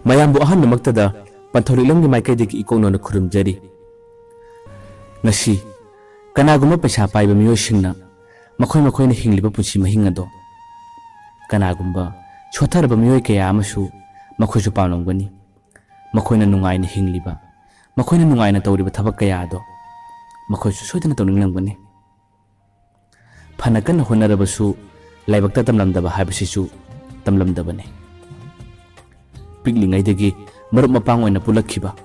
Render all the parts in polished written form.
mayambu ahannamaktada pantholilamgi maikaidagi ikongnona khurumjari ngasi kanaguma paisa paiba miyoisingna makhoi hingliba punsi mahinga do kanagumba chotharaba miyoi kaya amasu makhoisu pamlamgani makhoina nungaina hingliba makhoina nungaina tawriba thabak kaya do makhoisu soidana tawninglangani phana kana honarabasu laibakta tamlamdaba haibasisu tamlamdabane piklingaidagi marup mapang oina pulakhiba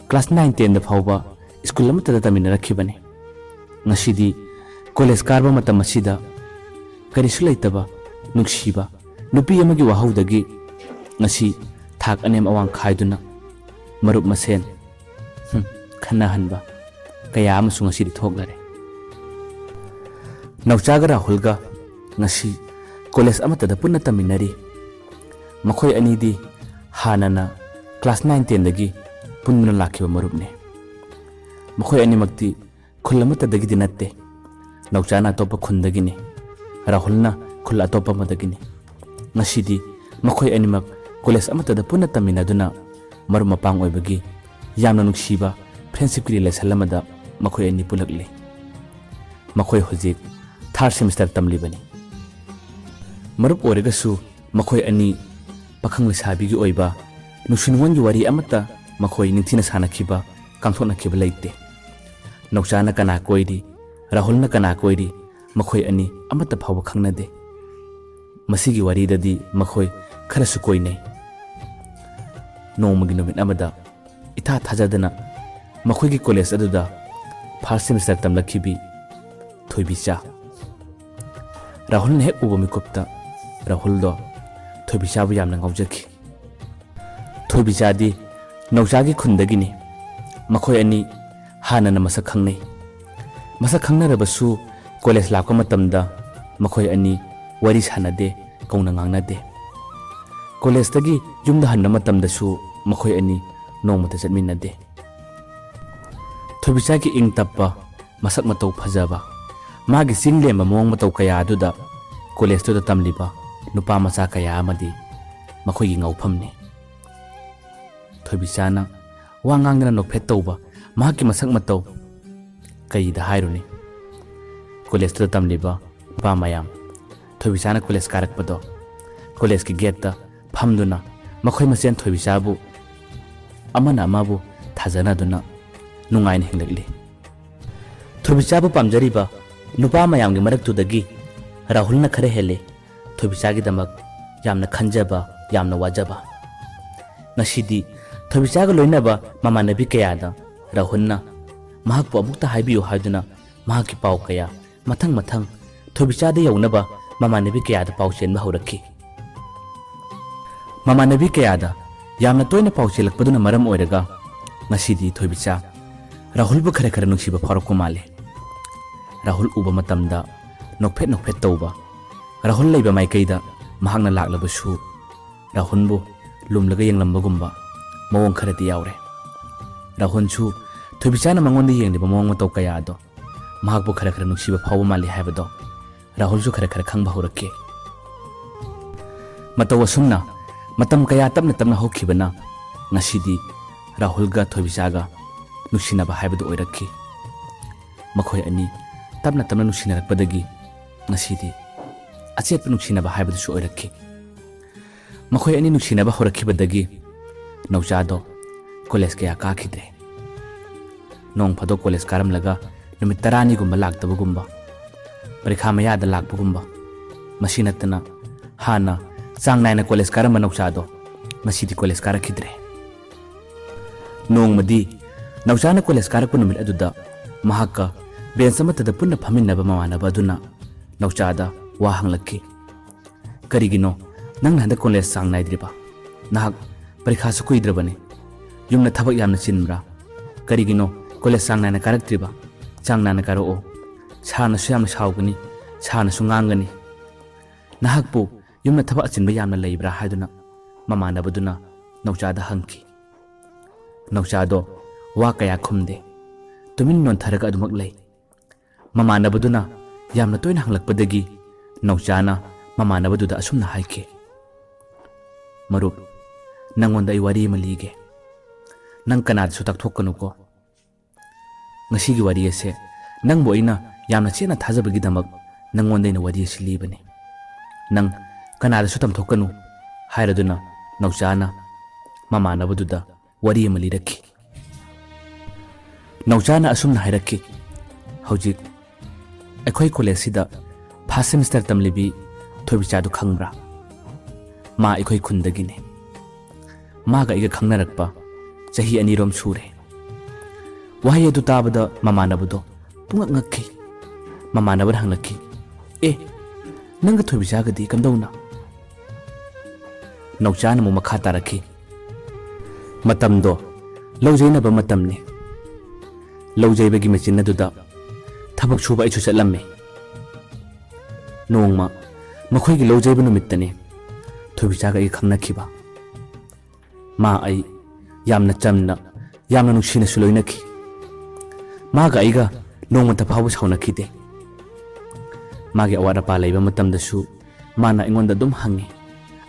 class 9 10 da phawba school amatada taminarakhibane ngasidi college karba matam asida karisu leitaba nuksiba nupi amagi wahaudagi ngasi thak anem awang khaiduna marup masen khana hanba kaya amasu ngasidi thoklare nauchagara hulga ngasi college amatada punna taminari makhoi anidi hanana class 9 10 dagi punna lakhiba marupne makhoi animakti khulamata dagi dinatte nauchana topa khundagini rahulna khula topa madagini ngasidi makhoi animak college amatada punna taminaduna maru mapang oibagi yamna nuksiba friendship ki relation lamada makhoi ani pulakle makhoi hojik third semester tamlibani marup oregasu makhoi ani pakhang lesabi gi oiba nusinwongi wari amata makhoi ningthina sanakhiba kangthona khiba leite nauchana kana koidi rahulna kana koidi makhoi ani amata phawba khangnade masigi wari dadi makhoi kharasu koinai nongmagi numit amada itha thajadana makhoi gi college aduda first semester tamlakhibi thoibicha rahul ne uba mikopta rahul do thoibicha bu yamna ngawjaki thoibicha di nauchagi khundagini makhoi ani hana na masak khangnei masak khangnarabasu college lakpa matamda makhoi ani wari sanade kauna ngangnade college tagi yumda hanna matamdasu makhoi ani nongmata chatminade thobicha ki ing tappa masak matau phajaba magi single mamong matau kaya aduda college to tamliba nupa macha kaya amadi makhoi gi ngauphamne thobicha na wangangna nokphet tauba mahaki masak matau kai da hairuni college to tamliba pa mayam thoibisana college karak pado college ki gate ta phamduna makhoi masen thoibisabu amana amabu thajana duna nungain hinglakli thoibisabu pamjariba nupa mayam gi marak tudagi rahulna khare hele thoibisagi damak yamna khanjaba yamna wajaba ngasidi thoibisaga loinaba mamanabi kayada rahulna mahakpu amukta haibiyo haiduna mahaki pau kaya mathang mathang thoibichada yaunaba mamanabi kayada pau chenba haurakhi mamanabi kayada yamna toina pau chelakpaduna maram oiraga ngasidi thoibicha rahul bu khare khare nungsiba pharakku male rahul uba matamda nokphet tauba rahul leiba maikaida mahakna laklabasu rahul bu lumlaga yenglambagumba mawong kharati yaure rahul chu thoibichana mangonda yengdiba mawong matau kaya ado mahakbu khare khare nungsiba phawba mali haibado rahul chu khare khare khangba haurakki matau asumna matam kaya tapna hokhibana ngasidi rahul ga thoibichaga nuksinaba haibado oirakki makhoi ani tapna nuksinarakpadagi ngasidi achet nuksinaba haibado su oirakki makhoi ani nuksinaba horakhibadagi nauchado college kaya kakhidre nong phado college karam laga numit 10 gumba laktaba gumba parikha mayada lakpa gumba masinatna hana sang naina college karam nauchado masidi college karakhidre nong madi nauchana college karakpa numit aduda mahaka bench amatada punna phaminaba mamanaba aduna nauchada wa hanglakki karigino nangna handa college sang naidriba nahak parikha su kuidrabane yumna thabak yamna chinbra karigino college sang naina karaktriba sang naina karo o sana su yamna saugani sana su ngangani nahakpu yumna thabak chinba yamna leibra haiduna mamanabaduna nauchada hangki nauchado wa kaya khumde tumin non tharaga adumak lei mamanabaduna yamna toina hanglakpadagi nauchana mamanabaduda asumna haike marup nangonda ai wari ma lige nang kanada su takthokanu ko ngasi gi wari ase nang bo ina yamna chena thajabagi damak nangonda ina wari ase libani nang kanada su tamthokanu hairaduna nauchana mamanabaduda wari ma lirakhi nauchana asumna hairakhi hojik akhoi college sida first semester tamlibi thobicha du khangbra ma akhoi khundagine ma ga iga khangnarakpa chahi anirom sure wahi adu tabada mamanabudo pungak ngakhi mamanabar hanglakhi e nanga thobicha ga di kamdawna nauchana mu makha tarakhi matamdo lawjaina ba matamne lawjaibagi machina duda thabak suba ichu chatlamme nongma makhoi gi lawjaiba numittane thobicha ga i khangnakhiba ma ai yamna chamna yamna nuksina suloinakhi ma ga aiga nongma ta phabu saunakhi de ma gi awara pa leiba matamda su mana ingonda dum hangi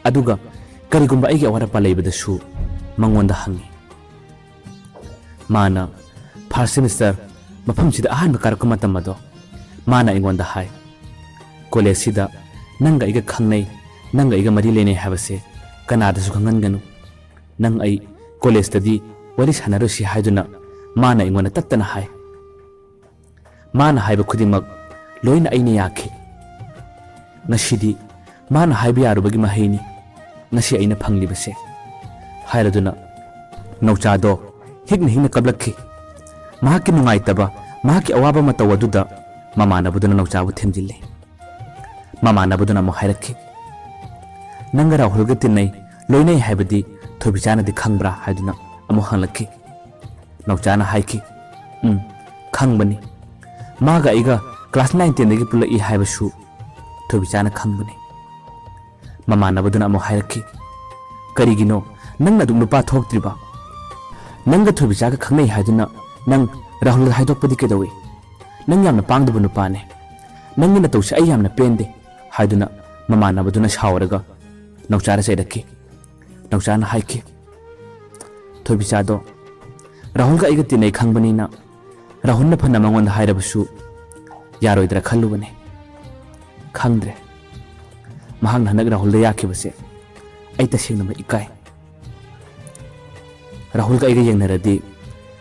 aduga karigumba aigi awara pa leiba da su mangonda hangi mana first semester mafam sida ahan karak matamado mana ingonda hai college sida nanga iga khangnai nanga iga mari lene habase kanada su khanganganu nang ai college tadi wali sanaro si haiduna mana ingona tattana hai mana haiba khudimak loina aina yakhi ngasidi mana haiba yarubagi mahaini ngasi aina phanglibase hairaduna nauchado higna kablakhi mahaki nungaitaba mahaki awaba matawaduda mamanabuduna nauchabu themjille mamanabuduna mo hairakhi nangara hulga tinai loinai haibadi thobichana di khangbra haiduna amo hanglakhi nauchana haiki khangbani maga iga class 9 10 dagi pula i haibasu thobichana khangbani mamanabuduna amo hairakhi karigino nangna dum nupa thoktriba nanga thobichaga khangnai haiduna nang rahul haidokpadi kedawi nang yamna pangdubu nupane nangina tawsi ai yamna pende haiduna mamanabuduna shawraga nauchara sairakhi nauchana haiki thobichado rahul ga iga tinai khangbani na rahulna phana mangonda hairabasu yaroidra khallubane khangdre mahang hanag rahul da yakhibase ai tasingna ma ikai rahul ga iga yengnaradi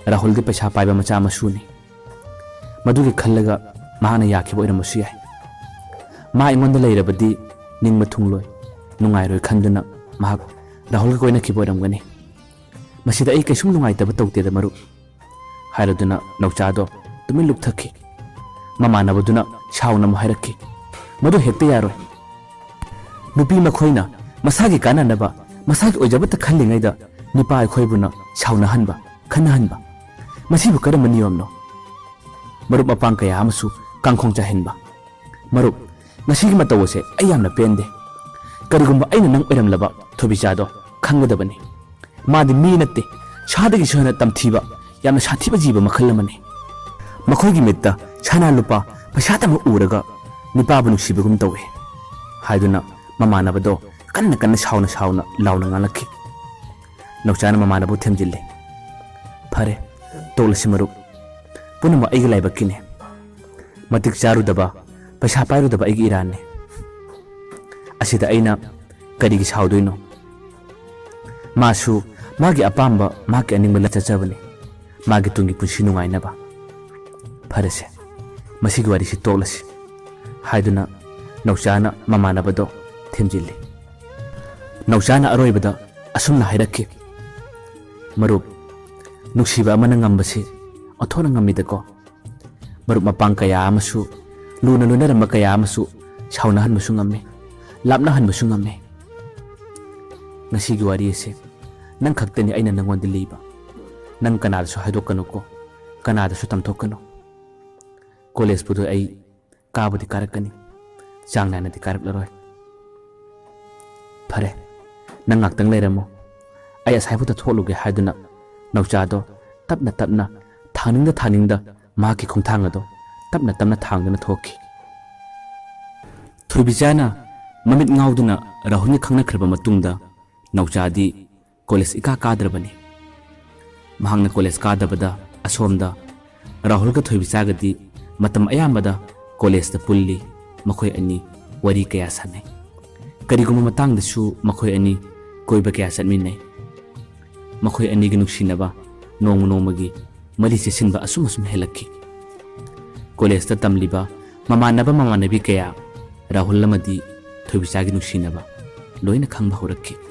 rahul gi paisa paiba macha masuni madugi khallaga mahana yakhiba oiramasu yai ma ingonda leirabadi ningma thungloi nungai roi khanduna mahak rahul ga koina khiba oiramgani masida ai kaisum nungai taba tawte da maru hairaduna nauchado tumin lukthakhi mamanabuduna shauna mo hairakhi madu hekte yaroi nupi makhoina masagi kananaba masagi ojabata khallingaida nipa khoibuna shauna hanba khana hanba masibu karam niyomno marup mapang kaya amasu kangkhong chahenba marup ngasigi matawose ayamna pende karigumba aina nang oiramlaba thobichado khanggadabani madi mi natte chadagi shana tamthiba yamna sathiba jiba makhallamani makhoigi mitta chana lupa pasatama uraga nipabu nuksibagum tawe haiduna mamanabado kanna shauna launa ngalakhi nauchana mamanabu themjille phare tolasi marup punama aigi laibakine matik charudaba paisa pairudaba aigi iranne asida aina karigi saudoino masu magi apamba magi aningba lachachabane magi tungi punsi nungainaba pharese masigi warisi tolasi haiduna nauchana mamanabado themjille nauchana aroibada asumna hairakhi marup nuksiba amana ngambase athona ngamidako marup mapang kaya amasu luna ramba kaya amasu shauna hanbasu ngamme lapna hanbasu ngamme ngasigi wari ase nang khaktani aina nangonda leiba nang kanada su haidokano ko kanada su tamthokano college pudu ai kabudi karakani changnana di karaklaroi phare nang ngaktang leiramo ai asaibuta tholuge haiduna nauchado tapna thaningda maki khongthangado tapna thangdana thokhi thubichana mamit ngauduna rahulni khangna khraba matungda nauchadi college ꯏꯀꯥ ꯀꯥꯗ꯭ꯔꯕꯅꯤ꯫ ꯃꯍꯥꯛꯅ college ꯀꯥꯗꯕꯗ ꯑꯁꯣꯝꯗ ꯔꯥꯍꯨꯜꯒ ꯊꯣꯏꯕꯤꯆꯥꯒꯗꯤ ꯃꯇꯝ ꯑꯌꯥꯝꯕꯗ ꯀꯣꯂꯦꯖꯇ ꯄꯨꯜꯂꯤ, ꯃꯈꯣꯏ ꯑꯅꯤ ꯋꯥꯔꯤ ꯀꯌꯥ ꯁꯥꯟꯅꯩ꯫ ꯀꯔꯤꯒꯨꯝꯕ ꯃꯇꯥꯡꯗꯁꯨ ꯃꯈꯣꯏ ꯑꯅꯤ ꯀꯣꯏꯕ ꯀꯌꯥ ꯆꯠꯃꯤꯟꯅꯩ꯫ ꯃꯈꯣꯏ ꯑꯅꯤꯒꯤ ꯅꯨꯡꯁꯤꯅꯕ ꯅꯣꯡꯃ ꯅꯣꯡꯃꯒꯤ ꯃꯔꯤ ꯆꯦꯠꯁꯤꯟꯕ ꯑꯁꯨꯝ ꯍꯦꯜꯂꯛꯈꯤ꯫ ꯀꯣꯂꯦꯖꯇ ꯇꯝꯂꯤꯕ ꯃꯃꯥꯟꯅꯕ ꯃꯃꯥꯟꯅꯕꯤ ꯀꯌꯥ ꯔꯥꯍꯨꯜ ꯑꯃꯗꯤ ꯊꯣꯏꯕꯤꯆꯥꯒꯤ ꯅꯨꯡꯁꯤꯅꯕ ꯂꯣꯏꯅ ꯈꯪꯕ ꯍꯧꯔꯛꯈꯤ꯫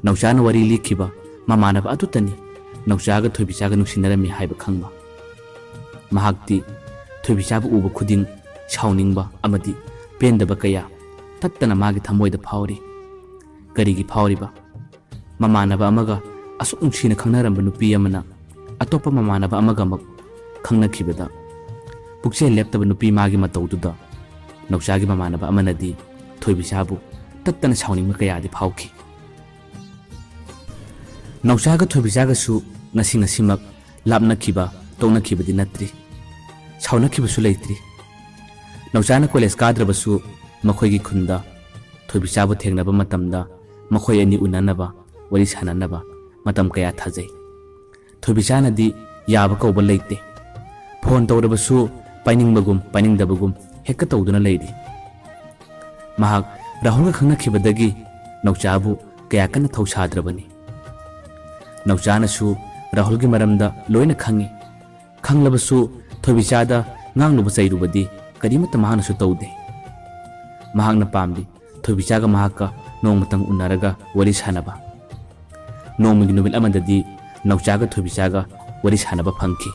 ꯅꯥꯎꯆꯥꯅ ꯋꯥꯔꯤ ꯂꯤꯈꯤꯕ ꯃꯃꯥꯟꯅꯕ ꯑꯗꯨꯇꯅꯤ ꯅꯥꯎꯆꯥꯒ ꯊꯣꯏꯕꯤꯆꯥꯒ ꯅꯨꯡꯁꯤꯅꯔꯝꯃꯤ ꯍꯥꯏꯕ ꯈꯪꯕ꯫ ꯃꯍꯥꯛꯇꯤ ꯊꯣꯏꯕꯤꯆꯥꯕꯨ ꯎꯕ ꯈꯨꯗꯤꯡ ꯁꯥꯎꯅꯤꯡꯕ ꯑꯃꯗꯤ ꯄꯦꯟꯗꯕ ꯀꯌꯥ ꯇꯠꯇꯅ ꯃꯥꯒꯤ ꯊꯃꯣꯏꯗ ꯐꯥꯎꯔꯤ꯫ ꯀꯔꯤꯒꯤ ꯐꯥꯎꯔꯤꯕ? ꯃꯃꯥꯟꯅꯕ ꯑꯃꯒ ꯑꯁꯨꯛ ꯅꯨꯡꯁꯤꯅ ꯈꯪꯅꯔꯝꯕ ꯅꯨꯄꯤ ꯑꯃꯅ ꯑꯇꯣꯞꯄ ꯃꯃꯥꯟꯅꯕ ꯑꯃꯒꯃꯛ ꯈꯪꯅꯈꯤꯕꯗ ꯄꯨꯛꯆꯦꯜ ꯂꯦꯞꯇꯕ ꯅꯨꯄꯤ ꯃꯥꯒꯤ ꯃꯇꯧꯗꯨꯗ ꯅꯥꯎꯆꯥꯒꯤ ꯃꯃꯥꯟꯅꯕ ꯑꯃꯅꯗꯤ ꯊꯣꯏꯕꯤꯆꯥꯕꯨ ꯇꯠꯇꯅ ꯁꯥꯎꯅꯤꯡꯕ ꯀꯌꯥꯗꯤ ꯐꯥꯎꯈꯤ꯫ ꯅꯥꯎꯆꯥꯒ ꯊꯣꯏꯕꯤꯆꯥꯒꯁꯨ ꯉꯁꯤꯃꯛ ꯂꯥꯞꯅꯈꯤꯕ ꯇꯣꯛꯅꯈꯤꯕꯗꯤ ꯅꯠꯇ꯭ꯔꯤ, ꯁꯥꯎꯅꯈꯤꯕꯁꯨ ꯂꯩꯇ꯭ꯔꯤ꯫ ꯅꯥꯎꯆꯥꯅ ꯀꯣꯂꯦꯖ ꯀꯥꯗ꯭ꯔꯕꯁꯨ ꯃꯈꯣꯏꯒꯤ ꯈꯨꯟꯗ ꯊꯣꯏꯕꯤꯆꯥꯕꯨ ꯊꯦꯡꯅꯕ ꯃꯇꯝꯗ ꯃꯈꯣꯏ ꯑꯅꯤ ꯎꯅꯅꯕ ꯋꯥꯔꯤ ꯁꯥꯟꯅꯅꯕ ꯃꯇꯝ ꯀꯌꯥ ꯊꯥꯖꯩ꯫ ꯊꯣꯏꯕꯤꯆꯥꯅꯗꯤ ꯌꯥꯕ ꯀꯧꯕ ꯂꯩꯇꯦ, ꯐꯣꯟ ꯇꯧꯔꯕꯁꯨ ꯄꯥꯏꯅꯤꯡꯕꯒꯨꯝ ꯄꯥꯏꯅꯤꯡꯗꯕꯒꯨꯝ ꯍꯦꯛꯇ ꯇꯧꯗꯨꯅ ꯂꯩꯔꯤ꯫ ꯃꯍꯥꯛ ꯔꯥꯍꯨꯜꯒ ꯈꯪꯅꯈꯤꯕꯗꯒꯤ ꯅꯥꯎꯆꯥꯕꯨ ꯀꯌꯥ ꯀꯟꯅ ꯊꯧꯁꯥꯗ꯭ꯔꯕꯅꯤ꯫ ꯅꯥꯎꯆꯥꯅꯁꯨ ꯔꯥꯍꯨꯜꯒꯤ ꯃꯔꯝꯗ ꯂꯣꯏꯅ ꯈꯪꯉꯤ꯫ ꯈꯪꯂꯕꯁꯨ ꯊꯣꯏꯕꯤꯆꯥꯗ ꯉꯥꯡꯂꯨꯕ ꯆꯩꯔꯨꯕꯗꯤ ꯀꯔꯤꯃꯠꯇ ꯃꯍꯥꯛꯅꯁꯨ ꯇꯧꯗꯦ꯫ ꯃꯍꯥꯛꯅ ꯄꯥꯝꯂꯤ ꯊꯣꯏꯕꯤꯆꯥꯒ ꯃꯍꯥꯛꯀ ꯅꯣꯡꯃꯇꯪ ꯎꯅꯔꯒ ꯋꯥꯔꯤ ꯁꯥꯟꯅꯕ꯫ ꯅꯣꯡꯃꯒꯤ ꯅꯨꯃꯤꯠ ꯑꯃꯗꯗꯤ ꯅꯥꯎꯆꯥꯒ ꯊꯣꯏꯕꯤꯆꯥꯒ ꯋꯥꯔꯤ ꯁꯥꯟꯅꯕ ꯐꯪꯈꯤ꯫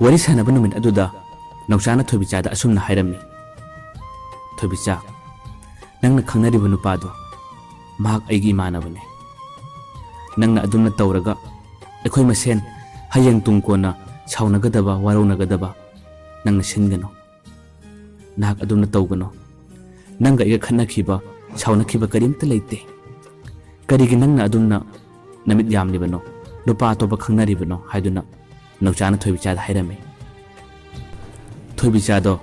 ꯋꯥꯔꯤ ꯁꯥꯟꯅꯕ ꯅꯨꯃꯤꯠ ꯑꯗꯨꯗ ꯅꯥꯎꯆꯥꯅ ꯊꯣꯏꯕꯤꯆꯥꯗ ꯑꯁꯨꯝꯅ ꯍꯥꯏꯔꯝꯃꯤ, "ꯊꯣꯏꯕꯤꯆꯥ, ꯅꯪꯅ ꯈꯪꯅꯔꯤꯕ ꯅꯨꯄꯥꯗꯣ ꯃꯍꯥꯛ ꯑꯩꯒꯤ ꯏꯃꯥꯟꯅꯕꯅꯤ꯫ ꯅꯪꯅ ꯑꯗꯨꯝꯅ ꯇꯧꯔꯒ ꯑꯩꯈꯣꯏ ꯃꯁꯦꯟ ꯍꯌꯦꯡ ꯇꯨꯡ ꯀꯣꯟꯅ ꯁꯥꯎꯅꯒꯗꯕ ꯋꯥꯔꯧꯅꯒꯗꯕ ꯅꯪꯅ ꯁꯤꯟꯒꯅꯨ꯫ ꯅꯍꯥꯛ ꯑꯗꯨꯝꯅ ꯇꯧꯒꯅꯨ꯫ ꯅꯪꯒ ꯑꯩꯒ ꯈꯠꯅꯈꯤꯕ ꯁꯥꯎꯅꯈꯤꯕ ꯀꯔꯤꯝꯇ ꯂꯩꯇꯦ꯫ ꯀꯔꯤꯒꯤ ꯅꯪꯅ ꯑꯗꯨꯝꯅ ꯅꯃꯤꯠ ꯌꯥꯝꯂꯤꯕꯅꯣ, ꯅꯨꯄꯥ ꯑꯇꯣꯞꯄ ꯈꯪꯅꯔꯤꯕꯅꯣ?" ꯍꯥꯏꯗꯨꯅ ꯅꯥꯎꯆꯥꯅ ꯊꯣꯏꯕꯤꯆꯥꯗ ꯍꯥꯏꯔꯝꯃꯤ꯫ ꯊꯣꯏꯕꯤꯆꯥꯗꯣ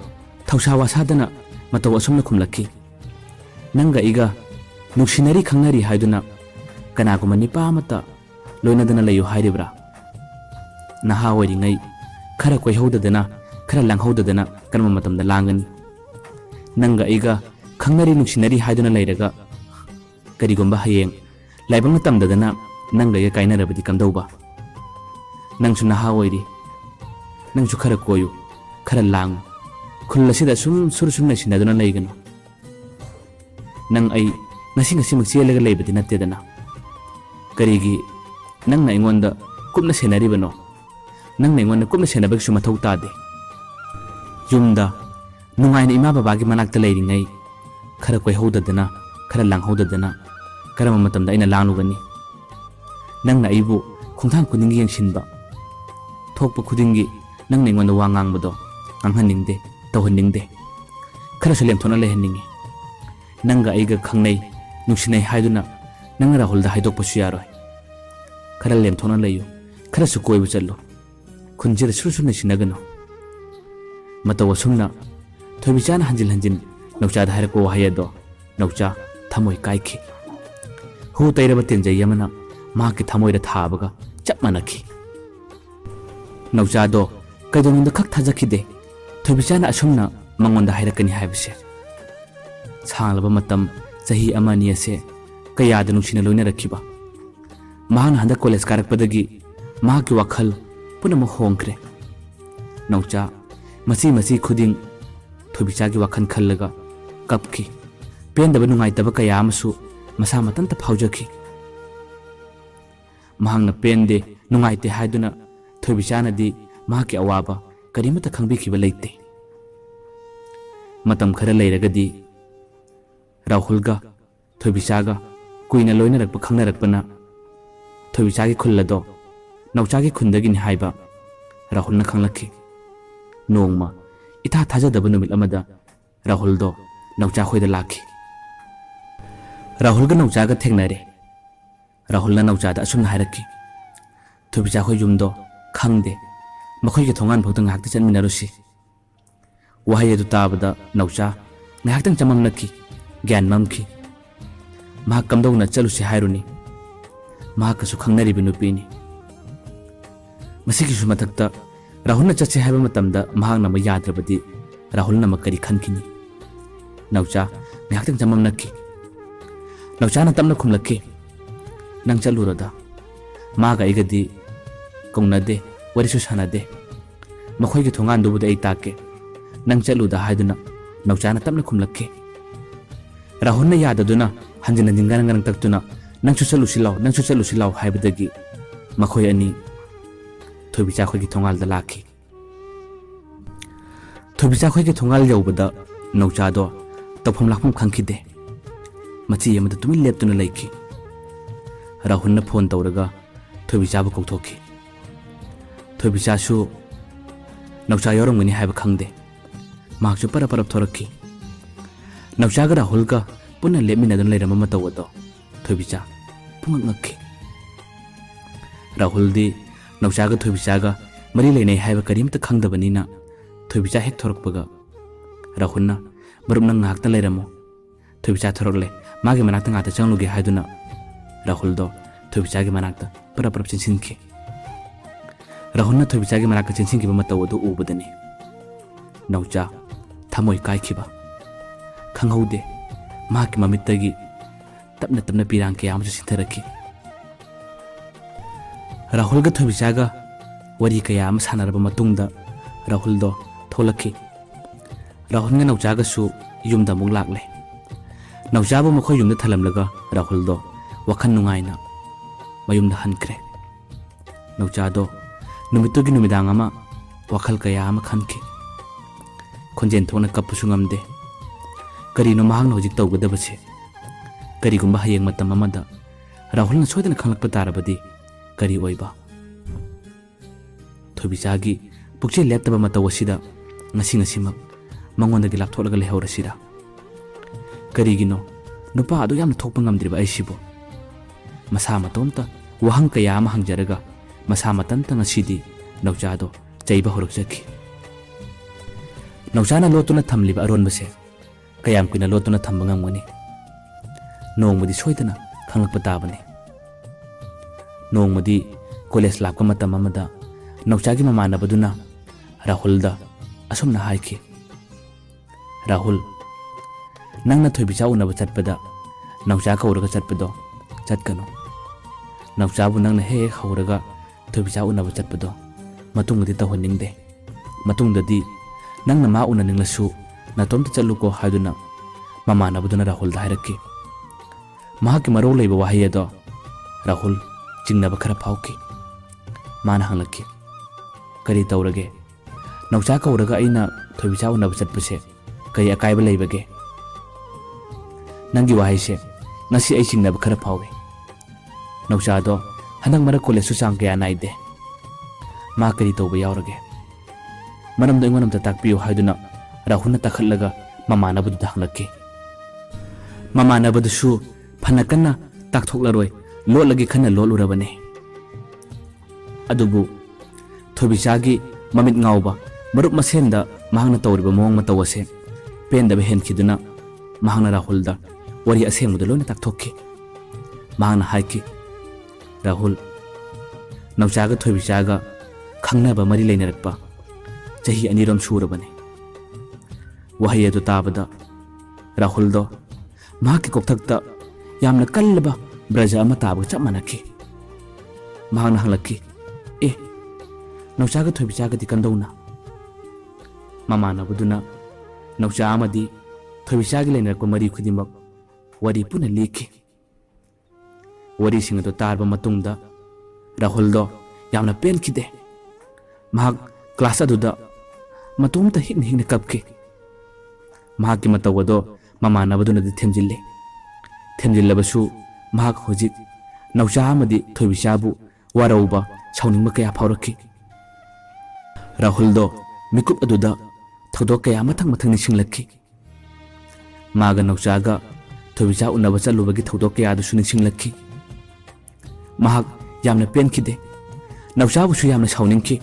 ꯊꯧꯁꯥ ꯋꯥꯁꯥꯗꯅ ꯃꯇꯧ ꯑꯁꯨꯝꯅ ꯈꯨꯝꯂꯛꯈꯤ, "ꯅꯪꯒ ꯑꯩꯒ ꯅꯨꯡꯁꯤꯅꯔꯤ ꯈꯪꯅꯔꯤ ꯍꯥꯏꯗꯨꯅ ꯀꯅꯥꯒꯨꯝꯕ ꯅꯨꯄꯥ ꯑꯃꯠꯇ ꯂꯣꯏꯅꯗꯅ ꯂꯩꯌꯨ ꯍꯥꯏꯔꯤꯕ꯭ꯔꯥ? ꯅꯍꯥ ꯑꯣꯏꯔꯤꯉꯩ ꯈꯔ ꯀꯣꯏꯍꯧꯗꯗꯅ ꯈꯔ ꯂꯥꯡꯍꯧꯗꯗꯅ ꯀꯔꯝꯕ ꯃꯇꯝꯗ ꯂꯥꯡꯒꯅꯤ? ꯅꯪꯒ ꯑꯩꯒ ꯈꯪꯅꯔꯤ ꯅꯨꯡꯁꯤꯅꯔꯤ ꯍꯥꯏꯗꯨꯅ ꯂꯩꯔꯒ ꯀꯔꯤꯒꯨꯝꯕ ꯍꯌꯦꯡ ꯂꯥꯏꯕꯛꯅ ꯇꯝꯗꯗꯅ ꯅꯪꯒ ꯑꯩꯒ ꯀꯥꯏꯅꯔꯕꯗꯤ ꯀꯝꯗꯧꯕ? ꯅꯪꯁꯨ ꯅꯍꯥ ꯑꯣꯏꯔꯤ, ꯅꯪꯁꯨ ꯈꯔ ꯀꯣꯏꯌꯨ, ꯈꯔ ꯂꯥꯡꯉꯨ, ꯈꯨꯜ ꯑꯁꯤꯗ ꯁꯨꯝ ꯅꯩꯁꯤꯟꯅꯗꯨꯅ ꯂꯩꯒꯅꯨ꯫ ꯅꯪ ꯑꯩ ꯉꯁꯤꯃꯛ ꯆꯦꯜꯂꯒ ꯂꯩꯕꯗꯤ ꯅꯠꯇꯦꯗꯅ꯫ ꯀꯔꯤꯒꯤ ꯅꯪꯅ ꯑꯩꯉꯣꯟꯗ ꯀꯨꯞꯅ ꯁꯦꯟꯅꯔꯤꯕꯅꯣ? ꯅꯪꯅ ꯑꯩꯉꯣꯟꯗ ꯀꯨꯞꯅ ꯁꯦꯟꯅꯕꯒꯤꯁꯨ ꯃꯊꯧ ꯇꯥꯗꯦ꯫ ꯌꯨꯝꯗ ꯅꯨꯡꯉꯥꯏꯅ ꯏꯃꯥ ꯕꯕꯥꯒꯤ ꯃꯅꯥꯛꯇ ꯂꯩꯔꯤꯉꯩ ꯈꯔ ꯀꯣꯏꯍꯧꯗꯗꯅ ꯈꯔ ꯂꯥꯡꯍꯧꯗꯗꯅ ꯀꯔꯝꯕ ꯃꯇꯝꯗ ꯑꯩꯅ ꯂꯥꯡꯂꯨꯒꯅꯤ? ꯅꯪꯅ ꯑꯩꯕꯨ ꯈꯣꯡꯊꯥꯡ ꯈꯨꯗꯤꯡꯒꯤ ꯌꯦꯡꯁꯤꯟꯕ, ꯊꯣꯛꯄ ꯈꯨꯗꯤꯡꯒꯤ ꯅꯪꯅ ꯑꯩꯉꯣꯟꯗ ꯋꯥ ꯉꯥꯡꯕꯗꯣ ꯉꯥꯡꯍꯟꯅꯤꯡꯗꯦ, ꯇꯧꯍꯟꯅꯤꯡꯗꯦ, ꯈꯔꯁꯨ ꯂꯦꯝꯊꯣꯛꯅ ꯂꯩꯍꯟꯅꯤꯡꯉꯤ꯫ ꯅꯪꯒ ꯑꯩꯒ ꯈꯪꯅꯩ ꯅꯨꯡꯁꯤꯅꯩ ꯍꯥꯏꯗꯨꯅ ꯅꯪꯅ ꯔꯥꯍꯨꯜꯗ ꯍꯥꯏꯗꯣꯛꯄꯁꯨ ꯌꯥꯔꯣꯏ꯫ ꯈꯔ ꯂꯦꯝꯊꯣꯛꯅ ꯂꯩꯌꯨ, ꯈꯔꯁꯨ ꯀꯣꯏꯕ ꯆꯠꯂꯨ, ꯈꯨꯟꯁꯤꯗ ꯅꯩꯁꯤꯟꯅꯒꯅꯨ." ꯃꯇꯧ ꯑꯁꯨꯝꯅ ꯊꯣꯏꯕꯤꯆꯥꯅ ꯍꯟꯖꯤꯟ ꯅꯥꯎꯆꯥꯗ ꯍꯥꯏꯔꯛꯄ ꯋꯥꯍꯩ ꯑꯗꯣ ꯅꯥꯎꯆꯥ ꯊꯃꯣꯏ ꯀꯥꯏꯈꯤ꯫ ꯍꯨ ꯇꯩꯔꯕ ꯇꯦꯟꯖꯩ ꯑꯃꯅ ꯃꯍꯥꯛꯀꯤ ꯊꯃꯣꯏꯗ ꯊꯥꯕꯒ ꯆꯞ ꯃꯥꯟꯅꯈꯤ꯫ ꯅꯥꯎꯆꯥꯗꯣ ꯀꯩꯗꯧꯅꯨꯡꯗ ꯈꯛ ꯊꯥꯖꯈꯤꯗꯦ ꯊꯣꯏꯕꯤꯆꯥꯅ ꯑꯁꯨꯝꯅ ꯃꯉꯣꯟꯗ ꯍꯥꯏꯔꯛꯀꯅꯤ ꯍꯥꯏꯕꯁꯦ꯫ ꯁꯥꯡꯂꯕ ꯃꯇꯝ ꯆꯍꯤ ꯑꯃ ꯑꯅꯤ ꯑꯁꯦ ꯀꯌꯥꯗ ꯅꯨꯡꯁꯤꯅ ꯂꯣꯏꯅꯔꯛꯈꯤꯕ꯫ ꯃꯍꯥꯛꯅ ꯍꯟꯗꯛ ꯀꯣꯂꯦꯖ ꯀꯥꯔꯛꯄꯗꯒꯤ ꯃꯍꯥꯛꯀꯤ ꯋꯥꯈꯜ ꯄꯨꯝꯅꯃꯛ ꯍꯣꯡꯈ꯭ꯔꯦ꯫ ꯅꯥꯎꯆꯥ ꯃꯆꯤ ꯈꯨꯗꯤꯡ ꯊꯣꯏꯕꯤꯆꯥꯒꯤ ꯋꯥꯈꯜ ꯈꯜꯂꯒ ꯀꯞꯈꯤ꯫ ꯄꯦꯟꯗꯕ ꯅꯨꯡꯉꯥꯏꯇꯕ ꯀꯌꯥ ꯑꯃꯁꯨ ꯃꯁꯥ ꯃꯊꯟꯇ ꯐꯥꯎꯖꯈꯤ꯫ ꯃꯍꯥꯛꯅ ꯄꯦꯟꯗꯦ ꯅꯨꯡꯉꯥꯏꯇꯦ ꯍꯥꯏꯗꯨꯅ ꯊꯣꯏꯕꯤꯆꯥꯅꯗꯤ ꯃꯍꯥꯛꯀꯤ ꯑꯋꯥꯕ ꯀꯔꯤꯃꯠꯇ ꯈꯪꯕꯤꯈꯤꯕ ꯂꯩꯇꯦ꯫ ꯃꯇꯝ ꯈꯔ ꯂꯩꯔꯒꯗꯤ ꯔꯥꯍꯨꯜꯒ ꯊꯣꯏꯕꯤꯆꯥꯒ ꯀꯨꯏꯅ ꯂꯣꯏꯅꯔꯛꯄ ꯈꯪꯅꯔꯛꯄꯅ ꯊꯣꯏꯕꯤꯆꯥꯒꯤ ꯈꯨꯜ ꯑꯗꯣ ꯅꯥꯎꯆꯥꯒꯤ ꯈꯨꯟꯗꯒꯤꯅꯤ ꯍꯥꯏꯕ ꯔꯥꯍꯨꯜꯅ ꯈꯪꯂꯛꯈꯤ꯫ ꯅꯣꯡꯃ ꯏꯊꯥ ꯊꯥꯖꯗꯕ ꯅꯨꯃꯤꯠ ꯑꯃꯗ ꯔꯥꯍꯨꯜꯗꯣ ꯅꯥꯎꯆꯥ ꯈꯣꯏꯗ ꯂꯥꯛꯈꯤ꯫ ꯔꯥꯍꯨꯜꯒ ꯅꯥꯎꯆꯥꯒ ꯊꯦꯡꯅꯔꯦ꯫ ꯔꯥꯍꯨꯜꯅ ꯅꯥꯎꯆꯥꯗ ꯑꯁꯨꯝꯅ ꯍꯥꯏꯔꯛꯈꯤ, "ꯊꯣꯏꯕꯤꯆꯥ ꯈꯣꯏ ꯌꯨꯝꯗꯣ ꯈꯪꯗꯦ, ꯃꯈꯣꯏꯒꯤ ꯊꯣꯡꯒꯥꯟ ꯐꯥꯎꯗ ꯉꯥꯏꯍꯥꯛꯇ ꯆꯠꯃꯤꯟꯅꯔꯨꯁꯤ." ꯋꯥꯍꯩ ꯑꯗꯨ ꯇꯥꯕꯗ ꯅꯥꯎꯆꯥ ꯉꯥꯏꯍꯥꯛꯇꯪ ꯆꯃꯝꯅꯈꯤ, ꯒ꯭ꯌꯥꯟ ꯃꯝꯈꯤ꯫ mahak kamdawna chalusi hairuni mahakasu khangnariba nupini masigisu mathakta Rahulna chatse haiba matamda mahakna ma yadrabadi Rahulna ma kari khankini naucha ngahaktang jamam nakki naucha na tamna khumlakki nang chaluroda maga igadi kongnade warisu sanade makhoi gi thongan dubuda ai takke nang chaluda haiduna naucha na tamna khumlakki Rahulna yadaduna hanjina jingan ngang taktuna nang chu chalu silaw haibadagi makhoi ani Thobicha khoi gi thongal da lakhi Thobicha khoi gi thongal yawbada naucha do tawpham lakham khangkhide machi yamada tumi leptuna laiki Rahulna phone tawraga Thobicha bu kokthokhi Thobicha su naucha yorongani haiba khangde mahakchu para thorakhi naucha ga Rahul ga punna lepminadun leirama matawado Thobicha pungak ngakhi Rahul di naucha ga Thobicha ga mari leinai haiba karimta khangdabanina Thobicha hek thorokpaga Rahulna marumna ngakta leiramo Thobicha thorokle magi manakta ngata changluge haiduna Rahul do Thobicha gi manakta para chinsinki Rahulna Thobicha gi manakta chinsinki matawadu ubadani naucha thamoi kaikhiba khanghaude magi mamittagi tapna pirang ke amju sintharaki Rahul ga Thobicha ga wari kaya am sanaraba matungda Rahul do tholakhi Rahul nga naucha ga su yumda mung lakle naucha bu makhoi yumda thalamlaga Rahul do wakhan nungaina mayumda hankre naucha do numitugi numidang ama wakhal kaya ama khanki khonjen thona kappusu ngamde karino mahang hojik tawgadabase karigumba hayeng matam amada Rahul na soidana khanglakpa tarabadi kari oiba Thobicha gi Pukchel Leptabi matawasida ngasimak mangonda gi laptholaga lehorasida karigino nupa adu yamna thokpa ngamdriba aisibo masa matomta wahang kaya ama hangjaraga masa matanta ngasidi naucha do chaiba horakjaki naucha na lotuna thamliba aronbase kayam kuina lotuna thamba ngamgani nongmudi soidana khanglakpa tabani nongmadi college lakpa matam amada naucha gi mamanabaduna Rahul da asomna haiki Rahul nangna Thobicha unaba chatpada naucha ka uraga chatpado chatkano naucha bu nangna he hauraga Thobicha unaba chatpado matungdi tawhaningde matungdadi nangna ma unaninglasu natomta chatluko haiduna mamanabaduna Rahul da hairaki mahaki maro leiba wahiyado Rahul jingnaba khara phauki mana hanglaki kari tawrage naucha ka uraga aina Thobicha unaba chatpase kari akaiba leibage nangi wahaise ngasi ai jingnaba khara phawe naucha do hanang mara college su chang kaya naide ma kari tawba yaurage maram do ingonam ta takpiyo haiduna Rahulna takhallaga mamanabadu dahlakki mamanabadu su phanakanna takthoklaroi lolagi khana lolurabane adubu Thobicha gi mamit ngauba marup masenda mahangna tawriba mawang matawase pendaba henkiduna mahangna Rahul da wari asengmuda lona takthokki mahangna haiki Rahul naucha ga Thobicha ga khangnaba mari leinarakpa chahi anirom surabane wahi adu tabada Rahul do mahaki kokthakta yamna kallaba braja ama tabu chamanaki mahangna hanglaki naucha ga Thobicha ga dikandawna mamanabaduna naucha amadi Thobicha gi leinarakpa mari khudimak wari puna likhi wari singado tarba matungda Rahul do yamna penkhide mahak class aduda matumta hingna kapki mahaki matawado mamanabaduna di themjillabasu mahak hojik naucha amadi Thobicha bu warauba sauningma kaya phaurakhi Rahul do mikup aduda thodok kaya mathang nishinglakhi maga naucha ga Thobicha unaba chalubagi thodok kaya adu nishinglakhi mahak yamna penkhide naucha bu su yamna sauningki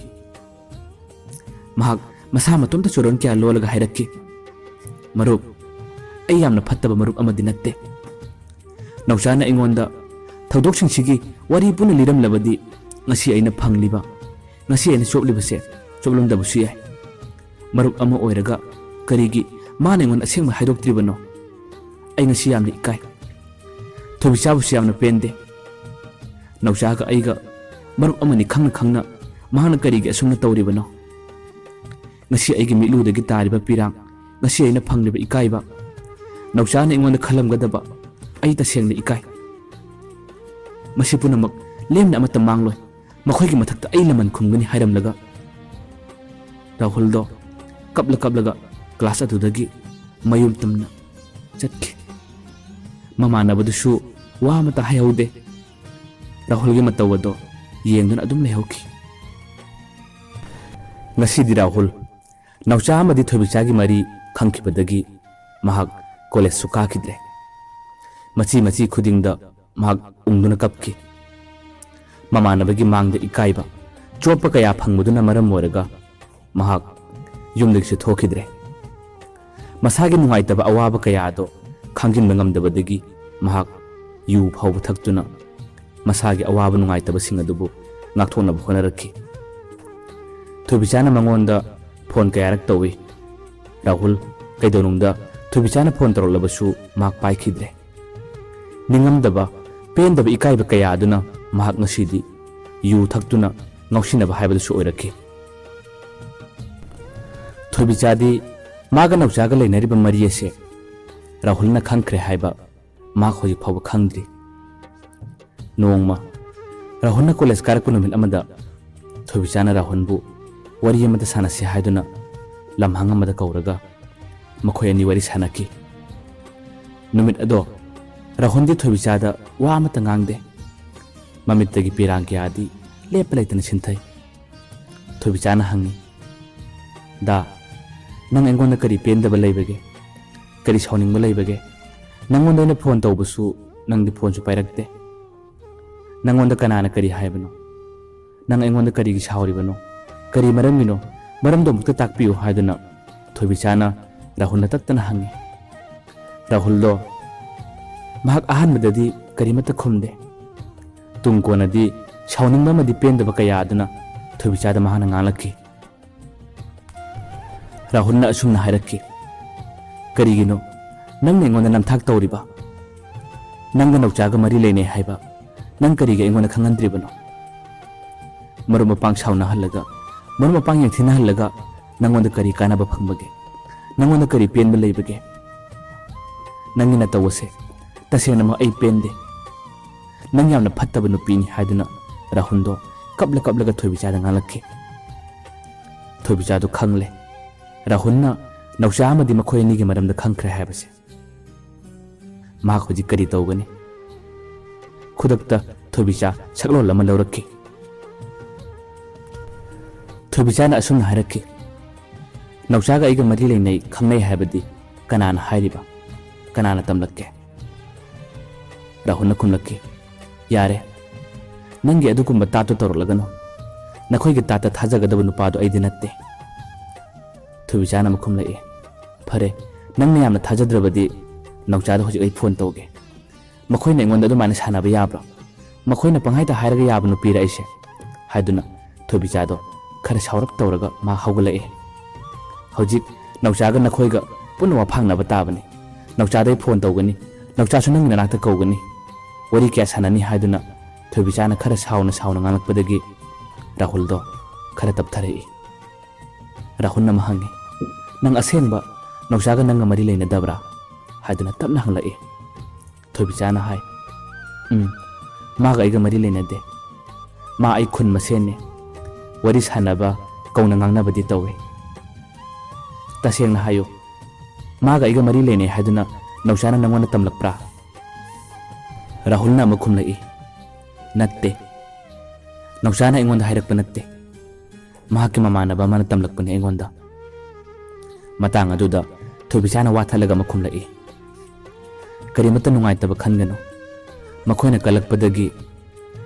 mahak masa matomta choron kya lolaga hairakki marup ai yamna phattaba marup amadi natte ꯅꯧꯆꯥꯅ ꯑꯩꯉꯣꯟꯗ ꯊꯧꯗꯣꯛꯁꯤꯡꯁꯤꯒꯤ ꯋꯥꯔꯤ ꯄꯨꯟꯅ ꯂꯤꯔꯝꯂꯕꯗꯤ ꯉꯁꯤ ꯑꯩꯅ ꯐꯪꯂꯤꯕ, ꯉꯁꯤ ꯑꯩꯅ ꯆꯣꯞꯂꯤꯕꯁꯦ ꯆꯣꯞꯂꯝꯗꯕꯁꯨ ꯌꯥꯏ꯫ ꯃꯔꯨꯞ ꯑꯃ ꯑꯣꯏꯔꯒ ꯀꯔꯤꯒꯤ ꯃꯥꯅ ꯑꯩꯉꯣꯟꯗ ꯑꯁꯦꯡꯕ ꯍꯥꯏꯗꯣꯛꯇ꯭ꯔꯤꯕꯅꯣ? ꯑꯩ ꯉꯁꯤ ꯌꯥꯝꯅ ꯏꯀꯥꯏ꯫ ꯊꯣꯏꯕꯤꯆꯥꯕꯨꯁꯨ ꯌꯥꯝꯅ ꯄꯦꯟꯗꯦ꯫ ꯅꯧꯆꯥꯒ ꯑꯩꯒ ꯃꯔꯨꯞ ꯑꯃꯅꯤ ꯈꯪꯅ ꯈꯪꯅ ꯃꯍꯥꯛꯅ ꯀꯔꯤꯒꯤ ꯑꯁꯨꯝꯅ ꯇꯧꯔꯤꯕꯅꯣ? ꯉꯁꯤ ꯑꯩꯒꯤ ꯃꯤꯠꯂꯨꯗꯒꯤ ꯇꯥꯔꯤꯕ ꯄꯤꯔꯥꯡ, ꯉꯁꯤ ꯑꯩꯅ ꯐꯪꯂꯤꯕ ꯏꯀꯥꯏꯕ, ꯅꯧꯆꯥꯅ ꯑꯩꯉꯣꯟꯗ ꯈꯜꯂꯝꯒꯗꯕ ꯑꯩ ꯇꯁꯦꯡꯅ ꯏꯀꯥꯏ꯫ ꯃꯁꯤ ꯄꯨꯝꯅꯃꯛ ꯂꯦꯝꯅ ꯑꯃꯠꯇ ꯃꯥꯡꯂꯣꯏ, ꯃꯈꯣꯏꯒꯤ ꯃꯊꯛꯇ ꯑꯩ ꯂꯃꯟ ꯈꯨꯝꯒꯅꯤ ꯍꯥꯏꯔꯝꯂꯒ ꯔꯥꯍꯨꯜꯗꯣ ꯀꯞꯂꯒ ꯀ꯭ꯂꯥꯁ ꯑꯗꯨꯗꯒꯤ ꯃꯌꯨꯝ ꯇꯝꯅ ꯆꯠꯈꯤ꯫ ꯃꯃꯥꯟꯅꯕꯗꯨꯁꯨ ꯋꯥ ꯑꯃꯠꯇ ꯍꯥꯏꯍꯧꯗꯦ꯫ ꯔꯥꯍꯨꯜꯒꯤ ꯃꯇꯧ ꯑꯗꯣ ꯌꯦꯡꯗꯨꯅ ꯑꯗꯨꯝ ꯂꯩꯍꯧꯈꯤ꯫ ꯉꯁꯤꯗꯤ ꯔꯥꯍꯨꯜ ꯅꯧꯆꯥ ꯑꯃꯗꯤ ꯊꯣꯏꯕꯤꯆꯥꯒꯤ ꯃꯔꯤ ꯈꯪꯈꯤꯕꯗꯒꯤ ꯃꯍꯥꯛ ꯀꯣꯂꯦꯖꯁꯨ ꯀꯥꯈꯤꯗ꯭ꯔꯦ꯫ ꯃꯆꯤ ꯈꯨꯗꯤꯡꯗ ꯃꯍꯥꯛ ꯎꯪꯗꯨꯅ ꯀꯞꯈꯤ꯫ ꯃꯃꯥꯟꯅꯕꯒꯤ ꯃꯥꯡꯗ ꯏꯀꯥꯏꯕ, ꯆꯣꯞꯄ ꯀꯌꯥ ꯐꯪꯕꯗꯨꯅ ꯃꯔꯝ ꯑꯣꯏꯔꯒ ꯃꯍꯥꯛ ꯌꯨꯝꯗꯒꯤꯁꯨ ꯊꯣꯛꯈꯤꯗ꯭ꯔꯦ꯫ ꯃꯁꯥꯒꯤ ꯅꯨꯡꯉꯥꯏꯇꯕ ꯑꯋꯥꯕ ꯀꯌꯥ ꯑꯗꯣ ꯈꯥꯡꯖꯤꯟꯕ ꯉꯝꯗꯕꯗꯒꯤ ꯃꯍꯥꯛ ꯌꯨ ꯐꯥꯎꯕ ꯊꯛꯇꯨꯅ ꯃꯁꯥꯒꯤ ꯑꯋꯥꯕ ꯅꯨꯡꯉꯥꯏꯇꯕꯁꯤꯡ ꯑꯗꯨꯕꯨ ꯉꯥꯛꯊꯣꯛꯅꯕ ꯍꯣꯠꯅꯔꯛꯈꯤ꯫ ꯊꯣꯏꯕꯤꯆꯥꯅ ꯃꯉꯣꯟꯗ ꯐꯣꯟ ꯀꯌꯥꯔꯛ ꯇꯧꯏ꯫ ꯔꯥꯍꯨꯜ ꯀꯩꯗꯧꯅꯨꯡꯗ ꯊꯣꯏꯕꯤꯆꯥꯅ ꯐꯣꯟ ꯇꯧꯔꯛꯂꯕꯁꯨ ꯃꯍꯥꯛ ꯄꯥꯏꯈꯤꯗ꯭ꯔꯦ꯫ ꯅꯤꯡꯉꯝꯗꯕ, ꯄꯦꯟꯗꯕ, ꯏꯀꯥꯏꯕ ꯀꯌꯥ ꯑꯗꯨꯅ ꯃꯍꯥꯛ ꯉꯁꯤꯗꯤ ꯌꯨ ꯊꯛꯇꯨꯅ ꯉꯥꯎꯁꯤꯟꯅꯕ ꯍꯥꯏꯕꯗꯨꯁꯨ ꯑꯣꯏꯔꯛꯈꯤ꯫ ꯊꯣꯏꯕꯤꯆꯥꯗꯤ ꯃꯥꯒ ꯅꯧꯆꯥꯒ ꯂꯩꯅꯔꯤꯕ ꯃꯔꯤ ꯑꯁꯦ ꯔꯥꯍꯨꯜꯅ ꯈꯪꯈ꯭ꯔꯦ ꯍꯥꯏꯕ ꯃꯍꯥꯛ ꯍꯧꯖꯤꯛ ꯐꯥꯎꯕ ꯈꯪꯗ꯭ꯔꯤ꯫ ꯅꯣꯡꯃ ꯔꯥꯍꯨꯜꯅ ꯀꯣꯂꯦꯖ ꯀꯥꯔꯛꯄ ꯅꯨꯃꯤꯠ ꯑꯃꯗ ꯊꯣꯏꯕꯤꯆꯥꯅ ꯔꯥꯍꯨꯜꯕꯨ ꯋꯥꯔꯤ ꯑꯃꯇ ꯁꯥꯟꯅꯁꯤ ꯍꯥꯏꯗꯨꯅ ꯂꯝꯍꯥꯡ ꯑꯃꯗ ꯀꯧꯔꯒ ꯃꯈꯣꯏ ꯑꯅꯤ ꯋꯥꯔꯤ ꯁꯥꯟꯅꯈꯤ꯫ ꯅꯨꯃꯤꯠ ꯑꯗꯣ ꯔꯥꯍꯨꯜꯗꯤ ꯊꯣꯏꯕꯤꯆꯥꯗ ꯋꯥ ꯑꯃꯠꯇ ꯉꯥꯡꯗꯦ꯫ ꯃꯃꯤꯠꯇꯒꯤ ꯄꯤꯔꯥꯡ ꯀꯌꯥꯗꯤ ꯂꯦꯞꯄ ꯂꯩꯇꯅ ꯁꯤꯟꯊꯩ꯫ ꯊꯣꯏꯕꯤꯆꯥꯅ ꯍꯪꯉꯤ, "ꯗꯥ, ꯅꯪ ꯑꯩꯉꯣꯟꯗ ꯀꯔꯤ ꯄꯦꯟꯗꯕ ꯂꯩꯕꯒꯦ? ꯀꯔꯤ ꯁꯥꯎꯅꯤꯡꯕ ꯂꯩꯕꯒꯦ? ꯅꯪꯉꯣꯟꯗ ꯑꯩꯅ ꯐꯣꯟ ꯇꯧꯕꯁꯨ ꯅꯪꯗꯤ ꯐꯣꯟꯁꯨ ꯄꯥꯏꯔꯛꯇꯦ꯫ ꯅꯪꯉꯣꯟꯗ ꯀꯅꯥꯅ ꯀꯔꯤ ꯍꯥꯏꯕꯅꯣ? ꯅꯪ ꯑꯩꯉꯣꯟꯗ ꯀꯔꯤꯒꯤ ꯁꯥꯎꯔꯤꯕꯅꯣ? ꯀꯔꯤ ꯃꯔꯝꯒꯤꯅꯣ? ꯃꯔꯝꯗꯣ ꯑꯃꯨꯛꯇ ꯇꯥꯛꯄꯤꯌꯨ" ꯍꯥꯏꯗꯨꯅ ꯊꯣꯏꯕꯤꯆꯥꯅ ꯔꯥꯍꯨꯜꯅ ꯇꯠꯇꯅ ꯍꯪꯉꯤ꯫ ꯔꯥꯍꯨꯜꯗꯣ ꯃꯍꯥꯛ ꯑꯍꯥꯟꯕꯗꯗꯤ ꯀꯔꯤꯃꯠꯇ ꯈꯨꯝꯗꯦ꯫ ꯇꯨꯡ ꯀꯣꯟꯅꯗꯤ ꯁꯥꯎꯅꯤꯡꯕ ꯑꯃꯗꯤ ꯄꯦꯟꯗꯕ ꯀꯌꯥ ꯑꯗꯨꯅ ꯊꯣꯏꯕꯤꯆꯥꯗ ꯃꯍꯥꯛꯅ ꯉꯥꯡꯂꯛꯈꯤ꯫ ꯔꯥꯍꯨꯜꯅ ꯑꯁꯨꯝꯅ ꯍꯥꯏꯔꯛꯈꯤ, "ꯀꯔꯤꯒꯤꯅꯣ ꯅꯪꯅ ꯑꯩꯉꯣꯟꯗ ꯅꯝꯊꯥꯛ ꯇꯧꯔꯤꯕ? ꯅꯪꯒ ꯅꯧꯆꯥꯒ ꯃꯔꯤ ꯂꯩꯅꯩ ꯍꯥꯏꯕ ꯅꯪ ꯀꯔꯤꯒꯤ ꯑꯩꯉꯣꯟꯗ ꯈꯪꯍꯟꯗ꯭ꯔꯤꯕꯅꯣ? ꯃꯔꯨꯞ ꯃꯄꯥꯡ ꯁꯥꯎꯅꯍꯜꯂꯒ, ꯃꯔꯨꯞ ꯃꯄꯥꯡ ꯌꯦꯡꯊꯤꯅꯍꯜꯂꯒ ꯅꯪꯉꯣꯟꯗ ꯀꯔꯤ ꯀꯥꯟꯅꯕ ꯐꯪꯕꯒꯦ? ꯅꯪꯉꯣꯟꯗ ꯀꯔꯤ ꯄꯦꯟꯕ ꯂꯩꯕꯒꯦ? ꯅꯪꯒꯤ ꯅꯇꯧ ꯑꯁꯦ ꯇꯁꯦꯡꯅꯃꯛ ꯑꯩ ꯄꯦꯟꯗꯦ꯫ ꯅꯪ ꯌꯥꯝꯅ ꯐꯠꯇꯕ ꯅꯨꯄꯤꯅꯤ" ꯍꯥꯏꯗꯨꯅ ꯔꯥꯍꯨꯜꯗꯣ ꯀꯞꯂꯒ ꯊꯣꯏꯕꯤꯆꯥꯗ ꯉꯥꯡꯂꯛꯈꯤ꯫ ꯊꯣꯏꯕꯤꯆꯥꯗꯣ ꯈꯪꯂꯦ ꯔꯥꯍꯨꯜꯅ ꯅꯧꯆꯥ ꯑꯃꯗꯤ ꯃꯈꯣꯏ ꯑꯅꯤꯒꯤ ꯃꯔꯝꯗ ꯈꯪꯈ꯭ꯔꯦ ꯍꯥꯏꯕꯁꯦ꯫ ꯃꯍꯥꯛ ꯍꯧꯖꯤꯛ ꯀꯔꯤ ꯇꯧꯒꯅꯤ? ꯈꯨꯗꯛꯇ ꯊꯣꯏꯕꯤꯆꯥ ꯁꯛꯂꯣꯟ ꯑꯃ ꯂꯧꯔꯛꯈꯤ꯫ ꯊꯣꯏꯕꯤꯆꯥꯅ ꯑꯁꯨꯝꯅ ꯍꯥꯏꯔꯛꯈꯤ, "ꯅꯧꯆꯥꯒ ꯑꯩꯒ ꯃꯔꯤ ꯂꯩꯅꯩ ꯈꯪꯅꯩ ꯍꯥꯏꯕꯗꯤ ꯀꯅꯥꯅ ꯍꯥꯏꯔꯤꯕ? ꯀꯅꯥꯅ ꯇꯝꯂꯛꯀꯦ?" ꯔꯥꯍꯨꯜꯅ ꯈꯨꯝꯂꯛꯈꯤ, "ꯌꯥꯔꯦ, ꯅꯪꯒꯤ ꯑꯗꯨꯒꯨꯝꯕ ꯇꯥꯠꯇꯨ ꯇꯧꯔꯛꯂꯒꯅꯨ꯫ ꯅꯈꯣꯏꯒꯤ ꯇꯥꯠꯇ ꯊꯥꯖꯒꯗꯕ ꯅꯨꯄꯥꯗꯣ ꯑꯩꯗꯤ ꯅꯠꯇꯦ." ꯊꯣꯏꯕꯤꯆꯥꯅ ꯑꯃꯨꯛ ꯈꯨꯝꯂꯛꯏ, "ꯐꯔꯦ, ꯅꯪꯅ ꯌꯥꯝꯅ ꯊꯥꯖꯗ꯭ꯔꯕꯗꯤ ꯅꯧꯆꯥꯗ ꯍꯧꯖꯤꯛ ꯑꯩ ꯐꯣꯟ ꯇꯧꯒꯦ꯫ ꯃꯈꯣꯏꯅ ꯑꯩꯉꯣꯟꯗ ꯑꯗꯨꯃꯥꯏꯅ ꯁꯥꯟꯅꯕ ꯌꯥꯕ꯭ꯔꯣ? ꯃꯈꯣꯏꯅ ꯄꯪꯍꯥꯏꯗ ꯍꯥꯏꯔꯒ ꯌꯥꯕ ꯅꯨꯄꯤꯔ ꯑꯩꯁꯦ?" ꯍꯥꯏꯗꯨꯅ ꯊꯣꯏꯕꯤꯆꯥꯗꯣ ꯈꯔ ꯁꯥꯎꯔꯞ ꯇꯧꯔꯒ ꯃꯥ ꯍꯧꯒꯠꯂꯛꯏ꯫ "ꯍꯧꯖꯤꯛ ꯅꯧꯆꯥꯒ ꯅꯈꯣꯏꯒ ꯄꯨꯟꯅ ꯋꯥꯐꯥꯡꯅꯕ ꯇꯥꯕꯅꯤ꯫ ꯅꯧꯆꯥꯗꯩ ꯐꯣꯟ ꯇꯧꯒꯅꯤ, ꯅꯧꯆꯥꯁꯨ ꯅꯪꯒꯤ ꯅꯅꯥꯛꯇ ꯀꯧꯒꯅꯤ, ꯋꯥꯔꯤ ꯀꯌꯥ ꯁꯥꯟꯅꯅꯤ" ꯍꯥꯏꯗꯨꯅ ꯊꯣꯏꯕꯤꯆꯥꯅ ꯈꯔ ꯁꯥꯎꯅ ꯉꯥꯡꯂꯛꯄꯗꯒꯤ ꯔꯥꯍꯨꯜꯗꯣ ꯈꯔ ꯇꯞꯊꯔꯛꯏ꯫ ꯔꯥꯍꯨꯜꯅ ꯑꯃ ꯍꯪꯉꯤ, "ꯅꯪ ꯑꯁꯦꯡꯕ ꯅꯧꯆꯥꯒ ꯅꯪꯒ ꯃꯔꯤ ꯂꯩꯅꯗꯕ꯭ꯔꯥ?" ꯍꯥꯏꯗꯨꯅ ꯇꯞꯅ ꯍꯪꯂꯛꯏ꯫ ꯊꯣꯏꯕꯤꯆꯥꯅ ꯍꯥꯏ, "ꯃꯥꯒ ꯑꯩꯒ ꯃꯔꯤ ꯂꯩꯅꯗꯦ꯫ ꯃꯥ ꯑꯩ ꯈꯨꯟ ꯃꯁꯦꯟꯅꯤ꯫ ꯋꯥꯔꯤ ꯁꯥꯟꯅꯕ, ꯀꯧꯅ ꯉꯥꯡꯅꯕꯗꯤ ꯇꯧꯏ꯫ ꯇꯁꯦꯡꯅ ꯍꯥꯏꯌꯨ, ꯃꯥꯒ ꯑꯩꯒ ꯃꯔꯤ ꯂꯩꯅꯩ ꯍꯥꯏꯗꯨꯅ ꯅꯧꯆꯥꯅ ꯅꯪꯉꯣꯟꯗ ꯇꯝꯂꯛꯄ꯭ꯔꯥ?" ꯔꯥꯍꯨꯜꯅ ꯑꯃꯨꯛ ꯈꯨꯝꯂꯛꯏ, "ꯅꯠꯇꯦ, ꯅꯧꯆꯥꯅ ꯑꯩꯉꯣꯟꯗ ꯍꯥꯏꯔꯛꯄ ꯅꯠꯇꯦ꯫ ꯃꯍꯥꯛꯀꯤ ꯃꯃꯥꯟꯅꯕ ꯑꯃꯅ ꯇꯝꯂꯛꯄꯅꯤ ꯑꯩꯉꯣꯟꯗ." ꯃꯇꯥꯡ ꯑꯗꯨꯗ ꯊꯣꯏꯕꯤꯆꯥꯅ ꯋꯥꯊꯠꯂꯒ ꯑꯃꯨꯛ ꯈꯨꯝꯂꯛꯏ, "ꯀꯔꯤꯃꯠꯇ ꯅꯨꯡꯉꯥꯏꯇꯕ ꯈꯟꯒꯅꯨ꯫ ꯃꯈꯣꯏꯅ ꯀꯜꯂꯛꯄꯗꯒꯤ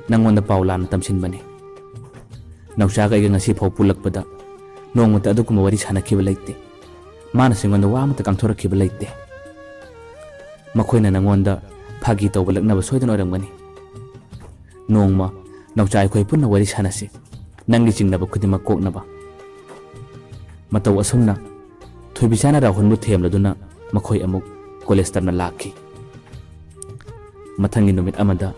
ꯅꯪꯉꯣꯟꯗ ꯄꯥꯎ ꯂꯥꯟꯅ ꯇꯝꯁꯤꯟꯕꯅꯤ꯫ ꯅꯧꯆꯥꯒ ꯑꯩꯒ ꯉꯁꯤ ꯐꯥꯎ ꯄꯨꯜꯂꯛꯄꯗ ꯅꯣꯡꯃꯇ ꯑꯗꯨꯒꯨꯝꯕ ꯋꯥꯔꯤ ꯁꯥꯟꯅꯈꯤꯕ ꯂꯩꯇꯦ꯫ ꯃꯥꯅꯁꯨ ꯑꯩꯉꯣꯟꯗ ꯋꯥ ꯑꯃꯠꯇ ꯀꯥꯡꯊꯣꯔꯛꯈꯤꯕ ꯂꯩꯇꯦ꯫ ꯃꯈꯣꯏꯅ ꯅꯪꯉꯣꯟꯗ ꯐꯥꯒꯤ ꯇꯧꯕ ꯂꯛꯅꯕ ꯁꯣꯏꯗꯅ ꯑꯣꯏꯔꯝꯒꯅꯤ ꯅꯣꯡꯃ ꯅꯥꯎꯆꯥ ꯑꯩꯈꯣꯏ ꯄꯨꯟꯅ ꯋꯥꯔꯤ ꯁꯥꯟꯅꯁꯤ ꯅꯪꯒꯤ ꯆꯤꯡꯅꯕ ꯈꯨꯗꯤꯡꯃꯛ ꯀꯣꯛꯅꯕ ꯃꯇꯧ ꯑꯁꯨꯝꯅ ꯊꯣꯏꯕꯤꯆꯥꯅ ꯔꯥꯍꯨꯜꯕꯨ ꯊꯦꯝꯂꯗꯨꯅ ꯃꯈꯣꯏ ꯑꯃꯨꯛ ꯀꯣꯂꯦꯖ ꯇꯝꯅ ꯂꯥꯛꯈꯤ ꯃꯊꯪꯒꯤ ꯅꯨꯃꯤꯠ ꯑꯃꯗ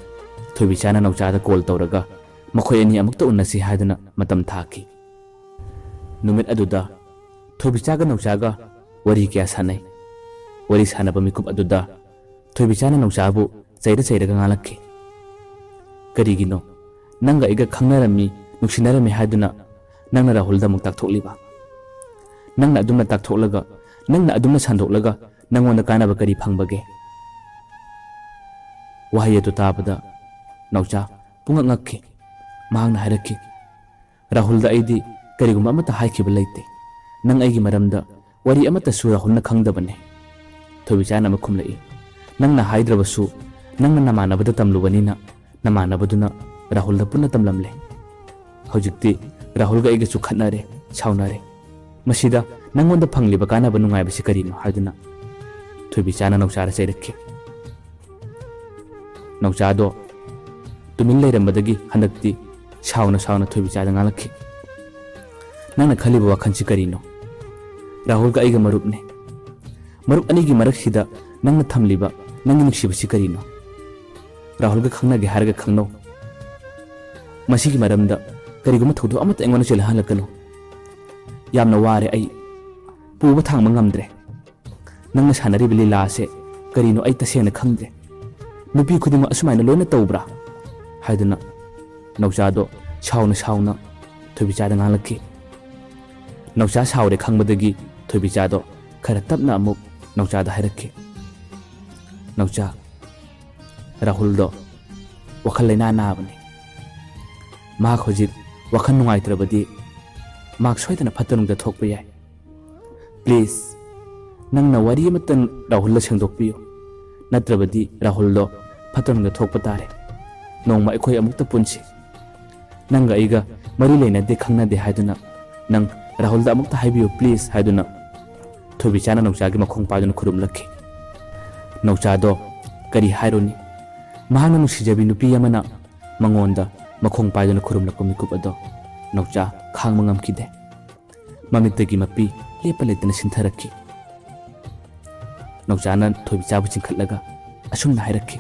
ꯊꯣꯏꯕꯤꯆꯥꯅ ꯅꯥꯎꯆꯥꯗ ꯀꯣꯜ ꯇꯧꯔꯒ ꯃꯈꯣꯏ ꯑꯅꯤ ꯑꯃꯨꯛꯇ ꯎꯟꯅꯁꯤ ꯍꯥꯏꯗꯨꯅ ꯃꯇꯝ ꯊꯥꯈꯤ ꯅꯨꯃꯤꯠ ꯑꯗꯨꯗ ꯊꯣꯏꯕꯤꯆꯥꯒ ꯅꯥꯎꯆꯥꯒ ꯋꯥꯔꯤ ꯀꯌꯥ ꯁꯥꯟꯅꯩ ꯋꯥꯔꯤ ꯁꯥꯟꯅꯕ ꯃꯤꯀꯨꯞ ꯑꯗꯨꯗ ꯊꯣꯏꯕꯤꯆꯥꯅ ꯅꯥꯎꯆꯥꯕꯨ ꯆꯩꯔꯒ ꯉꯥꯡꯂꯛꯈꯤ ꯀꯔꯤꯒꯤꯅꯣ ꯅꯪꯒ ꯑꯩꯒ ꯈꯪꯅꯔꯝꯃꯤ ꯅꯨꯡꯁꯤꯅꯔꯝꯃꯤ ꯍꯥꯏꯗꯨꯅ ꯅꯪꯅ ꯔꯥꯍꯨꯜꯗ ꯑꯃꯨꯛ ꯇꯥꯛꯊꯣꯛꯂꯤꯕ ꯅꯪꯅ ꯑꯗꯨꯝꯅ ꯇꯥꯛꯊꯣꯛꯂꯒ ꯅꯪꯅ ꯑꯗꯨꯝꯅ ꯁꯟꯗꯣꯛꯂꯒ ꯅꯪꯉꯣꯟꯗ ꯀꯥꯟꯅꯕ ꯀꯔꯤ ꯐꯪꯕꯒꯦ ꯋꯥꯍꯩ ꯑꯗꯨ ꯇꯥꯕꯗ ꯅꯥꯎꯆꯥ ꯄꯨꯡꯉꯛ ꯉꯛꯈꯤ ꯃꯍꯥꯛꯅ ꯍꯥꯏꯔꯛꯈꯤ ꯔꯥꯍꯨꯜꯗ ꯑꯩꯗꯤ ꯀꯔꯤꯒꯨꯝꯕ ꯑꯃꯠꯇ ꯍꯥꯏꯈꯤꯕ ꯂꯩꯇꯦ ꯅꯪ ꯑꯩꯒꯤ ꯃꯔꯝꯗ ꯋꯥꯔꯤ ꯑꯃꯠꯇꯁꯨ ꯔꯥꯍꯨꯜꯅ ꯈꯪꯗꯕꯅꯦ ꯊꯣꯏꯕꯤꯆꯥꯅ ꯑꯃꯨꯛ ꯈꯨꯝꯂꯛꯏ ꯅꯪꯅ ꯍꯥꯏꯗ꯭ꯔꯕꯁꯨ ꯅꯪꯅ ꯅꯃꯥꯟꯅꯕꯗ ꯇꯝꯂꯨꯕꯅꯤꯅ ꯅꯃꯥꯟꯅꯕꯗꯨꯅ ꯔꯥꯍꯨꯜꯗ ꯄꯨꯟꯅ ꯇꯝꯂꯝꯂꯦ ꯍꯧꯖꯤꯛꯇꯤ ꯔꯥꯍꯨꯜꯒ ꯑꯩꯒꯁꯨ ꯈꯠꯅꯔꯦ ꯁꯥꯎꯅꯔꯦ ꯃꯁꯤꯗ ꯅꯪꯉꯣꯟꯗ ꯐꯪꯂꯤꯕ ꯀꯥꯟꯅꯕ ꯅꯨꯡꯉꯥꯏꯕꯁꯤ ꯀꯔꯤꯅꯣ ꯍꯥꯏꯗꯨꯅ ꯊꯣꯏꯕꯤꯆꯥꯅ ꯅꯥꯎꯆꯥꯗ ꯆꯩꯔꯛꯈꯤ ꯅꯥꯎꯆꯥꯗꯣ ꯇꯨꯃꯤꯟ ꯂꯩꯔꯝꯕꯗꯒꯤ ꯍꯟꯗꯛꯇꯤ ꯁꯥꯎꯅ ꯊꯣꯏꯕꯤꯆꯥꯗ ꯉꯥꯡꯂꯛꯈꯤ ꯅꯪꯅ ꯈꯜꯂꯤꯕ ꯋꯥꯈꯜꯁꯤ ꯀꯔꯤꯅꯣ ꯔꯥꯍꯨꯜꯒ ꯑꯩꯒ ꯃꯔꯨꯞꯅꯦ ꯃꯔꯨꯞ ꯑꯅꯤꯒꯤ ꯃꯔꯛꯁꯤꯗ ꯅꯪꯅ ꯊꯝꯂꯤꯕ ꯅꯪꯒꯤ ꯅꯨꯡꯁꯤꯕꯁꯤ ꯀꯔꯤꯅꯣ ꯔꯥꯍꯨꯜꯒ ꯈꯪꯅꯒꯦ ꯍꯥꯏꯔꯒ ꯈꯪꯅꯧ ꯃꯁꯤꯒꯤ ꯃꯔꯝꯗ ꯀꯔꯤꯒꯨꯝꯕ ꯊꯧꯗꯣꯛ ꯑꯃꯠꯇ ꯑꯩꯉꯣꯟꯗ ꯆꯦꯜꯍꯜꯂꯛꯀꯅꯨ ꯌꯥꯝꯅ ꯋꯥꯔꯦ ꯑꯩ ꯄꯨꯕ ꯊꯥꯡꯕ ꯉꯝꯗ꯭ꯔꯦ ꯅꯪꯅ ꯁꯥꯟꯅꯔꯤꯕ ꯂꯤꯂꯥ ꯑꯁꯦ ꯀꯔꯤꯅꯣ ꯑꯩ ꯇꯁꯦꯡꯅ ꯈꯪꯗ꯭ꯔꯦ ꯅꯨꯄꯤ ꯈꯨꯗꯤꯡꯃꯛ ꯑꯁꯨꯃꯥꯏꯅ ꯂꯣꯏꯅ ꯇꯧꯕ꯭ꯔꯥ ꯍꯥꯏꯗꯨꯅ ꯅꯥꯎꯆꯥꯗꯣ ꯁꯥꯎꯅ ꯊꯣꯏꯕꯤꯆꯥꯗ ꯉꯥꯡꯂꯛꯈꯤ ꯅꯥꯎꯆꯥ ꯁꯥꯎꯔꯦ ꯈꯪꯕꯗꯒꯤ ꯊꯣꯏꯕꯤꯆꯥꯗꯣ ꯈꯔ ꯇꯞꯅ ꯑꯃꯨꯛ ꯅꯥꯎꯆꯥꯗ ꯍꯥꯏꯔꯛꯈꯤ ꯅꯥꯎꯆꯥ ꯔꯥꯍꯨꯜꯗꯣ ꯋꯥꯈꯜ ꯂꯩꯅꯥ ꯅꯥꯕꯅꯤ ꯃꯍꯥꯛ ꯍꯧꯖꯤꯛ ꯋꯥꯈꯜ ꯅꯨꯡꯉꯥꯏꯇ꯭ꯔꯕꯗꯤ ꯃꯍꯥꯛ ꯁꯣꯏꯗꯅ ꯐꯠꯇ ꯊꯣꯛꯄ ꯌꯥꯏ ꯄ꯭ꯂꯤꯖ ꯅꯪꯅ ꯋꯥꯔꯤ ꯑꯃꯠꯇ ꯔꯥꯍꯨꯜꯗ ꯁꯦꯡꯗꯣꯛꯄꯤꯌꯨ ꯅꯠꯇ꯭ꯔꯕꯗꯤ ꯔꯥꯍꯨꯜꯗꯣ ꯐꯠꯇ ꯊꯣꯛꯄ ꯇꯥꯔꯦ ꯅꯣꯡꯃ ꯑꯩꯈꯣꯏ ꯑꯃꯨꯛꯇ ꯄꯨꯟꯁꯤ ꯅꯪꯒ ꯑꯩꯒ ꯃꯔꯤ ꯂꯩꯅꯗꯦ ꯈꯪꯅꯗꯦ ꯍꯥꯏꯗꯨꯅ ꯅꯪ ꯔꯥꯍꯨꯜꯗ ꯑꯃꯨꯛꯇ ꯍꯥꯏꯕꯤꯌꯨ ꯄ꯭ꯂꯤꯖ ꯍꯥꯏꯗꯨꯅ ꯊꯣꯏꯕꯤꯆꯥꯅ ꯅꯥꯎꯆꯥꯒꯤ ꯃꯈꯣꯡ ꯄꯥꯏꯗꯨꯅ ꯈꯨꯔꯨꯝꯂꯛꯈꯤ ꯅꯥꯎꯆꯥꯗꯣ ꯀꯔꯤ ꯍꯥꯏꯔꯨꯅꯤ ꯃꯍꯥꯛꯅ ꯅꯨꯡꯁꯤꯖꯕꯤ ꯅꯨꯄꯤ ꯑꯃꯅ ꯃꯉꯣꯟꯗ ꯃꯈꯣꯡ ꯄꯥꯏꯗꯨꯅ ꯈꯨꯔꯨꯝꯂꯛꯄ ꯃꯤꯀꯨꯞ ꯑꯗꯣ ꯅꯥꯎꯆꯥ ꯈꯥꯡꯕ ꯉꯝꯈꯤꯗꯦ ꯃꯃꯤꯠꯇꯒꯤ ꯃꯄꯤ ꯂꯦꯞꯄ ꯂꯩꯇꯅ ꯁꯤꯟꯊꯔꯛꯈꯤ ꯅꯥꯎꯆꯥꯅ ꯊꯣꯏꯕꯤꯆꯥꯕꯨ ꯆꯤꯡꯈꯠꯂꯒ ꯑꯁꯨꯝꯅ ꯍꯥꯏꯔꯛꯈꯤ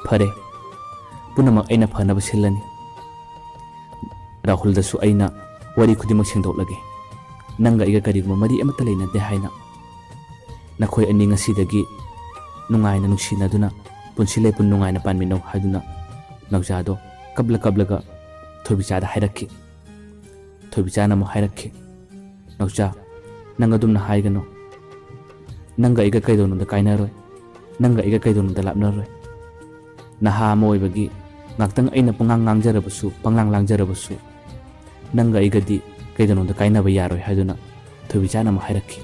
ꯐꯔꯦ ꯄꯨꯝꯅꯃꯛ ꯑꯩꯅ ꯐꯅꯕ ꯁꯤꯜꯂꯅꯤ ꯔꯥꯍꯨꯜꯗꯁꯨ ꯑꯩꯅ ꯋꯥꯔꯤ ꯈꯨꯗꯤꯡꯃꯛ ꯁꯦꯡꯗꯣꯛꯂꯒꯦ ꯅꯪꯒ ꯑꯩꯒ ꯀꯔꯤꯒꯨꯝꯕ ꯃꯔꯤ ꯑꯃꯠꯇ ꯂꯩꯅꯗꯦ ꯍꯥꯏꯅ ꯅꯈꯣꯏ ꯑꯅꯤ ꯉꯁꯤꯗꯒꯤ ꯅꯨꯡꯉꯥꯏꯅ ꯅꯨꯡꯁꯤꯅꯗꯨꯅ ꯄꯨꯟꯁꯤ ꯂꯩꯄꯨꯟ ꯅꯨꯡꯉꯥꯏꯅ ꯄꯥꯟꯃꯤꯟꯅꯧ ꯍꯥꯏꯗꯨꯅ ꯅꯥꯎꯆꯥꯗꯣ ꯀꯞꯂꯒ ꯊꯣꯏꯕꯤꯆꯥꯗ ꯍꯥꯏꯔꯛꯈꯤ ꯊꯣꯏꯕꯤꯆꯥꯅ ꯑꯃꯨꯛ ꯍꯥꯏꯔꯛꯈꯤ ꯅꯥꯎꯆꯥ ꯅꯪ ꯑꯗꯨꯝꯅ ꯍꯥꯏꯒꯅꯨ ꯅꯪꯒ ꯑꯩꯒ ꯀꯩꯗꯧꯅꯨꯡꯗ ꯀꯥꯏꯅꯔꯣꯏ ꯅꯪꯒ ꯑꯩꯒ ꯀꯩꯗꯧꯅꯨꯡꯗ ꯂꯥꯞꯅꯔꯣꯏ ꯅꯍꯥ ꯑꯃ ꯑꯣꯏꯕꯒꯤ ꯉꯥꯛꯇꯪ ꯑꯩꯅ ꯄꯪꯂꯥꯡ ꯂꯥꯡꯖꯔꯕꯁꯨ ꯅꯪꯒ ꯑꯩꯒꯗꯤ ꯀꯩꯗꯧꯅꯨꯡꯗ ꯀꯥꯏꯅꯕ ꯌꯥꯔꯣꯏ ꯍꯥꯏꯗꯨꯅ ꯊꯣꯏꯕꯤꯆꯥꯅ ꯑꯃꯨꯛ ꯍꯥꯏꯔꯛꯈꯤ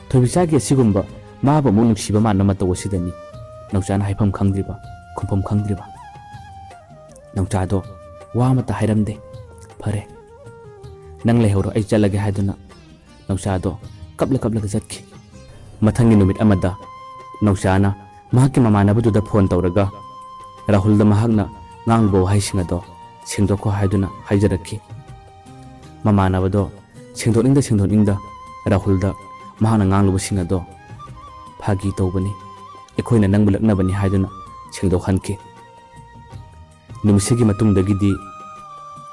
ꯊꯣꯏꯕꯤꯆꯥꯒꯤ ꯑꯁꯤꯒꯨꯝꯕ ꯃꯥꯕꯨ ꯑꯃꯨꯛ ꯅꯨꯡꯁꯤꯕ ꯃꯥꯟꯕ ꯃꯇꯧ ꯑꯁꯤꯗꯅꯤ ꯅꯥꯎꯆꯥꯅ ꯍꯥꯏꯐꯝ ꯈꯪꯗ꯭ꯔꯤꯕ ꯈꯨꯝꯐꯝ ꯈꯪꯗ꯭ꯔꯤꯕ ꯅꯥꯎꯆꯥꯗꯣ ꯋꯥ ꯑꯃꯠꯇ ꯍꯥꯏꯔꯝꯗꯦ ꯐꯔꯦ ꯅꯪ ꯂꯩꯍꯧꯔꯣ ꯑꯩ ꯆꯠꯂꯒꯦ ꯍꯥꯏꯗꯨꯅ ꯅꯥꯎꯆꯥꯗꯣ ꯀꯞꯂꯒ ꯆꯠꯈꯤ ꯃꯊꯪꯒꯤ ꯅꯨꯃꯤꯠ ꯑꯃꯗ ꯅꯥꯎꯆꯥꯅ ꯃꯍꯥꯛꯀꯤ ꯃꯃꯥꯟꯅꯕꯗꯨꯗ ꯐꯣꯟ ꯇꯧꯔꯒ ꯔꯥꯍꯨꯜꯗ ꯃꯍꯥꯛꯅ ꯉꯥꯡꯂꯨꯕ ꯋꯥꯍꯩꯁꯤꯡ ꯑꯗꯣ ꯁꯦꯡꯗꯣꯛꯈꯣ ꯍꯥꯏꯗꯨꯅ ꯍꯥꯏꯖꯔꯛꯈꯤ ꯃꯃꯥꯟꯅꯕꯗꯣ ꯁꯦꯡꯗꯣꯛꯅꯤꯡꯗ ꯔꯥꯍꯨꯜꯗ ꯃꯍꯥꯛꯅ ꯉꯥꯡꯂꯨꯕꯁꯤꯡ ꯑꯗꯣ ꯐꯥꯒꯤ ꯇꯧꯕꯅꯤ ꯑꯩꯈꯣꯏꯅ ꯅꯪꯕꯨ ꯂꯛꯅꯕꯅꯤ ꯍꯥꯏꯗꯨꯅ ꯁꯦꯡꯗꯣꯛꯍꯟꯈꯤ ꯅꯨꯃꯤꯠꯁꯤꯒꯤ ꯃꯇꯨꯡꯗꯒꯤꯗꯤ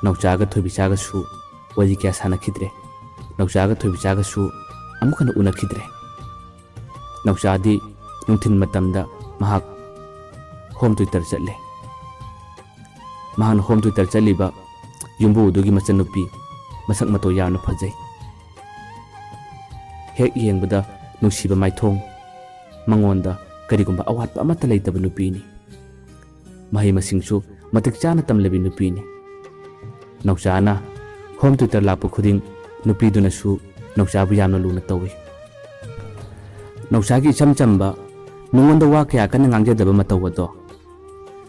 ꯅꯥꯎꯆꯥꯒ ꯊꯣꯏꯕꯤꯆꯥꯒꯁꯨ ꯋꯥꯔꯤ ꯀꯌꯥ ꯁꯥꯟꯅꯈꯤꯗ꯭ꯔꯦ ꯅꯥꯎꯆꯥꯒ ꯊꯣꯏꯕꯤꯆꯥꯒꯁꯨ ꯑꯃꯨꯛ ꯍꯟꯅ ꯎꯅꯈꯤꯗ꯭ꯔꯦ ꯅꯥꯎꯆꯥꯗꯤ ꯅꯨꯡꯊꯤꯜ ꯃꯇꯝꯗ ꯃꯍꯥꯛ ꯍꯣꯝ ꯇ꯭ꯌꯨꯇꯔ ꯆꯠꯂꯦ ꯃꯍꯥꯛꯅ ꯍꯣꯝ ꯇ꯭ꯌꯨꯇꯔ ꯆꯠꯂꯤꯕ ꯌꯨꯝꯕꯨꯗꯨꯒꯤ ꯃꯆꯟꯅꯨꯄꯤ ꯃꯁꯛ ꯃꯇꯧ ꯌꯥꯝꯅ ꯐꯖꯩ ꯍꯦꯛ ꯌꯦꯡꯕꯗ ꯅꯨꯡꯁꯤꯕ ꯃꯥꯏꯊꯣꯡ ꯃꯉꯣꯟꯗ ꯀꯔꯤꯒꯨꯝꯕ ꯑꯋꯥꯠꯄ ꯑꯃꯠꯇ ꯂꯩꯇꯕ ꯅꯨꯄꯤꯅꯤ ꯃꯍꯩ ꯃꯁꯤꯡꯁꯨ ꯃꯇꯤꯛ ꯆꯥꯅ ꯇꯝꯂꯕꯤ ꯅꯨꯄꯤꯅꯤ ꯅꯥꯎꯆꯥꯅ ꯍꯣꯝ ꯇ꯭ꯌꯨꯇꯔ ꯂꯥꯛꯄ ꯈꯨꯗꯤꯡ ꯅꯨꯄꯤꯗꯨꯅꯁꯨ ꯅꯥꯎꯆꯥꯕꯨ ꯌꯥꯝꯅ ꯂꯨꯅ ꯇꯧꯏ ꯅꯥꯎꯆꯥꯒꯤ ꯏꯆꯝ ꯆꯝꯕ ꯃꯉꯣꯟꯗ ꯋꯥ ꯀꯌꯥ ꯀꯟꯅ ꯉꯥꯡꯖꯗꯕ ꯃꯇꯧ ꯑꯗꯣ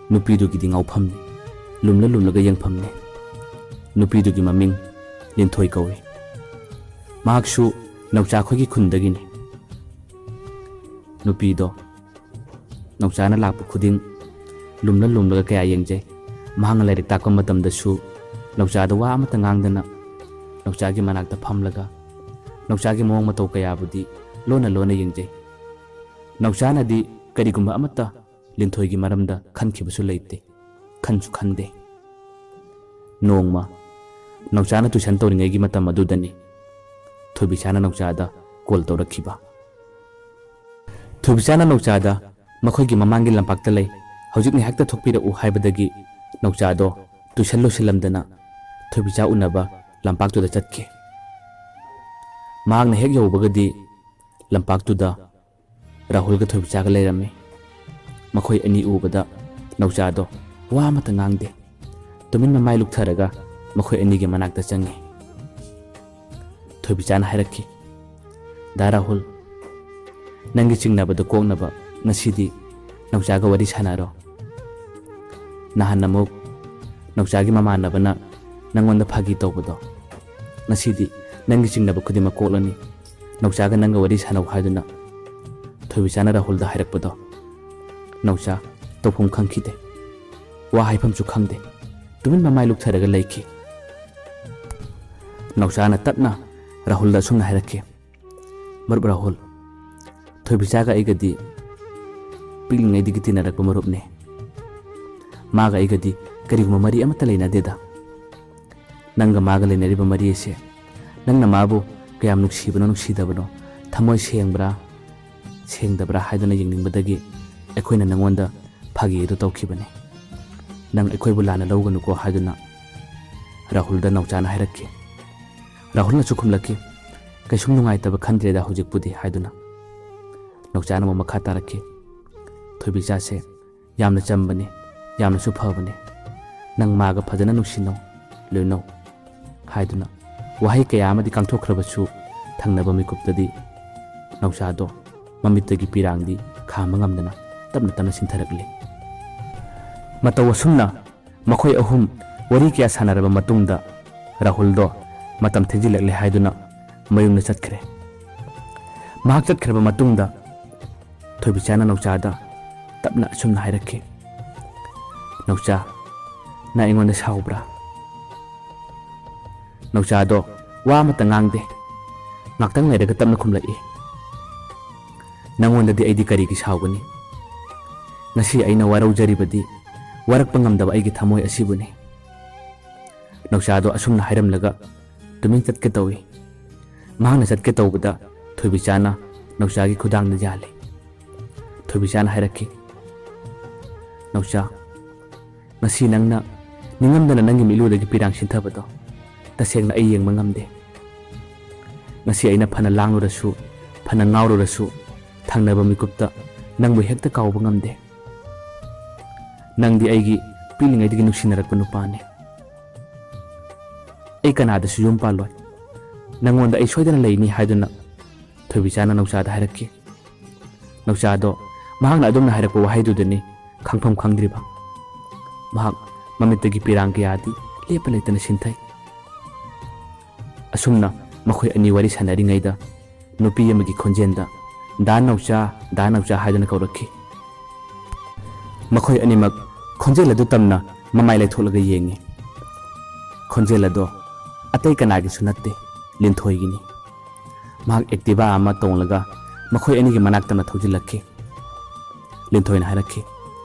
ꯅꯨꯄꯤꯗꯨꯒꯤꯗꯤ ꯉꯥꯎꯐꯝꯅꯤ ꯂꯨꯝꯂꯒ ꯌꯦꯡꯐꯝꯅꯤ ꯅꯨꯄꯤꯗꯨꯒꯤ ꯃꯃꯤꯡ ꯂꯤꯟꯊꯣꯏ ꯀꯧꯏ ꯃꯍꯥꯛꯁꯨ ꯅꯥꯎꯆꯥ ꯈꯣꯏꯒꯤ ꯈꯨꯟꯗꯒꯤꯅꯤ ꯅꯨꯄꯤꯗꯣ ꯅꯧꯆꯥꯅ ꯂꯥꯛꯄ ꯈꯨꯗꯤꯡ ꯂꯨꯝꯂꯒ ꯀꯌꯥ ꯌꯦꯡꯖꯩ ꯃꯍꯥꯛꯅ ꯂꯥꯏꯔꯤꯛ ꯇꯥꯛꯄ ꯃꯇꯝꯗꯁꯨ ꯅꯧꯆꯥꯗ ꯋꯥ ꯑꯃꯠꯇ ꯉꯥꯡꯗꯅ ꯅꯧꯆꯥꯒꯤ ꯃꯅꯥꯛꯇ ꯐꯝꯂꯒ ꯅꯧꯆꯥꯒꯤ ꯃꯑꯣꯡ ꯃꯇꯧ ꯀꯌꯥꯕꯨꯗꯤ ꯂꯣꯟꯅ ꯌꯦꯡꯖꯩ ꯅꯧꯆꯥꯅꯗꯤ ꯀꯔꯤꯒꯨꯝꯕ ꯑꯃꯠꯇ ꯂꯤꯟꯊꯣꯏꯒꯤ ꯃꯔꯝꯗ ꯈꯟꯈꯤꯕꯁꯨ ꯂꯩꯇꯦ ꯈꯟꯁꯨ ꯈꯟꯗꯦ ꯅꯣꯡꯃ ꯅꯧꯆꯥꯅ ꯇꯨꯏꯁꯟ ꯇꯧꯔꯤꯉꯩꯒꯤ ꯃꯇꯝ ꯑꯗꯨꯗꯅꯤ ꯊꯣꯏꯕꯤꯆꯥꯅ ꯅꯧꯆꯥꯗ ꯀꯣꯜ ꯇꯧꯔꯛꯈꯤꯕ ꯊꯣꯏꯕꯤꯆꯥꯅ ꯅꯧꯆꯥꯗ ꯃꯈꯣꯏꯒꯤ ꯃꯃꯥꯡꯒꯤ ꯂꯝꯄꯥꯛꯇ ꯂꯩ ꯍꯧꯖꯤꯛ ꯉꯥꯏꯍꯥꯛꯇ ꯊꯣꯛꯄꯤꯔꯛꯎ ꯍꯥꯏꯕꯗꯒꯤ ꯅꯧꯆꯥꯗꯣ ꯇꯨꯏꯁꯟ ꯂꯣꯏꯁꯤꯜꯂꯝꯗꯅ ꯊꯣꯏꯕꯤꯆꯥ ꯎꯅꯕ ꯂꯝꯄꯥꯛꯇꯨꯗ ꯆꯠꯈꯤ ꯃꯍꯥꯛꯅ ꯍꯦꯛ ꯌꯧꯕꯒꯗꯤ ꯂꯝꯄꯥꯛꯇꯨꯗ ꯔꯥꯍꯨꯜꯒ ꯊꯣꯏꯕꯤꯆꯥꯒ ꯂꯩꯔꯝꯃꯤ ꯃꯈꯣꯏ ꯑꯅꯤ ꯎꯕꯗ ꯅꯧꯆꯥꯗꯣ ꯋꯥ ꯑꯃꯠꯇ ꯉꯥꯡꯗꯦ ꯇꯨꯃꯤꯟ ꯃꯃꯥꯏ ꯂꯨꯛꯊꯔꯒ ꯃꯈꯣꯏ ꯑꯅꯤꯒꯤ ꯃꯅꯥꯛꯇ ꯆꯪꯉꯤ ꯊꯣꯏꯕꯤꯆꯥꯅ ꯍꯥꯏꯔꯛꯈꯤ ꯗꯥ ꯔꯥꯍꯨꯜ ꯅꯪꯒꯤ ꯆꯤꯡꯅꯕꯗꯣ ꯀꯣꯛꯅꯕ ꯉꯁꯤꯗꯤ ꯅꯧꯆꯥꯒ ꯋꯥꯔꯤ ꯁꯥꯟꯅꯔꯣ ꯅꯍꯥꯟ ꯑꯃꯨꯛ ꯅꯧꯆꯥꯒꯤ ꯃꯃꯥꯟꯅꯕꯅ ꯅꯪꯉꯣꯟꯗ ꯐꯥꯒꯤ ꯇꯧꯕꯗꯣ ꯉꯁꯤꯗꯤ ꯅꯪꯒꯤ ꯆꯤꯡꯅꯕ ꯈꯨꯗꯤꯡꯃꯛ ꯀꯣꯛꯂꯅꯤ ꯅꯧꯆꯥꯒ ꯅꯪꯒ ꯋꯥꯔꯤ ꯁꯥꯟꯅꯧ ꯍꯥꯏꯗꯨꯅ ꯊꯣꯏꯕꯤꯆꯥꯅ ꯔꯥꯍꯨꯜꯗ ꯍꯥꯏꯔꯛꯄꯗꯣ ꯅꯧꯆꯥ ꯇꯧꯐꯝ ꯈꯪꯈꯤꯗꯦ ꯋꯥ ꯍꯥꯏꯐꯝꯁꯨ ꯈꯪꯗꯦ ꯇꯨꯃꯤꯟ ꯃꯃꯥꯏ ꯂꯨꯛꯊꯔꯒ ꯂꯩꯈꯤ ꯅꯧꯆꯥꯅ ꯇꯞꯅ ꯔꯥꯍꯨꯜꯗ ꯑꯁꯨꯝꯅ ꯍꯥꯏꯔꯛꯈꯤ ꯃꯔꯨꯞ ꯔꯥꯍꯨꯜ ꯊꯣꯏꯕꯤꯆꯥꯒ ꯑꯩꯒꯗꯤ ꯄꯤꯛꯂꯤꯉꯩꯗꯒꯤ ꯇꯤꯟꯅꯔꯛꯄ ꯃꯔꯨꯞꯅꯤ ꯃꯥꯒ ꯑꯩꯒꯗꯤ ꯀꯔꯤꯒꯨꯝꯕ ꯃꯔꯤ ꯑꯃꯠꯇ ꯂꯩꯅꯗꯦꯗ ꯅꯪꯒ ꯃꯥꯒ ꯂꯩꯅꯔꯤꯕ ꯃꯔꯤ ꯑꯁꯦ ꯅꯪꯅ ꯃꯥꯕꯨ ꯀꯌꯥꯝ ꯅꯨꯡꯁꯤꯕꯅꯣ ꯅꯨꯡꯁꯤꯗꯕꯅꯣ ꯊꯃꯣꯏ ꯁꯦꯡꯕ꯭ꯔꯥ ꯁꯦꯡꯗꯕ꯭ꯔꯥ ꯍꯥꯏꯗꯨꯅ ꯌꯦꯡꯅꯤꯡꯕꯗꯒꯤ ꯑꯩꯈꯣꯏꯅ ꯅꯪꯉꯣꯟꯗ ꯐꯥꯒꯤ ꯑꯗꯨ ꯇꯧꯈꯤꯕꯅꯤ ꯅꯪ ꯑꯩꯈꯣꯏꯕꯨ ꯂꯥꯟꯅ ꯂꯧꯒꯅꯨꯀꯣ ꯍꯥꯏꯗꯨꯅ ꯔꯥꯍꯨꯜꯗ ꯅꯧꯆꯥꯅ ꯍꯥꯏꯔꯛꯈꯤ ꯔꯥꯍꯨꯜꯅꯁꯨ ꯈꯨꯝꯂꯛꯈꯤ ꯀꯩꯁꯨꯝ ꯅꯨꯡꯉꯥꯏꯇꯕ ꯈꯟꯗ꯭ꯔꯦꯗ ꯍꯧꯖꯤꯛꯄꯨꯗꯤ ꯍꯥꯏꯗꯨꯅ ꯅꯧꯆꯥꯅ ꯑꯃꯨꯛ ꯃꯈꯥ ꯇꯥꯔꯛꯈꯤ ꯊꯣꯏꯕꯤꯆꯥꯁꯦ ꯌꯥꯝꯅ ꯆꯝꯕꯅꯤ ꯌꯥꯝꯅꯁꯨ ꯐꯕꯅꯤ ꯅꯪ ꯃꯥꯒ ꯐꯖꯅ ꯅꯨꯡꯁꯤꯅꯧ ꯂꯣꯏꯅꯧ ꯍꯥꯏꯗꯨꯅ ꯋꯥꯍꯩ ꯀꯌꯥ ꯑꯃꯗꯤ ꯀꯥꯡꯊꯣꯛꯈ꯭ꯔꯕꯁꯨ ꯊꯪꯅꯕ ꯃꯤꯀꯨꯞꯇꯗꯤ ꯅꯧꯆꯥꯗꯣ ꯃꯃꯤꯠꯇꯒꯤ ꯄꯤꯔꯥꯡꯗꯤ ꯈꯥꯝꯕ ꯉꯝꯗꯅ ꯇꯞꯅ ꯆꯤꯟꯊꯔꯛꯂꯤ ꯃꯇꯧ ꯑꯁꯨꯝꯅ ꯃꯈꯣꯏ ꯑꯍꯨꯝ ꯋꯥꯔꯤ ꯀꯌꯥ ꯁꯥꯟꯅꯔꯕ ꯃꯇꯨꯡꯗ ꯔꯥꯍꯨꯜꯗꯣ ꯃꯇꯝ ꯊꯦꯡꯖꯤꯜꯂꯛꯂꯦ ꯍꯥꯏꯗꯨꯅ ꯃꯌꯨꯝꯗ ꯆꯠꯈ꯭ꯔꯦ ꯃꯍꯥꯛ ꯆꯠꯈ꯭ꯔꯕ ꯃꯇꯨꯡꯗ ꯊꯣꯏꯕꯤꯆꯥꯅ ꯅꯧꯆꯥꯗ ꯇꯞꯅ ꯑꯁꯨꯝꯅ ꯍꯥꯏꯔꯛꯈꯤ ꯅꯧꯆꯥ ꯅꯪ ꯑꯩꯉꯣꯟꯗ ꯁꯥꯎꯕ꯭ꯔꯥ ꯅꯧꯆꯥꯗꯣ ꯋꯥ ꯑꯃꯠꯇ ꯉꯥꯡꯗꯦ ꯉꯥꯛꯇꯪ ꯂꯩꯔꯒ ꯇꯞꯅ ꯈꯨꯝꯂꯛꯏ ꯅꯪꯉꯣꯟꯗꯗꯤ ꯑꯩꯗꯤ ꯀꯔꯤꯒꯤ ꯁꯥꯎꯒꯅꯤ ꯉꯁꯤ ꯑꯩꯅ ꯋꯥꯔꯧꯖꯔꯤꯕꯗꯤ ꯋꯥꯔꯛꯄ ꯉꯝꯗꯕ ꯑꯩꯒꯤ ꯊꯃꯣꯏ ꯑꯁꯤꯕꯨꯅꯤ ꯅꯧꯆꯥꯗꯣ ꯑꯁꯨꯝꯅ ꯍꯥꯏꯔꯝꯂꯒ ꯇꯨꯃꯤꯟ ꯆꯠꯀꯦ ꯇꯧꯏ ꯃꯍꯥꯛꯅ ꯆꯠꯀꯦ ꯇꯧꯕꯗ ꯊꯣꯏꯕꯤꯆꯥꯅ ꯅꯧꯆꯥꯒꯤ ꯈꯨꯗꯥꯡꯗ ꯌꯥꯜꯂꯤ ꯊꯣꯏꯕꯤꯆꯥꯅ ꯍꯥꯏꯔꯛꯈꯤ ꯅꯧꯆꯥ ꯉꯁꯤ ꯅꯪꯅ ꯅꯤꯡꯉꯝꯗꯅ ꯅꯪꯒꯤ ꯃꯤꯠꯂꯨꯗꯒꯤ ꯄꯤꯔꯥꯡ ꯁꯤꯟꯊꯕꯗꯣ ꯇꯁꯦꯡꯅ ꯑꯩ ꯌꯦꯡꯕ ꯉꯝꯗꯦ ꯉꯁꯤ ꯑꯩꯅ ꯐꯅ ꯂꯥꯡꯂꯨꯔꯁꯨ ꯐꯅ ꯉꯥꯎꯔꯨꯔꯁꯨ ꯊꯪꯅꯕ ꯃꯤꯀꯨꯞꯇ ꯅꯪꯕꯨ ꯍꯦꯛꯇ ꯀꯥꯎꯕ ꯉꯝꯗꯦ ꯅꯪꯗꯤ ꯑꯩꯒꯤ ꯄꯤꯛꯂꯤꯉꯩꯗꯒꯤ ꯅꯨꯡꯁꯤꯅꯔꯛꯄ ꯅꯨꯄꯥꯅꯤ ꯑꯩ ꯀꯅꯥꯗꯁꯨ ꯌꯨꯝ ꯄꯥꯜꯂꯣꯏ ꯅꯪꯉꯣꯟꯗ ꯑꯩ ꯁꯣꯏꯗꯅ ꯂꯩꯅꯤ ꯍꯥꯏꯗꯨꯅ ꯊꯣꯏꯕꯤꯆꯥꯅ ꯅꯧꯆꯥꯗ ꯍꯥꯏꯔꯛꯈꯤ ꯅꯧꯆꯥꯗꯣ ꯃꯍꯥꯛꯅ ꯑꯗꯨꯝꯅ ꯍꯥꯏꯔꯛꯄ ꯋꯥꯍꯩꯗꯨꯗꯅꯤ ꯈꯪꯐꯝ ꯈꯪꯗ꯭ꯔꯤꯕ ꯃꯍꯥꯛ ꯃꯃꯤꯠꯇꯒꯤ ꯄꯤꯔꯥꯡ ꯀꯌꯥꯗꯤ ꯂꯦꯞꯄ ꯂꯩꯇꯅ ꯁꯤꯟꯊꯩ ꯑꯁꯨꯝꯅ ꯃꯈꯣꯏ ꯑꯅꯤ ꯋꯥꯔꯤ ꯁꯥꯟꯅꯔꯤꯉꯩꯗ ꯅꯨꯄꯤ ꯑꯃꯒꯤ ꯈꯣꯟꯖꯦꯜꯗ ꯗꯥ ꯅꯧꯆꯥ ꯍꯥꯏꯗꯨꯅ ꯀꯧꯔꯛꯈꯤ ꯃꯈꯣꯏ ꯑꯅꯤꯃꯛ ꯈꯣꯟꯖꯦꯜ ꯑꯗꯨ ꯇꯝꯅ ꯃꯃꯥꯏ ꯂꯩꯊꯣꯛꯂꯒ ꯌꯦꯡꯉꯤ ꯈꯣꯟꯖꯦꯜ ꯑꯗꯣ ꯑꯇꯩ ꯀꯅꯥꯒꯤꯁꯨ ꯅꯠꯇꯦ ꯂꯤꯟꯊꯣꯏꯒꯤꯅꯤ ꯃꯍꯥꯛ ꯑꯦꯛꯇꯤꯚꯥ ꯑꯃ ꯇꯣꯡꯂꯒ ꯃꯈꯣꯏ ꯑꯅꯤꯒꯤ ꯃꯅꯥꯛꯇꯅ ꯊꯧꯖꯤꯜꯂꯛꯈꯤ ꯂꯤꯟꯊꯣꯏꯅ ꯍꯥꯏꯔꯛꯈꯤ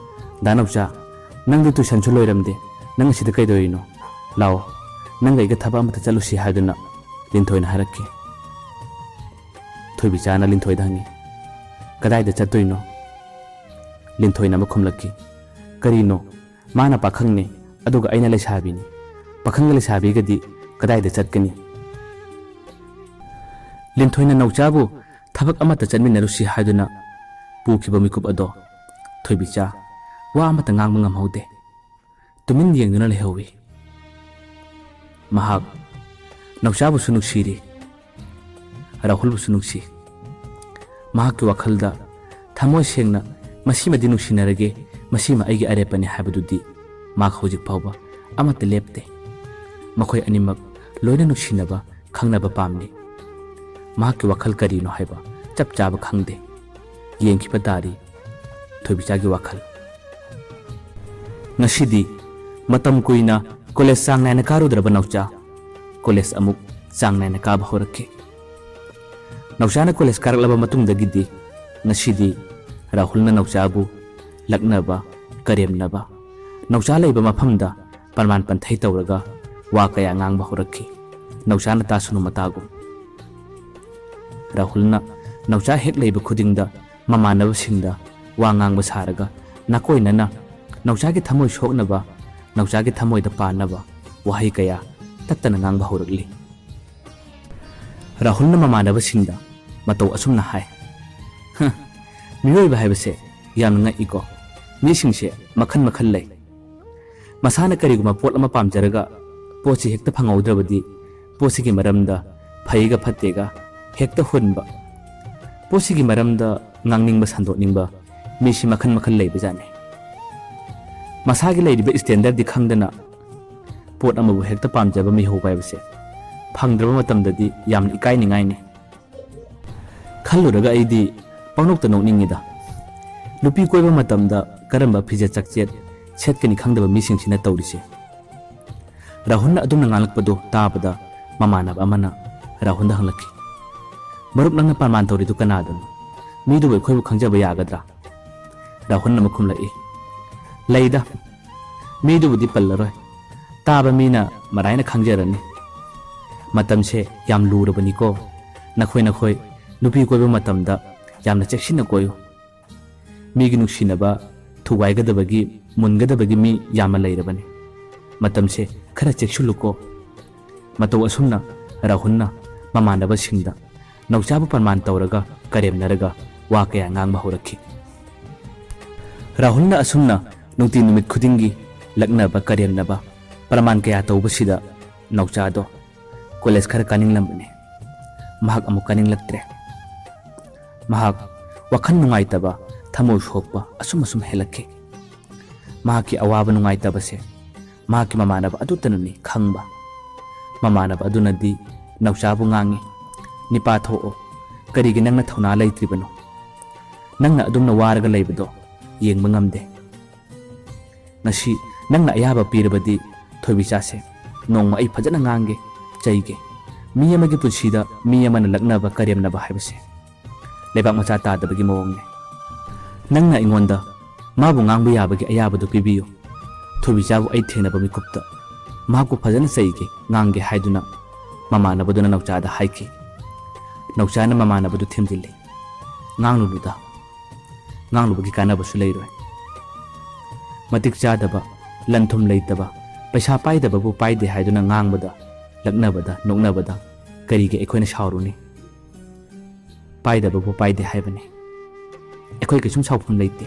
ꯗꯥ ꯅꯧꯆꯥ ꯅꯪꯗꯤ ꯇꯨꯏꯁꯟꯁꯨ ꯂꯣꯏꯔꯝꯗꯦ ꯅꯪ ꯑꯁꯤꯗ ꯀꯩꯗꯧꯔꯤꯅꯣ ꯂꯥꯛꯑꯣ ꯅꯪꯒ ꯑꯩꯒ ꯊꯕꯛ ꯑꯃꯇ ꯆꯠꯂꯨꯁꯤ ꯍꯥꯏꯗꯨꯅ ꯂꯤꯟꯊꯣꯏꯅ ꯍꯥꯏꯔꯛꯈꯤ ꯊꯣꯏꯕꯤꯆꯥꯅ ꯂꯤꯟꯊꯣꯏꯗ ꯍꯪꯉꯤ ꯀꯗꯥꯏꯗ ꯆꯠꯇꯣꯏꯅꯣ ꯂꯤꯟꯊꯣꯏꯅ ꯑꯃ ꯈꯨꯝꯂꯛꯈꯤ ꯀꯔꯤꯅꯣ ꯃꯥꯅ ꯄꯥꯈꯪꯅꯤ ꯑꯗꯨꯒ ꯑꯩꯅ ꯂꯩꯁꯥꯕꯤꯅꯤ ꯄꯥꯈꯪꯒ ꯂꯩꯁꯥꯕꯤꯒꯗꯤ ꯀꯗꯥꯏꯗ ꯆꯠꯀꯅꯤ ꯂꯤꯟꯊꯣꯏꯅ ꯅꯧꯆꯥꯕꯨ ꯊꯕꯛ ꯑꯃꯠꯇ ꯆꯠꯃꯤꯟꯅꯔꯨꯁꯤ ꯍꯥꯏꯗꯨꯅ ꯄꯨꯈꯤꯕ ꯃꯤꯀꯨꯞ ꯑꯗꯣ ꯊꯣꯏꯕꯤꯆꯥ ꯋꯥ ꯑꯃꯠꯇ ꯉꯥꯡꯕ ꯉꯝꯍꯧꯗꯦ ꯇꯨꯃꯤꯟ ꯌꯦꯡꯗꯨꯅ ꯂꯩꯍꯧꯏ ꯃꯍꯥꯛ ꯅꯧꯆꯥꯕꯨꯁꯨ ꯅꯨꯡꯁꯤꯔꯤ ꯔꯥꯍꯨꯜꯕꯨꯁꯨ ꯅꯨꯡꯁꯤ ꯃꯍꯥꯛꯀꯤ ꯋꯥꯈꯜꯗ ꯊꯃꯣꯏ ꯁꯦꯡꯅ ꯃꯁꯤꯃꯗꯤ ꯅꯨꯡꯁꯤꯅꯔꯒꯦ ꯃꯁꯤꯃ ꯑꯩꯒꯤ ꯑꯔꯦꯞꯄꯅꯤ ꯍꯥꯏꯕꯗꯨꯗꯤ ꯃꯍꯥꯛ ꯍꯧꯖꯤꯛ ꯐꯥꯎꯕ ꯑꯃꯠꯇ ꯂꯦꯞꯇꯦ ꯃꯈꯣꯏ ꯑꯅꯤꯃꯛ ꯂꯣꯏꯅ ꯅꯨꯡꯁꯤꯅꯕ ꯈꯪꯅꯕ ꯄꯥꯝꯂꯤ ꯃꯍꯥꯛꯀꯤ ꯋꯥꯈꯜ ꯀꯔꯤꯅꯣ ꯍꯥꯏꯕ ꯆꯞ ꯆꯥꯕ ꯈꯪꯗꯦ ꯌꯦꯡꯈꯤꯕ ꯇꯥꯔꯤ ꯊꯣꯏꯕꯤꯆꯥꯒꯤ ꯋꯥꯈꯜ꯫ ꯉꯁꯤꯗꯤ ꯃꯇꯝ ꯀꯨꯏꯅ ꯀꯣꯂꯦꯖ ꯆꯥꯡ ꯅꯥꯏꯅ ꯀꯥꯔꯨꯗ꯭ꯔꯕ ꯅꯥꯎꯆꯥ ꯀꯣꯂꯦꯖ ꯑꯃꯨꯛ ꯆꯥꯡ ꯅꯥꯏꯅ ꯀꯥꯕ ꯍꯧꯔꯛꯈꯤ꯫ ꯅꯥꯎꯆꯥꯅ ꯀꯣꯂꯦꯖ ꯀꯥꯔꯛꯂꯕ ꯃꯇꯨꯡꯗꯒꯤꯗꯤ ꯉꯁꯤꯗꯤ ꯔꯥꯍꯨꯜꯅ ꯅꯥꯎꯆꯥꯕꯨ ꯂꯛꯅꯕ, ꯀꯔꯦꯝꯅꯕ, ꯅꯥꯎꯆꯥ ꯂꯩꯕ ꯃꯐꯝꯗ ꯄꯔꯃꯥꯟ ꯄꯟꯊꯩ ꯇꯧꯔꯒ ꯋꯥ ꯀꯌꯥ ꯉꯥꯡꯕ ꯍꯧꯔꯛꯈꯤ, ꯅꯥꯎꯆꯥꯅ ꯇꯥꯁꯅꯨ ꯃꯇꯥꯒꯨꯝ꯫ ꯔꯥꯍꯨꯜꯅ ꯅꯥꯎꯆꯥ ꯍꯦꯛ ꯂꯩꯕ ꯈꯨꯗꯤꯡꯗ ꯃꯃꯥꯟꯅꯕꯁꯤꯡꯗ ꯋꯥ ꯉꯥꯡꯕ ꯁꯥꯔꯒ ꯅꯥꯀꯣꯏꯅꯅ ꯅꯥꯎꯆꯥꯒꯤ ꯊꯃꯣꯏ ꯁꯣꯛꯅꯕ, ꯅꯥꯎꯆꯥꯒꯤ ꯊꯃꯣꯏꯗ ꯄꯥꯟꯅꯕ ꯋꯥꯍꯩ ꯀꯌꯥ ꯇꯠꯇꯅ ꯉꯥꯡꯕ ꯍꯧꯔꯛꯂꯤ꯫ ꯔꯥꯍꯨꯜꯅ ꯃꯃꯥꯟꯅꯕꯁꯤꯡꯗ ꯃꯇꯧ ꯑꯁꯨꯝꯅ ꯍꯥꯏ, ꯃꯤꯑꯣꯏꯕ ꯍꯥꯏꯕꯁꯦ ꯌꯥꯝꯅ ꯉꯛꯏꯀꯣ, ꯃꯤꯁꯤꯡꯁꯦ ꯃꯈꯜ ꯃꯈꯜ ꯂꯩ꯫ ꯃꯁꯥꯅ ꯀꯔꯤꯒꯨꯝꯕ ꯄꯣꯠ ꯑꯃ ꯄꯥꯝꯖꯔꯒ ꯄꯣꯠꯁꯤ ꯍꯦꯛꯇ ꯐꯪꯍꯧꯗ꯭ꯔꯕꯗꯤ ꯄꯣꯠꯁꯤꯒꯤ ꯃꯔꯝꯗ ꯐꯩꯒ ꯐꯠꯇꯦꯒ ꯍꯦꯛꯇ ꯍꯨꯟꯕ, ꯄꯣꯠꯁꯤꯒꯤ ꯃꯔꯝꯗ ꯉꯥꯡꯅꯤꯡꯕ ꯁꯟꯗꯣꯛꯅꯤꯡꯕ ꯃꯤꯁꯤ ꯃꯈꯜ ꯃꯈꯜ ꯂꯩꯕꯖꯥꯠꯅꯤ꯫ ꯃꯁꯥꯒꯤ ꯂꯩꯔꯤꯕ ꯁ꯭ꯇꯦꯟꯗꯔꯗꯤ ꯈꯪꯗꯅ ꯄꯣꯠ ꯑꯃꯕꯨ ꯍꯦꯛꯇ ꯄꯥꯝꯖꯕ ꯃꯤꯍꯧꯕ ꯍꯥꯏꯕꯁꯦ ꯐꯪꯗ꯭ꯔꯕ ꯃꯇꯝꯗꯗꯤ ꯌꯥꯝꯅ ꯏꯀꯥꯏꯅꯤꯡꯉꯥꯏꯅꯤ꯫ ꯈꯜꯂꯨꯔꯒ ꯑꯩꯗꯤ ꯄꯪꯅꯣꯛꯇ ꯅꯣꯛꯅꯤꯡꯉꯤꯗ꯫ ꯅꯨꯄꯤ ꯀꯣꯏꯕ ꯃꯇꯝꯗ ꯀꯔꯝꯕ ꯐꯤꯖꯦꯠ ꯆꯥꯛꯆꯦꯠ ꯁꯦꯠꯀꯅꯤ ꯈꯪꯗꯕ ꯃꯤꯁꯤꯡꯁꯤꯅ ꯇꯧꯔꯤꯁꯦ꯫ ꯔꯥꯍꯨꯜꯅ ꯑꯗꯨꯝꯅ ꯉꯥꯡꯂꯛꯄꯗꯨ ꯇꯥꯕꯗ ꯃꯃꯥꯟꯅꯕ ꯑꯃꯅ ꯔꯥꯍꯨꯜꯗ ꯍꯪꯂꯛꯈꯤ, ꯃꯔꯨꯞ ꯅꯪꯅ ꯄꯔꯃꯥꯟ ꯇꯧꯔꯤꯗꯨ ꯀꯅꯥꯗꯅꯣ? ꯃꯤꯗꯨꯕꯨ ꯑꯩꯈꯣꯏꯕꯨ ꯈꯪꯖꯕ ꯌꯥꯒꯗ꯭ꯔꯥ? ꯔꯥꯍꯨꯜꯅ ꯑꯃꯨꯛ ꯈꯨꯝꯂꯛꯏ, ꯂꯩꯗ, ꯃꯤꯗꯨꯕꯨꯗꯤ ꯄꯜꯂꯔꯣꯏ, ꯇꯥꯕ ꯃꯤꯅ ꯃꯔꯥꯏꯅ ꯈꯪꯖꯔꯅꯤ꯫ ꯃꯇꯝꯁꯦ ꯌꯥꯝ ꯂꯨꯔꯕꯅꯤꯀꯣ, ꯅꯈꯣꯏ ꯅꯨꯄꯤ ꯀꯣꯏꯕ ꯃꯇꯝꯗ ꯌꯥꯝꯅ ꯆꯦꯛꯁꯤꯟꯅ ꯀꯣꯏꯌꯨ꯫ ꯃꯤꯒꯤ ꯅꯨꯡꯁꯤꯅꯕ ꯊꯨꯒꯥꯏꯒꯗꯕꯒꯤ, ꯃꯨꯟꯒꯗꯕꯒꯤ ꯃꯤ ꯌꯥꯝꯅ ꯂꯩꯔꯕꯅꯤ꯫ ꯃꯇꯝꯁꯦ ꯈꯔ ꯆꯦꯛꯁꯤꯜꯂꯨꯀꯣ꯫ ꯃꯇꯧ ꯑꯁꯨꯝꯅ ꯔꯥꯍꯨꯜꯅ ꯃꯃꯥꯟꯅꯕꯁꯤꯡꯗ ꯅꯥꯎꯆꯥꯕꯨ ꯄꯔꯃꯥꯟ ꯇꯧꯔꯒ ꯀꯔꯦꯝꯅꯔꯒ ꯋꯥ ꯀꯌꯥ ꯉꯥꯡꯕ ꯍꯧꯔꯛꯈꯤ꯫ ꯔꯥꯍꯨꯜꯅ ꯑꯁꯨꯝꯅ ꯅꯨꯡꯇꯤ ꯅꯨꯃꯤꯠ ꯈꯨꯗꯤꯡꯒꯤ ꯂꯛꯅꯕ, ꯀꯔꯦꯝꯅꯕ, ꯄꯔꯃꯥꯟ ꯀꯌꯥ ꯇꯧꯕꯁꯤꯗ ꯅꯥꯎꯆꯥꯗꯣ ꯀꯣꯂꯦꯖ ꯈꯔ ꯀꯥꯅꯤꯡꯂꯝꯕꯅꯤ꯫ ꯃꯍꯥꯛ ꯑꯃꯨꯛ ꯀꯥꯅꯤꯡꯂꯛꯇ꯭ꯔꯦ꯫ ꯃꯍꯥꯛ ꯋꯥꯈꯜ ꯅꯨꯡꯉꯥꯏꯇꯕ, ꯊꯃꯣꯏ ꯁꯣꯛꯄ ꯑꯁꯨꯝ ꯍꯦꯜꯂꯛꯈꯤ꯫ ꯃꯍꯥꯛꯀꯤ ꯑꯋꯥꯕ ꯅꯨꯡꯉꯥꯏꯇꯕꯁꯦ ꯃꯍꯥꯛꯀꯤ ꯃꯃꯥꯟꯅꯕ ꯑꯗꯨꯇꯅꯅꯤ ꯈꯪꯕ꯫ ꯃꯃꯥꯟꯅꯕ ꯑꯗꯨꯅꯗꯤ ꯅꯥꯎꯆꯥꯕꯨ ꯉꯥꯡꯉꯤ, ꯅꯤꯄꯥ ꯊꯣꯛꯑꯣ, ꯀꯔꯤꯒꯤ ꯅꯪꯅ ꯊꯧꯅꯥ ꯂꯩꯇ꯭ꯔꯤꯕꯅꯣ? ꯅꯪꯅ ꯑꯗꯨꯝꯅ ꯋꯥꯔꯒ ꯂꯩꯕꯗꯣ ꯌꯦꯡꯕ ꯉꯝꯗꯦ꯫ ꯉꯁꯤ ꯅꯪꯅ ꯑꯌꯥꯕ ꯄꯤꯔꯕꯗꯤ ꯊꯣꯏꯕꯤꯆꯥꯁꯦ ꯅꯣꯡꯃ ꯑꯩ ꯐꯖꯅ ꯉꯥꯡꯒꯦ, ꯆꯩꯒꯦ꯫ ꯃꯤ ꯑꯃꯒꯤ ꯄꯨꯟꯁꯤꯗ ꯃꯤ ꯑꯃꯅ ꯂꯛꯅꯕ, ꯀꯔꯦꯝꯅꯕ ꯍꯥꯏꯕꯁꯦ ꯂꯩꯕꯥꯛ ꯃꯆꯥ ꯇꯥꯗꯕꯒꯤ ꯃꯑꯣꯡꯅꯤ꯫ ꯅꯪꯅ ꯑꯩꯉꯣꯟꯗ ꯃꯥꯕꯨ ꯉꯥꯡꯕ ꯌꯥꯕꯒꯤ ꯑꯌꯥꯕꯗꯨ ꯄꯤꯕꯤꯌꯨ꯫ ꯊꯣꯏꯕꯤꯆꯥꯕꯨ ꯑꯩ ꯊꯦꯡꯅꯕ ꯃꯤꯀꯨꯞꯇ ꯃꯍꯥꯛꯄꯨ ꯐꯖꯅ ꯆꯩꯒꯦ, ꯉꯥꯡꯒꯦ ꯍꯥꯏꯗꯨꯅ ꯃꯃꯥꯟꯅꯕꯗꯨꯅ ꯅꯥꯎꯆꯥꯗ ꯍꯥꯏꯈꯤ꯫ ꯅꯥꯎꯆꯥꯅ ꯃꯃꯥꯟꯅꯕꯗꯨ ꯊꯦꯝꯖꯤꯜꯂꯤ, ꯉꯥꯡꯂꯨꯅꯨꯗ, ꯉꯥꯡꯂꯨꯕꯒꯤ ꯀꯥꯟꯅꯕꯁꯨ ꯂꯩꯔꯣꯏ꯫ ꯃꯇꯤꯛ ꯆꯥꯗꯕ, ꯂꯟ ꯊꯨꯝ ꯂꯩꯇꯕ, ꯄꯩꯁꯥ ꯄꯥꯏꯗꯕꯕꯨ ꯄꯥꯏꯗꯦ ꯍꯥꯏꯗꯨꯅ ꯉꯥꯡꯕꯗ, ꯂꯛꯅꯕꯗ, ꯅꯣꯛꯅꯕꯗ ꯀꯔꯤꯒꯤ ꯑꯩꯈꯣꯏꯅ ꯁꯥꯎꯔꯨꯅꯤ? ꯄꯥꯏꯗꯕꯕꯨ パイで ꯍꯥꯏꯕꯅꯤ꯫ ꯑꯩꯈꯣꯏ ꯀꯩꯁꯨꯝ ꯁꯥꯎꯐꯝ ꯂꯩꯇꯦ꯫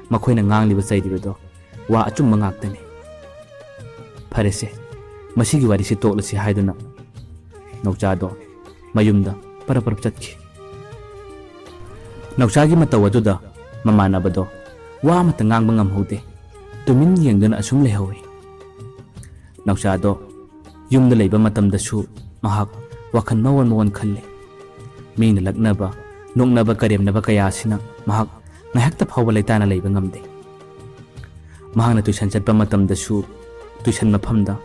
ꯃꯈꯣꯏꯅ ꯉꯥꯡꯂꯤꯕ ꯆꯩꯔꯤꯕꯗꯣ ꯋꯥ ꯑꯆꯨꯝꯕ ꯉꯥꯛꯇꯅꯤ꯫ ꯐꯔꯦꯁꯦ, ꯃꯁꯤꯒꯤ ꯋꯥꯔꯤꯁꯤ ꯇꯣꯛꯂꯁꯤ ꯍꯥꯏꯗꯨꯅ ꯅꯥꯎꯆꯥꯗꯣ ꯃꯌꯨꯝꯗ ꯄꯔꯞ ꯆꯠꯈꯤ꯫ ꯅꯥꯎꯆꯥꯒꯤ ꯃꯇꯧ ꯑꯗꯨꯗ ꯃꯃꯥꯟꯅꯕꯗꯣ ꯋꯥ ꯑꯃꯠꯇ ꯉꯥꯡꯕ ꯉꯝꯍꯧꯗꯦ, ꯇꯨꯃꯤꯟ ꯌꯦꯡꯗꯨꯅ ꯑꯁꯨꯝ ꯂꯩꯍꯧꯏ꯫ ꯅꯥꯎꯆꯥꯗꯣ ꯌꯨꯝꯗ ꯂꯩꯕ ꯃꯇꯝꯗꯁꯨ ꯃꯍꯥꯛ ꯋꯥꯈꯜ ꯃꯋꯣꯟ ꯈꯜꯂꯤ꯫ ꯃꯤꯅ ꯂꯛꯅꯕ, ꯅꯣꯛꯅꯕ, ꯀꯔꯦꯝꯅꯕ ꯀꯌꯥꯁꯤꯅ ꯃꯍꯥꯛ ꯉꯥꯏꯍꯥꯛꯇ ꯐꯥꯎꯕ ꯂꯩꯇꯥꯅ ꯂꯩꯕ ꯉꯝꯗꯦ꯫ ꯃꯍꯥꯛꯅ ꯇꯨꯏꯁꯟ ꯆꯠꯄ ꯃꯇꯝꯗꯁꯨ ꯇꯨꯏꯁꯟ ꯃꯐꯝꯗ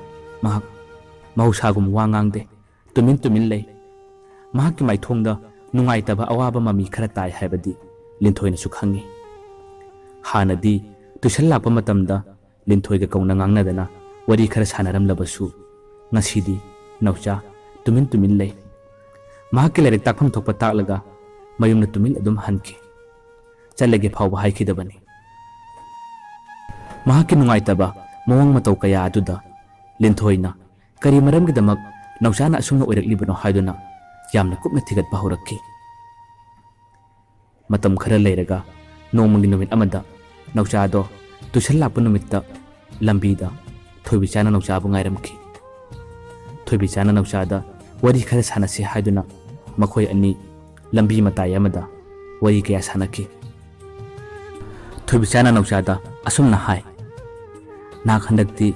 ꯃꯍꯥꯛ ꯃꯍꯧꯁꯥꯒꯨꯝ ꯋꯥ ꯉꯥꯡꯗꯦ, ꯇꯨꯃꯤꯟ ꯂꯩ꯫ ꯃꯍꯥꯛꯀꯤ ꯃꯥꯏꯊꯣꯡꯗ ꯅꯨꯡꯉꯥꯏꯇꯕ, ꯑꯋꯥꯕ ꯃꯃꯤ ꯈꯔ ꯇꯥꯏ ꯍꯥꯏꯕꯗꯤ ꯂꯤꯟꯊꯣꯏꯅꯁꯨ ꯈꯪꯉꯤ꯫ ꯍꯥꯟꯅꯗꯤ ꯇꯨꯏꯁꯟ ꯂꯥꯛꯄ ꯃꯇꯝꯗ ꯂꯤꯟꯊꯣꯏꯒ ꯀꯧꯅ ꯉꯥꯡꯅꯗꯅ ꯋꯥꯔꯤ ꯈꯔ ꯁꯥꯟꯅꯔꯝꯂꯕꯁꯨ ꯉꯁꯤꯗꯤ ꯅꯥꯎꯆꯥ ꯇꯨꯃꯤꯟ ꯂꯩ꯫ ꯃꯍꯥꯛꯀꯤ ꯂꯥꯏꯔꯤꯛ ꯇꯥꯛꯐꯝ ꯊꯣꯛꯄ ꯇꯥꯛꯂꯒ ꯃꯌꯨꯝꯗ ꯇꯨꯃꯤꯟ ꯑꯗꯨꯝ ꯍꯟꯈꯤ꯫ ꯆꯠꯂꯒꯦ ꯐꯥꯎꯕ ꯍꯥꯏꯈꯤꯗꯕꯅꯤ꯫ ꯃꯍꯥꯛꯀꯤ ꯅꯨꯡꯉꯥꯏꯇꯕ ꯃꯑꯣꯡ ꯃꯇꯧ ꯀꯌꯥ ꯑꯗꯨꯗ ꯂꯤꯟꯊꯣꯏꯅ ꯀꯔꯤ ꯃꯔꯝꯒꯤꯗꯃꯛ ꯅꯥꯎꯆꯥꯅ ꯑꯁꯨꯝꯅ ꯑꯣꯏꯔꯛꯂꯤꯕꯅꯣ ꯍꯥꯏꯗꯨꯅ ꯌꯥꯝꯅ ꯀꯨꯞꯅ ꯊꯤꯒꯠꯄ ꯍꯧꯔꯛꯈꯤ꯫ ꯃꯇꯝ ꯈꯔ ꯂꯩꯔꯒ ꯅꯣꯡꯃꯒꯤ ꯅꯨꯃꯤꯠ ꯑꯃꯗ ꯅꯥꯎꯆꯥꯗꯣ ꯇꯨꯏꯁꯟ ꯂꯥꯛꯄ ꯅꯨꯃꯤꯠꯇ ꯂꯝꯕꯤꯗ ꯊꯣꯏꯕꯤꯆꯥꯅ ꯅꯥꯎꯆꯥꯕꯨ ꯉꯥꯏꯔꯝꯈꯤ꯫ ꯊꯣꯏꯕꯤꯆꯥꯅ ꯅꯥꯎꯆꯥꯗ ꯋꯥꯔꯤ ꯈꯔ ꯁꯥꯟꯅꯁꯤ ꯍꯥꯏꯗꯨꯅ ꯃꯈꯣꯏ ꯑꯅꯤ ꯂꯝꯕꯤ ꯃꯇꯥꯏ ꯑꯃꯗ ꯋꯥꯔꯤ ꯀꯌꯥ ꯁꯥꯟꯅꯈꯤ꯫ ꯊꯣꯏꯕꯤꯆꯥꯅ ꯅꯥꯎꯆꯥꯗ ꯑꯁꯨꯝꯅ ꯍꯥꯏ, ꯅꯍꯥꯛ ꯍꯟꯗꯛꯇꯤ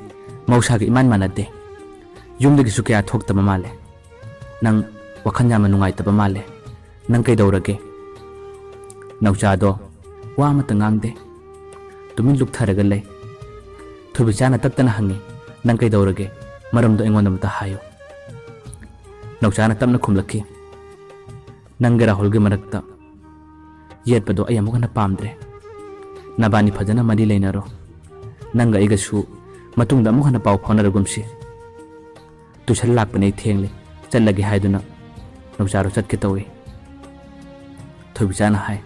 ꯃꯍꯧꯁꯥꯒ ꯏꯃꯥꯟ ꯃꯥꯟꯅꯗꯦ, ꯌꯨꯝꯗꯒꯤꯁꯨ ꯀꯌꯥ ꯊꯣꯛꯇꯕ ꯃꯥꯜꯂꯦ, ꯅꯪ ꯋꯥꯈꯜ ꯌꯥꯝꯅ ꯅꯨꯡꯉꯥꯏꯇꯕ ꯃꯥꯜꯂꯦ, ꯅꯪ ꯀꯩꯗꯧꯔꯒꯦ? ꯅꯥꯎꯆꯥꯗꯣ wa amata ngangde tumin luktharaga lay Thubichana taptana hangi nang kay dawrage maramdo ingon amata hayo Nauchana tamna khumlaki nang Rahul ge marakta yet pado ay amuka na pamdre nabani phajana mari leinaro nang ga igasu matungda amuka na paw phonaragumsi tushal lakpane thengle challagi haiduna Naucharo chatke tawi Thubichana hai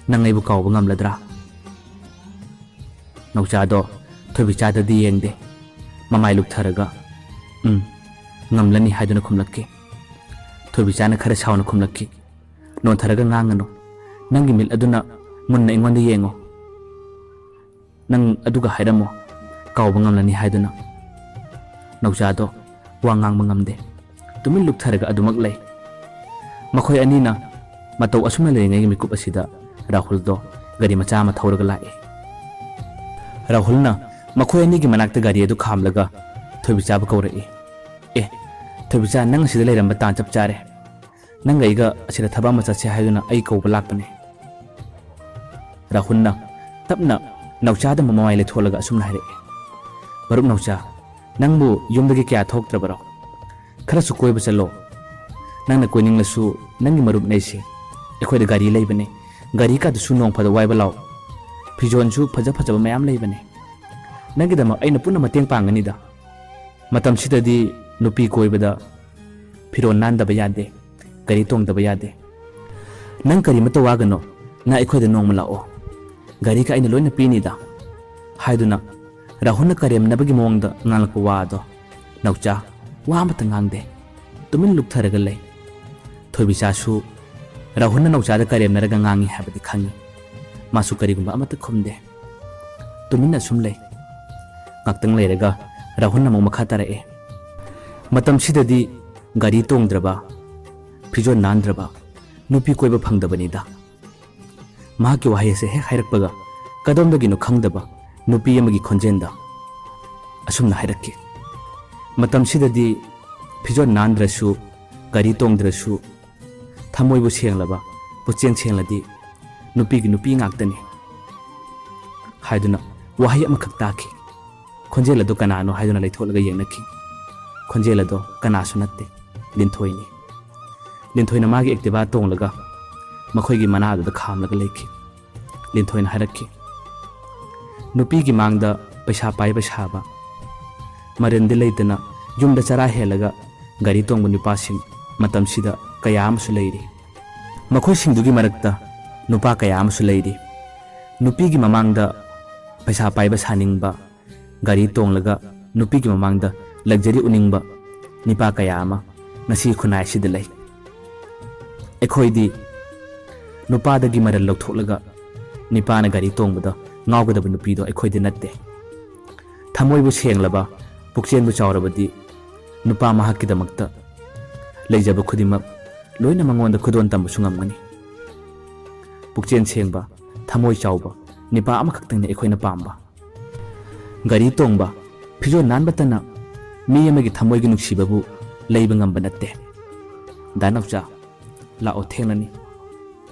nang aibu kawba ngamladra Nauchado Thubichada di yengde mamai luktharaga ngamlani haiduna khumlaki Thubichana khara sauna khumlaki non tharaga ngangano nangi mil aduna munna ingonda yengo nang aduga hairamo kawba ngamlani haiduna Nauchado wa ngangba ngamde tumin luktharaga adumak lay makhoi anina matau asumna lengay mikup asida Rahul do gari macha ma thauraga lae Rahulna makhoi ani gi manakta gari adu khamlaga Thubichaba kawrai Thubicha nang sida leiramba tan chap chare nang aiga asira thaba macha che haiduna ai kawba lakpane Rahulna tapna Nauchada mamai le tholaga asumna haire barup Naucha nangbu yumdagi kya thoktrabaro khara su koi bachalo nangna koining lasu nangi marup naisi ekhoida gari leibane gari ka du nong phada wai balaw phijon su phaja phaja mayam leibane nangi dama aina punna mateng pangani da matam sidadi nupi koibada phiron nan da bayade gari tong da bayade nang kari mata wagano na ekhoida nong malao gari ka aina loina pini da haiduna Rahulna karem nabagi mongda ngalak wado Naucha wa amata ngangde tumin luktharaga lay Thubicha su Rahulna Nauchada karem naraga ngangi habadi khangi masu karigumba amata khumde tumin asum lay ngaktang leiraga Rahulna mo makha tarae matam sidadi gari tongdraba phijon nandraba nupi koiba phangdabanida mahaki wahai se hek hairakpaga kadomdagino khangdaba nupi amagi khonjenda asumna hairakki matam sidadi phijon nandrasu gari tongdrasu thamoibu senglaba puchen sengladi nupi gi nupi ngaktani haiduna wahai amakak taki khonjela do kanano haiduna leitholaga yengnaki khonjela do kanasu natte linthoini linthoina magi ektiba tonglaga makhoi gi manada da khamlaga leiki linthoina harakki nupi gi mangda paisa pai basaba marende leitana yumda chara helaga gari tongbu nupasing matam sida kaya amsu leiri makhoi singdugi marakta nupa kaya amsu leiri nupi gi mamangda paisa pai basaningba gari tonglaga nupi gi mamangda luxury uningba nipa kaya ama nasi khunai sida lei ekhoidi nupa dagi maral loktholaga nipa na gari tongbada ngawgada nupi do ekhoidi natte thamoi bu senglaba pukchen bu chawrabadi nupa mahakki damakta leijaba khudimak loina mangonda khudon tam sungamgani pukchen sengba thamoi chawba nipa amakhaktang ne ekhoina pamba gari tongba phijo nanbatana mi amagi thamoi gi nuksibabu leiba ngamba natte danawcha lao thenglani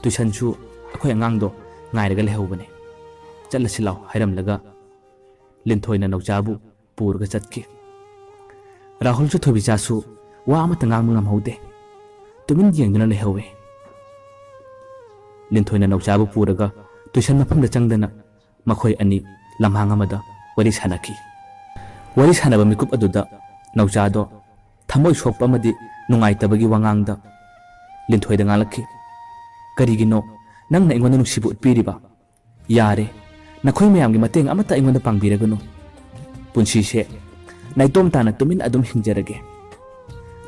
tuition chu akhoi angangdo ngairaga lehobane chalasi law hairamlaga linthoina nauchabu purga chatki Rahul chu Thubicha su wa amata ngam haude tumin yengduna lehowe linthoina nauchabu puraga tuition mafamda changdana makhoi ani lamhang amada wari sanaki wari sanaba mikup aduda nauchado thamoi sokpa amadi nungaitabagi wangangda linthoida ngalakki karigino nangna ingonda nuksibu utpiriba yare nakhoi mayamgi mateng amata ingonda pangbiragano punsi se naitom tana tumin adum hingjarage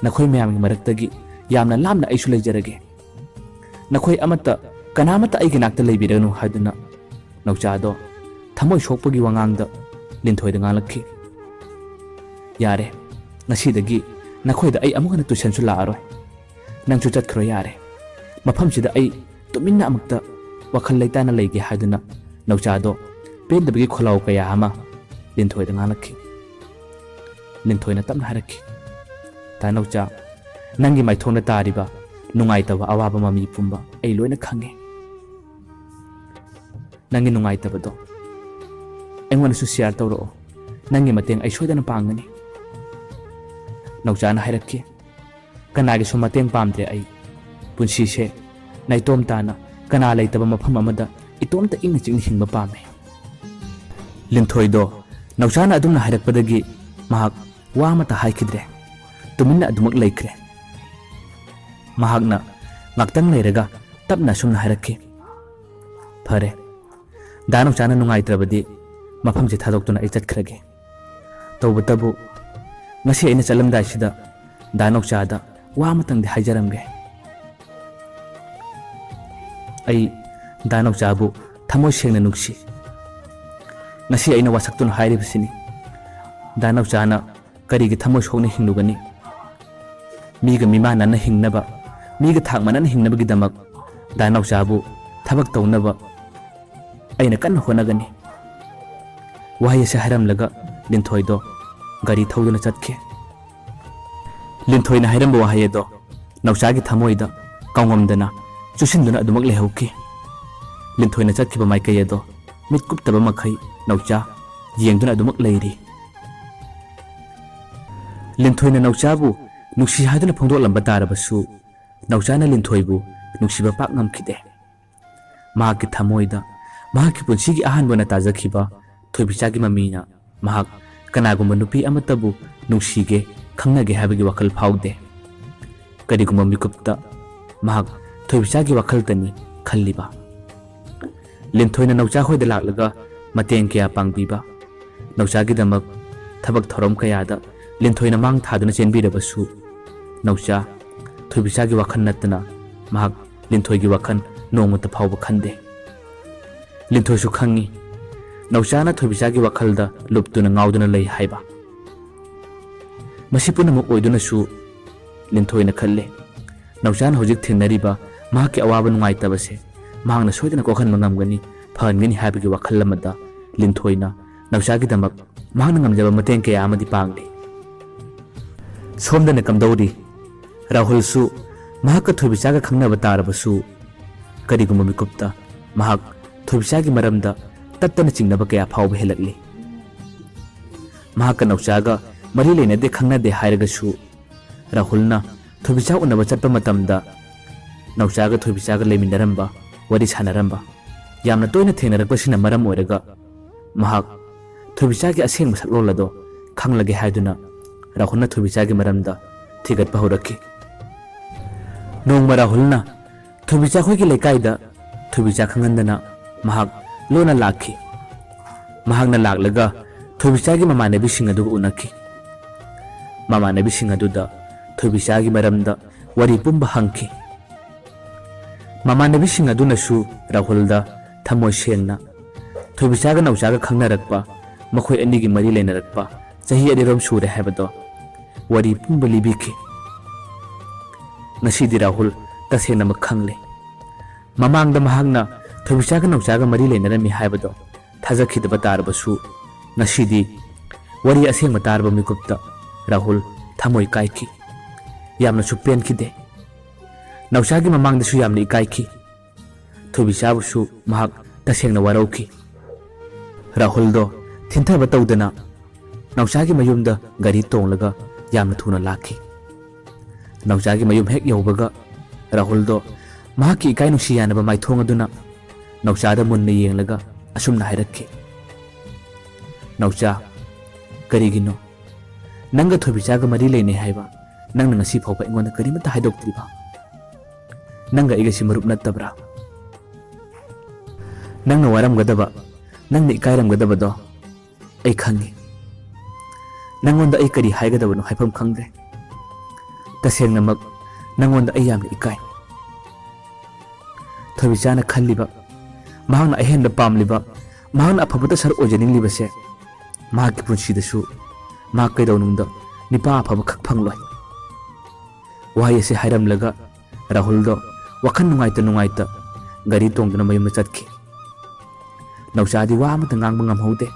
nakhoi mayamgi maraktagi yamna lamna aisu leijarage nakhoi amata kanamata aigi nakta leibiragano haiduna nauchado thamoi sokpagi wangangda linthoida ngalakki yare ngasidagi nakhoi da ai amugana tuition su laaroi nang chu chatkhro yare mafam sida ai tuminna amakta wakhal leitana leige haiduna nauchado pendabagi kholaw kaya ama linthoida ngalakki linthoina tamna harakki ta naucha nangi maithona tariba nungai taba awaba mami pumba ai loina khange nangi nungaitabado aingwanasu share tawro nangi mateng ai soidana pangani nauchana hairakki kanagi su mateng pamdre ai punsi se naitom tana kana leitaba mafam amada itomta ingna chingni hingba pame linthoi do nauchana adumna hairakpadagi mahak wa mata haikidre tuminna adumak laikre mahakna ngaktang leiraga tapna sumna hairakki phare danu chana nungaitrabadi mafam se thadoktuna ai chatkrage tawbatabu ngasi aina chalamdai sida danok chada wa matang de haijaramge ai danok chabu thamoi sengna nuksi ngasi aina wasaktuna hairibsini danok chana karigi thamoi sokna hinglugani miga mimana na hingnaba miga thakmana na hingnaba gidamak danok chabu thabak tawnaba aina kan honagani wahai se haramlaga linthoi do gari thauduna chatke linthoi na hairam wahai do nauchagi thamoi da kaungomdana chusinduna adumak lehauki linthoi na chatkiba maikai do mitkup taba makhai naucha yengduna adumak leiri linthoi na nauchabu nuksi haduna phongdo lamba tarabasu nauchana linthoi bu nuksiba pak ngamkide mahaki thamoi da mahaki punsigi ahanbana tajakhiba thoibichagi mamina mahak kanagumba nupi amatabu nungsige khangnage habigi wakal phaude karigumba mikupta mahak thoibichagi wakal tani khalliba linthoi na naucha hoida laklaga mateng kya pangbiba nauchagi damak thabak thorom kaya da linthoi na mang thaduna chenbirabasu naucha thoibichagi wakhan natna mahak linthoi gi wakhan nongmata phauba khande linthoi su khangi nauchana thoibichagi wakhalda luptuna ngauduna lei haiba masipuna mo oiduna su linthoi na khalle nauchana hojik thinariba mahaki awaba nungai tabase mahangna soidana kokhan mangamgani phangani habigi wakhallamada linthoi na nauchagi damak mahangna ngamjaba mateng kaya amadi pangli somdana kamdauri rahul su mahaka thoibichaga khangnaba tarabasu karigumba mikupta mahak thoibichagi maramda tattana chingnaba kaya phauba helakli mahaka nauchaga mari leinade khangnade hairagasu rahulna thoibicha unaba chatpa matamda nauchaga thoibichaga leiminaramba wari sanaramba yamna toina thengnarakpasina maram oiraga mahak thoibichagi aseng masaklolado khanglage haiduna rahulna thoibichagi maramda thigatpa horakki nongma rahulna thoibicha khoigi leikaida thoibicha khangandana mahak lona lakhi mahakna laklaga thoibichagi mamanabi singadu unakhi mamanabi singadu thoibichagi maramda wari pumba hangki mamanabi singadu nasu rahulda thamoi sengna thoibichaga nauchaga khangnarakpa makhoi anigi mari leinarakpa chahi adirom sure habado wari pumba libiki ngasidi rahul tasena makhangle mamangda mahakna thoibichaga nauchaga mari leinarami haibado thajakhidaba tarbasu ngasidi wari aseng matarba mikupta rahul thamoi kaiki yamna chupen kide nauchagi mamangda su yamni kaiki thoibichabu su mahak tasengna warauki rahul do thinthaba tawdana nauchagi mayumda gari tonglaga yamna thuna lakhi nauchagi mayum hek yaubaga rahul do mahaki ikai nusi yanaba maithong aduna nauchada munna yenglaga asumna hairakki naucha karigino nanga thoibichaga mari leine haiba nangna ngasi phauba ingona karimata haidoktriba nanga igasi marup nattabra nangna waramgadaba nangna ikairamgadaba do ai khangi nangonda ai kari haigadabano haifam khangde tasengnamak nangonda ai yamna ikai thoibichana khalliba mahangna ahenda pamliba mahangna afabata sar ojaninglibase mahaki punsidasu mahak kaidawnungda nipa afaba khak phangloi wahai ase hairamlaga rahuldo wakhan nungaita gari tongduna mayumna chatki nauchadi wa amata ngangba ngamhaude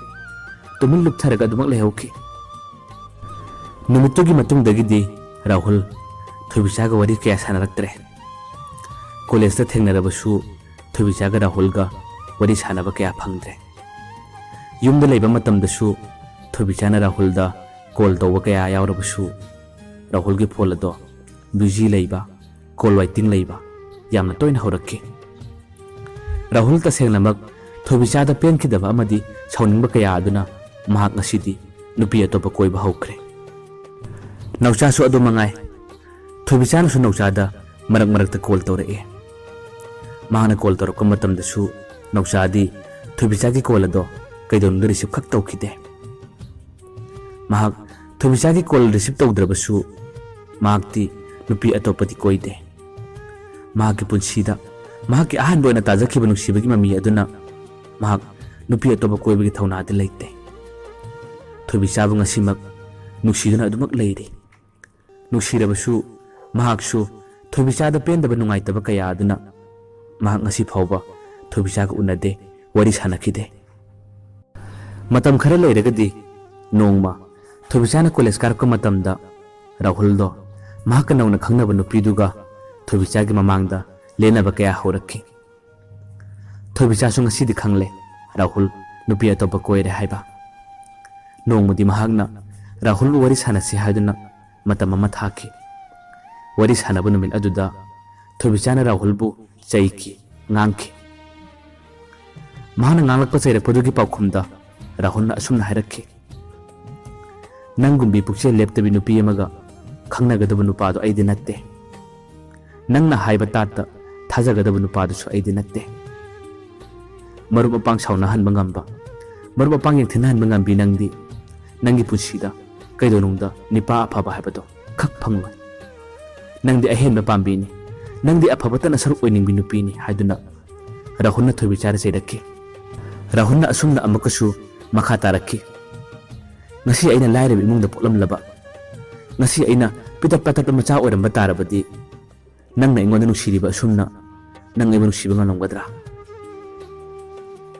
tumin luptharaga adumak lehauki numittugi matungdagidi rahul thoibichaga wari kaya sanaraktre college ta thengnarabasu thoibichaga rahulga wari sanaba kaya phangdre yumda leiba matamdasu Thoibicana Rahulda call tawba kaya yaurabasu Rahul gi phone ado busy leiba call waiting leiba yamna toina horakki Rahul tasengnamak Thoibicada penkidaba amadi sauningba kaya aduna mahak ngasidi nupi atopa koiba hokre nauchasu adu mangai Thoibicana su nauchada marak marakta call tawrae mahana call tawrakka matamdasu nauchadi Thoibicagi call ado kaidonda receive khak tawkhide mahak Thoibicagi call receive tawdrabasu mahakti nupi atopati koide mahaki punsida mahaki ahanbo na tajakhiba nuksibagi mami aduna mahak nupi atopa koibagi thauna ade leite Thoibichabu ngasimak nuksiduna adumak leiri nuksirabasu mahaksu Thoibicada pendaba nungaitaba kaya aduna mahak ngasi phauba Thoibichaga unade wari sanakide matam khara leiragadi nongma Thoibicana college karka matamda Rahuldo mahak nauna khangnaba nupiduga Thoibicagi mamangda lenaba kaya horakki Thoibichasu ngasidi khangle Rahul nupi atopa koire haiba nongmudi mahakna Rahul wari sanasi haiduna matam ama thaki wari sanaba numit aduda Thoibicana Rahulbu chaiki ngangki mahana nganglakpa chairakpadugi paukhumda Rahulna asumna hairakki Nangumbi Pukchel Leptabi nupi amaga khangnagadaba nupado aidi natte nangna haiba tata thajagadaba nupadasu aidi natte marupapang sauna hanba ngamba marupapang yengthina hanba ngambi nangdi nangi punsida kaidonungda nipa aphaba haibado khak phangloi nangdi ahenba pambini nangdi aphabatana saruk oiningbi nupini haiduna Rahulna Thoibicada chairakki Rahulna asumna amakasu makha tarakki ngasi aina lairab imungda potlamlaba ngasi aina pitat patat macha oiramba tarabadi nangna ingonda nuksiriba asumna nang aiba nuksiba ngamgadra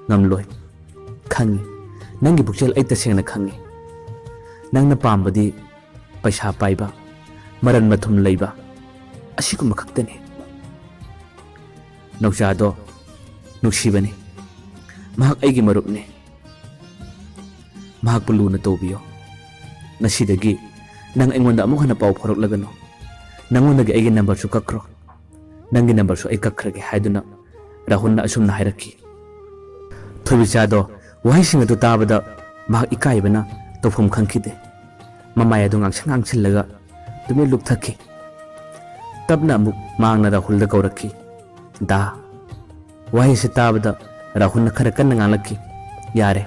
ngamloi khangi nangi Pukchel ai tasengna khangi nangna pambadi paisa paiba maran mathum leiba asigumba khaktani nauchado nuksibani mahak aigi marupni mahak puluna tawbiyo ngasidagi nang aingonda amuk hana pau phoroklagano nangondagi aigi number su kakro nangi number su ai kakrage haiduna Rahulna asumna hairakki Thoibicado wahising adu tabada mahak ikaibana tawphum khangkhide mamaya du ngangsillaga tumi lukthakki tabna amuk mangna Rahulda kaurakki da wahisi tabada Rahulna khara kanna ngalakki yare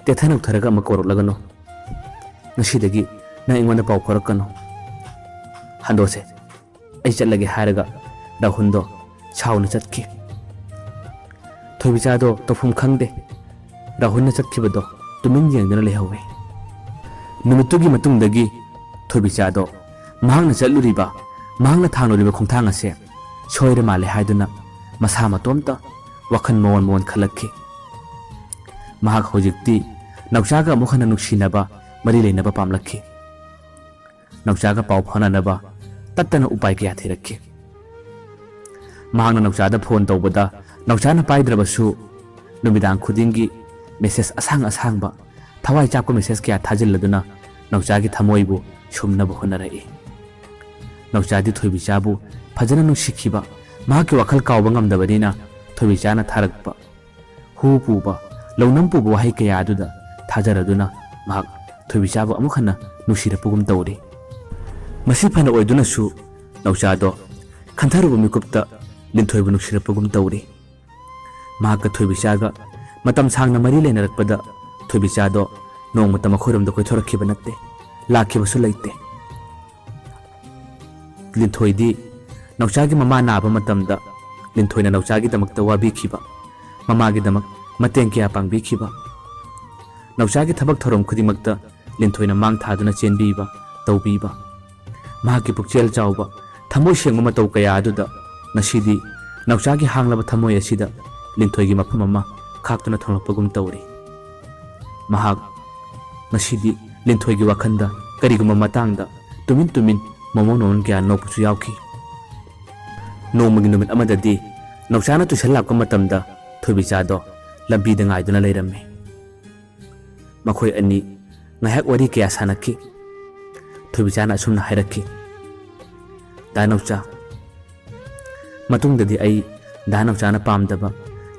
tethanuk tharaga ama koroklagano ngasidagi na ingonda pau khorakano handose ai chatlage haraga Rahuldo chauna chatki Thoibicado tofum khangde Rahulna chatkibado tumin yengdana lehawe numitugi matungdagi Thoibicado mahangna chatluriba mahangna thangluriba khongthang ase soire male haiduna masa matomta wakhan mon khalakki mahak hojikti nauchaga mukhana nuksinaba mari leinaba pamlakki nauchaga pau phonanaba tattana upai kya thirakki mahangna nauchada phone tawbada nauchana paidrabasu numidang khudingi message asangba thawai chapko message kya thajilladuna nauchagi thamoibu sumnaba honarai nauchadi Thoibichabu phajana nuksikhiba mahaki wakhal kawba ngamdabarina Thoibicana tharakpa hu puba launam puba wahai kaya aduda thajaraduna mahak Thoibichabu amukhana nusirapugum tawri masi phana oiduna su nauchado khantharuba mikupta linthoibu nusirapugum tawri mahak Thoibichaga matam sangna mari lenarakpada Thoibicado nongmata makhoramda koithorakhiba natte lakhibasu leite linthoidi nauchagi mama naba matamda linthoina nauchagi damakta wabikhiba mamagi damak mateng kya pangbikhiba nauchagi thabak thorom khudimakta linthoina mang thaduna chenbiba tawbiba mahaki Pukchel chawba thamoi sengma matau kaya aduda nasidi nauchagi hanglaba thamoi asida linthoigi mafam ama khaktuna thonglapagum tawri mahak nasidi linthoigi wakhanda kariguma matangda tumin momong non kya nokpusu yawki nongmagi numit amadadi nauchana tuisan lakpa matamda ꯊꯣꯏꯕꯤꯆꯥꯗꯣ ꯂꯝꯕꯤꯗ ꯉꯥꯏꯗꯨꯅ ꯂꯩꯔꯝꯃꯤ꯫ ꯃꯈꯣꯏ ꯑꯅꯤ ꯉꯥꯏꯍꯥꯛ ꯋꯥꯔꯤ ꯀꯌꯥ ꯁꯥꯟꯅꯈꯤ꯫ ꯊꯣꯏꯕꯤꯆꯥꯅ ꯑꯁꯨꯝꯅ ꯍꯥꯏꯔꯛꯈꯤ, ꯗꯥ ꯅꯥꯎꯆꯥ, ꯃꯇꯨꯡꯗꯗꯤ ꯑꯩ ꯗꯥ ꯅꯥꯎꯆꯥꯅ ꯄꯥꯝꯗꯕ,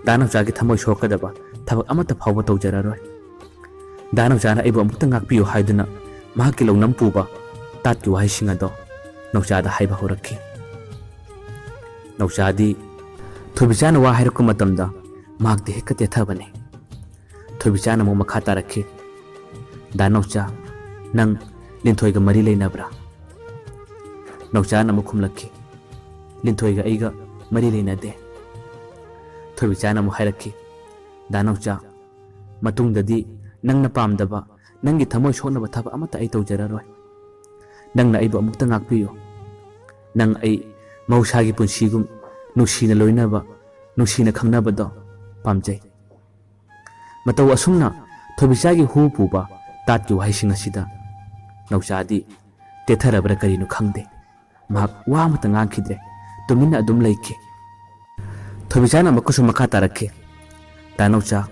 ꯗꯥ ꯅꯥꯎꯆꯥꯒꯤ ꯊꯃꯣꯏ ꯁꯣꯛꯀꯗꯕ ꯊꯕꯛ ꯑꯃꯠꯇ ꯐꯥꯎꯕ ꯇꯧꯖꯔꯔꯣꯏ꯫ ꯗꯥ ꯅꯥꯎꯆꯥꯅ ꯑꯩꯕꯨ ꯑꯃꯨꯛꯇ ꯉꯥꯛꯄꯤꯌꯨ ꯍꯥꯏꯗꯨꯅ ꯃꯍꯥꯛꯀꯤ ꯂꯧꯅꯝ ꯄꯨꯕ ꯇꯥꯠꯀꯤ ꯋꯥꯍꯩꯁꯤꯡ ꯑꯗꯣ ꯅꯥꯎꯆꯥꯗ ꯍꯥꯏꯕ ꯍꯧꯔꯛꯈꯤ꯫ ꯅꯥꯎꯆꯥꯗꯤ ꯊꯣꯏꯕꯤꯆꯥꯅ ꯋꯥ ꯍꯥꯏꯔꯛꯄ ꯃꯇꯝꯗ ꯃꯍꯥꯛꯇꯤ ꯍꯦꯛꯇ ꯇꯦꯊꯕꯅꯤ꯫ ꯊꯣꯏꯕꯤꯆꯥꯅ ꯑꯃꯨꯛ ꯃꯈꯥ ꯇꯥꯔꯛꯈꯤ, ꯗꯥ ꯅꯥꯎꯆꯥ, ꯅꯪ ꯂꯤꯟꯊꯣꯏꯒ ꯃꯔꯤ ꯂꯩꯅꯕ꯭ꯔꯥ? ꯅꯥꯎꯆꯥꯅ ꯑꯃꯨꯛ ꯈꯨꯝꯂꯛꯈꯤ, ꯂꯤꯟꯊꯣꯏꯒ ꯑꯩꯒ ꯃꯔꯤ ꯂꯩꯅꯗꯦ꯫ ꯊꯣꯏꯕꯤꯆꯥꯅ ꯑꯃꯨꯛ ꯍꯥꯏꯔꯛꯈꯤ, ꯗꯥ ꯅꯥꯎꯆꯥ, ꯃꯇꯨꯡꯗꯗꯤ ꯅꯪꯅ ꯄꯥꯝꯗꯕ, ꯅꯪꯒꯤ ꯊꯃꯣꯏ ꯁꯣꯛꯅꯕ ꯊꯕꯛ ꯑꯃꯠꯇ ꯑꯩ ꯇꯧꯖꯔꯔꯣꯏ꯫ ꯅꯪꯅ ꯑꯩꯕꯨ ꯑꯃꯨꯛꯇ ꯉꯥꯛꯄꯤꯌꯨ꯫ ꯅꯪ ꯑꯩ ꯃꯍꯧꯁꯥꯒꯤ ꯄꯨꯟꯁꯤꯒꯨꯝ ꯅꯨꯡꯁꯤꯅ ꯂꯣꯏꯅꯕ, ꯅꯨꯡꯁꯤꯅ ꯈꯪꯅꯕꯗꯣ ꯄꯥꯝꯖꯩ꯫ ꯃꯇꯧ ꯑꯁꯨꯝꯅ ꯊꯣꯏꯕꯤꯆꯥꯒꯤ ꯍꯨ ꯄꯨꯕ ꯇꯥꯠꯀꯤ ꯋꯥꯍꯩꯁꯤꯡ ꯑꯁꯤꯗ ꯅꯥꯎꯆꯥꯗꯤ ꯇꯦꯊꯔꯕ꯭ꯔꯥ ꯀꯔꯤꯅꯣ ꯈꯪꯗꯦ, ꯃꯍꯥꯛ ꯋꯥ ꯑꯃꯠꯇ ꯉꯥꯡꯈꯤꯗ꯭ꯔꯦ, ꯇꯨꯃꯤꯟꯅ ꯑꯗꯨꯝ ꯂꯩꯈꯤ꯫ ꯊꯣꯏꯕꯤꯆꯥꯅ ꯑꯃꯨꯛꯀꯁꯨ ꯃꯈꯥ ꯇꯥꯔꯛꯈꯤ, ꯗꯥ ꯅꯥꯎꯆꯥ,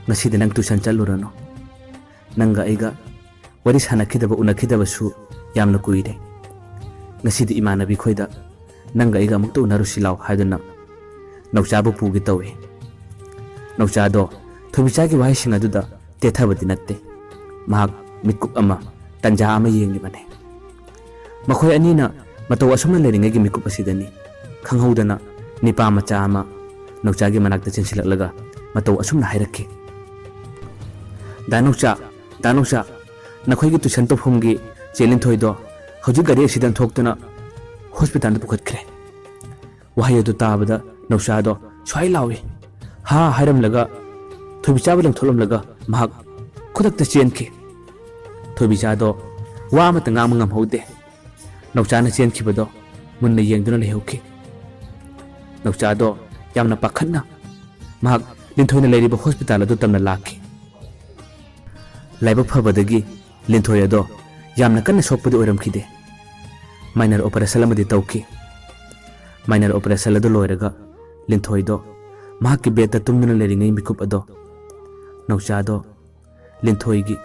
ꯉꯁꯤꯗꯤ ꯅꯪ ꯇꯨꯏꯁꯟ ꯆꯠꯂꯨꯔꯅꯨ꯫ ꯅꯪꯒ ꯑꯩꯒ ꯋꯥꯔꯤ ꯁꯥꯟꯅꯈꯤꯗꯕ, ꯎꯅꯈꯤꯗꯕꯁꯨ ꯌꯥꯝꯅ ꯀꯨꯏꯔꯦ꯫ ꯉꯁꯤꯗꯤ ꯏꯃꯥꯟꯅꯕꯤ ꯈꯣꯏꯗ ꯅꯪꯒ ꯑꯩꯒ ꯑꯃꯨꯛꯇ ꯎꯅꯔꯨꯁꯤ ꯂꯥꯎ ꯍꯥꯏꯗꯨꯅ ꯅꯥꯎꯆꯥꯕꯨ ꯄꯨꯒꯦ ꯇꯧꯏ꯫ ꯅꯥꯎꯆꯥꯗꯣ ꯊꯣꯏꯕꯤꯆꯥꯒꯤ ꯋꯥꯍꯩꯁꯤꯡ ꯑꯗꯨꯗ ꯇꯦꯊꯕꯗꯤ ꯅꯠꯇꯦ, ꯃꯍꯥꯛ ꯃꯤꯠꯀꯨꯞ ꯑꯃ, ꯇꯟꯖꯥ ꯑꯃ ꯌꯦꯡꯂꯤꯕꯅꯤ꯫ ꯃꯈꯣꯏ ꯑꯅꯤꯅ ꯃꯇꯧ ꯑꯁꯨꯝꯅ ꯂꯩꯔꯤꯉꯩꯒꯤ ꯃꯤꯀꯨꯞ ꯑꯁꯤꯗꯅꯤ ꯈꯪꯍꯧꯗꯅ ꯅꯤꯄꯥ ꯃꯆꯥ ꯑꯃ ꯅꯥꯎꯆꯥꯒꯤ ꯃꯅꯥꯛꯇ ꯆꯦꯟꯁꯤꯜꯂꯛꯂꯒ ꯃꯇꯧ ꯑꯁꯨꯝꯅ ꯍꯥꯏꯔꯛꯈꯤ, ꯗꯥ ꯅꯥꯎꯆꯥ, ꯗꯥ ꯅꯥꯎꯆꯥ, ꯅꯈꯣꯏꯒꯤ ꯇꯨꯏꯁꯟ ꯇꯧꯐꯝꯒꯤ ꯆꯦ ꯂꯤꯟꯊꯣꯏꯗꯣ ꯍꯧꯖꯤꯛ ꯒꯥꯔꯤ ꯑꯦꯛꯁꯤꯗꯦꯟ ꯊꯣꯛꯇꯨꯅ ꯍꯣꯁꯄꯤꯇꯥꯜꯗ ꯄꯨꯈꯠꯈ꯭ꯔꯦ꯫ ꯋꯥꯍꯩ ꯑꯗꯨ ꯇꯥꯕꯗ ꯅꯥꯎꯆꯥꯗꯣ ꯁ꯭ꯋꯥꯏ ꯂꯥꯎꯏ, ꯍꯥ ꯍꯥꯏꯔꯝꯂꯒ ꯊꯣꯏꯕꯤꯆꯥꯕꯨ ꯂꯪꯊꯣꯛꯂꯝꯂꯒ ꯃꯍꯥꯛ ꯈꯨꯗꯛꯇ ꯆꯦꯟꯈꯤ꯫ ꯊꯣꯏꯕꯤꯆꯥꯗꯣ ꯋꯥ ꯑꯃꯠꯇ ꯉꯥꯡꯕ ꯉꯝꯍꯧꯗꯦ꯫ ꯅꯥꯎꯆꯥꯅ ꯆꯦꯟꯈꯤꯕꯗꯣ ꯃꯨꯟꯅ ꯌꯦꯡꯗꯨꯅ ꯂꯩꯍꯧꯈꯤ꯫ ꯅꯥꯎꯆꯥꯗꯣ ꯌꯥꯝꯅ ꯄꯥꯈꯠꯅ ꯃꯍꯥꯛ ꯂꯤꯟꯊꯣꯏꯅ ꯂꯩꯔꯤꯕ ꯍꯣꯁꯄꯤꯇꯥꯜ ꯑꯗꯨ ꯇꯝꯅ ꯂꯥꯛꯈꯤ꯫ ꯂꯥꯏꯕꯛ ꯐꯕꯗꯒꯤ ꯂꯤꯟꯊꯣꯏ ꯑꯗꯣ ꯌꯥꯝꯅ ꯀꯟꯅ ꯁꯣꯛꯄꯗꯤ ꯑꯣꯏꯔꯝꯈꯤꯗꯦ꯫ ꯃꯥꯏꯅꯔ ꯑꯣꯄꯔꯦꯁꯟ ꯑꯃꯗꯤ ꯇꯧꯈꯤ꯫ ꯃꯥꯏꯅꯔ ꯑꯣꯄꯔꯦꯁꯟ ꯑꯗꯨ ꯂꯣꯏꯔꯒ ꯂꯤꯟꯊꯣꯏꯗꯣ ꯃꯍꯥꯛꯀꯤ ꯕꯦꯗꯇ ꯇꯨꯝꯗꯨꯅ ꯂꯩꯔꯤꯉꯩ ꯃꯤꯀꯨꯞ ꯑꯗꯣ ꯅꯥꯎꯆꯥꯗꯣ ꯂꯤꯟꯊꯣꯏꯒꯤ